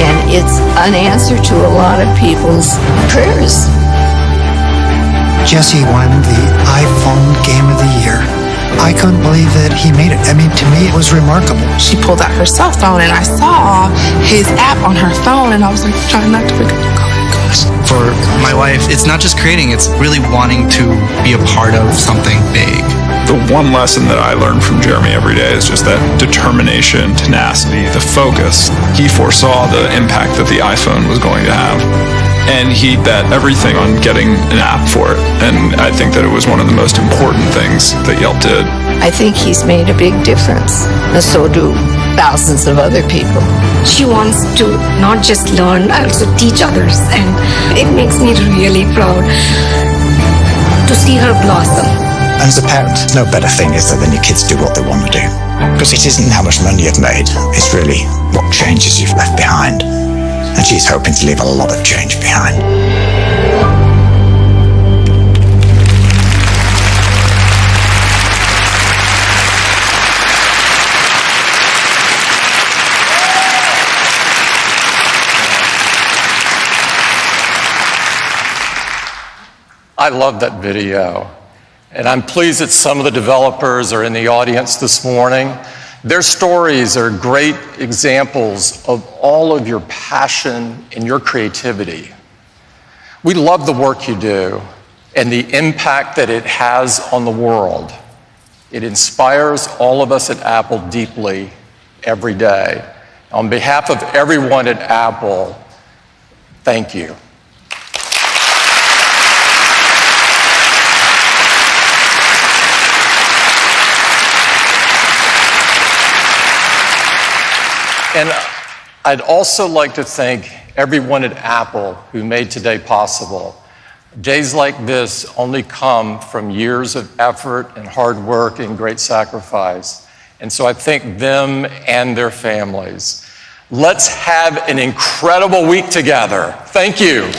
And it's an answer to a lot of people's prayers. Jesse won the iPhone Game of the Year. I couldn't believe that he made it. I mean, to me, it was remarkable. She pulled out her cell phone, and I saw his app on her phone, and I was like, trying not to forget. For my wife, it's not just creating, it's really wanting to be a part of something big. The one lesson that I learned from Jeremy every day is just that determination, tenacity, the focus. He foresaw the impact that the iPhone was going to have. And he bet everything on getting an app for it. And I think that it was one of the most important things that Yelp did. I think he's made a big difference, and so do thousands of other people. She wants to not just learn, also teach others, and it makes me really proud to see her blossom. And as a parent, no better thing is there than your kids do what they want to do. Because it isn't how much money you've made, it's really what changes you've left behind. And she's hoping to leave a lot of change behind. I love that video. And I'm pleased that some of the developers are in the audience this morning. Their stories are great examples of all of your passion and your creativity. We love the work you do and the impact that it has on the world. It inspires all of us at Apple deeply every day. On behalf of everyone at Apple, thank you. And I'd also like to thank everyone at Apple who made today possible. Days like this only come from years of effort and hard work and great sacrifice. And so I thank them and their families. Let's have an incredible week together. Thank you.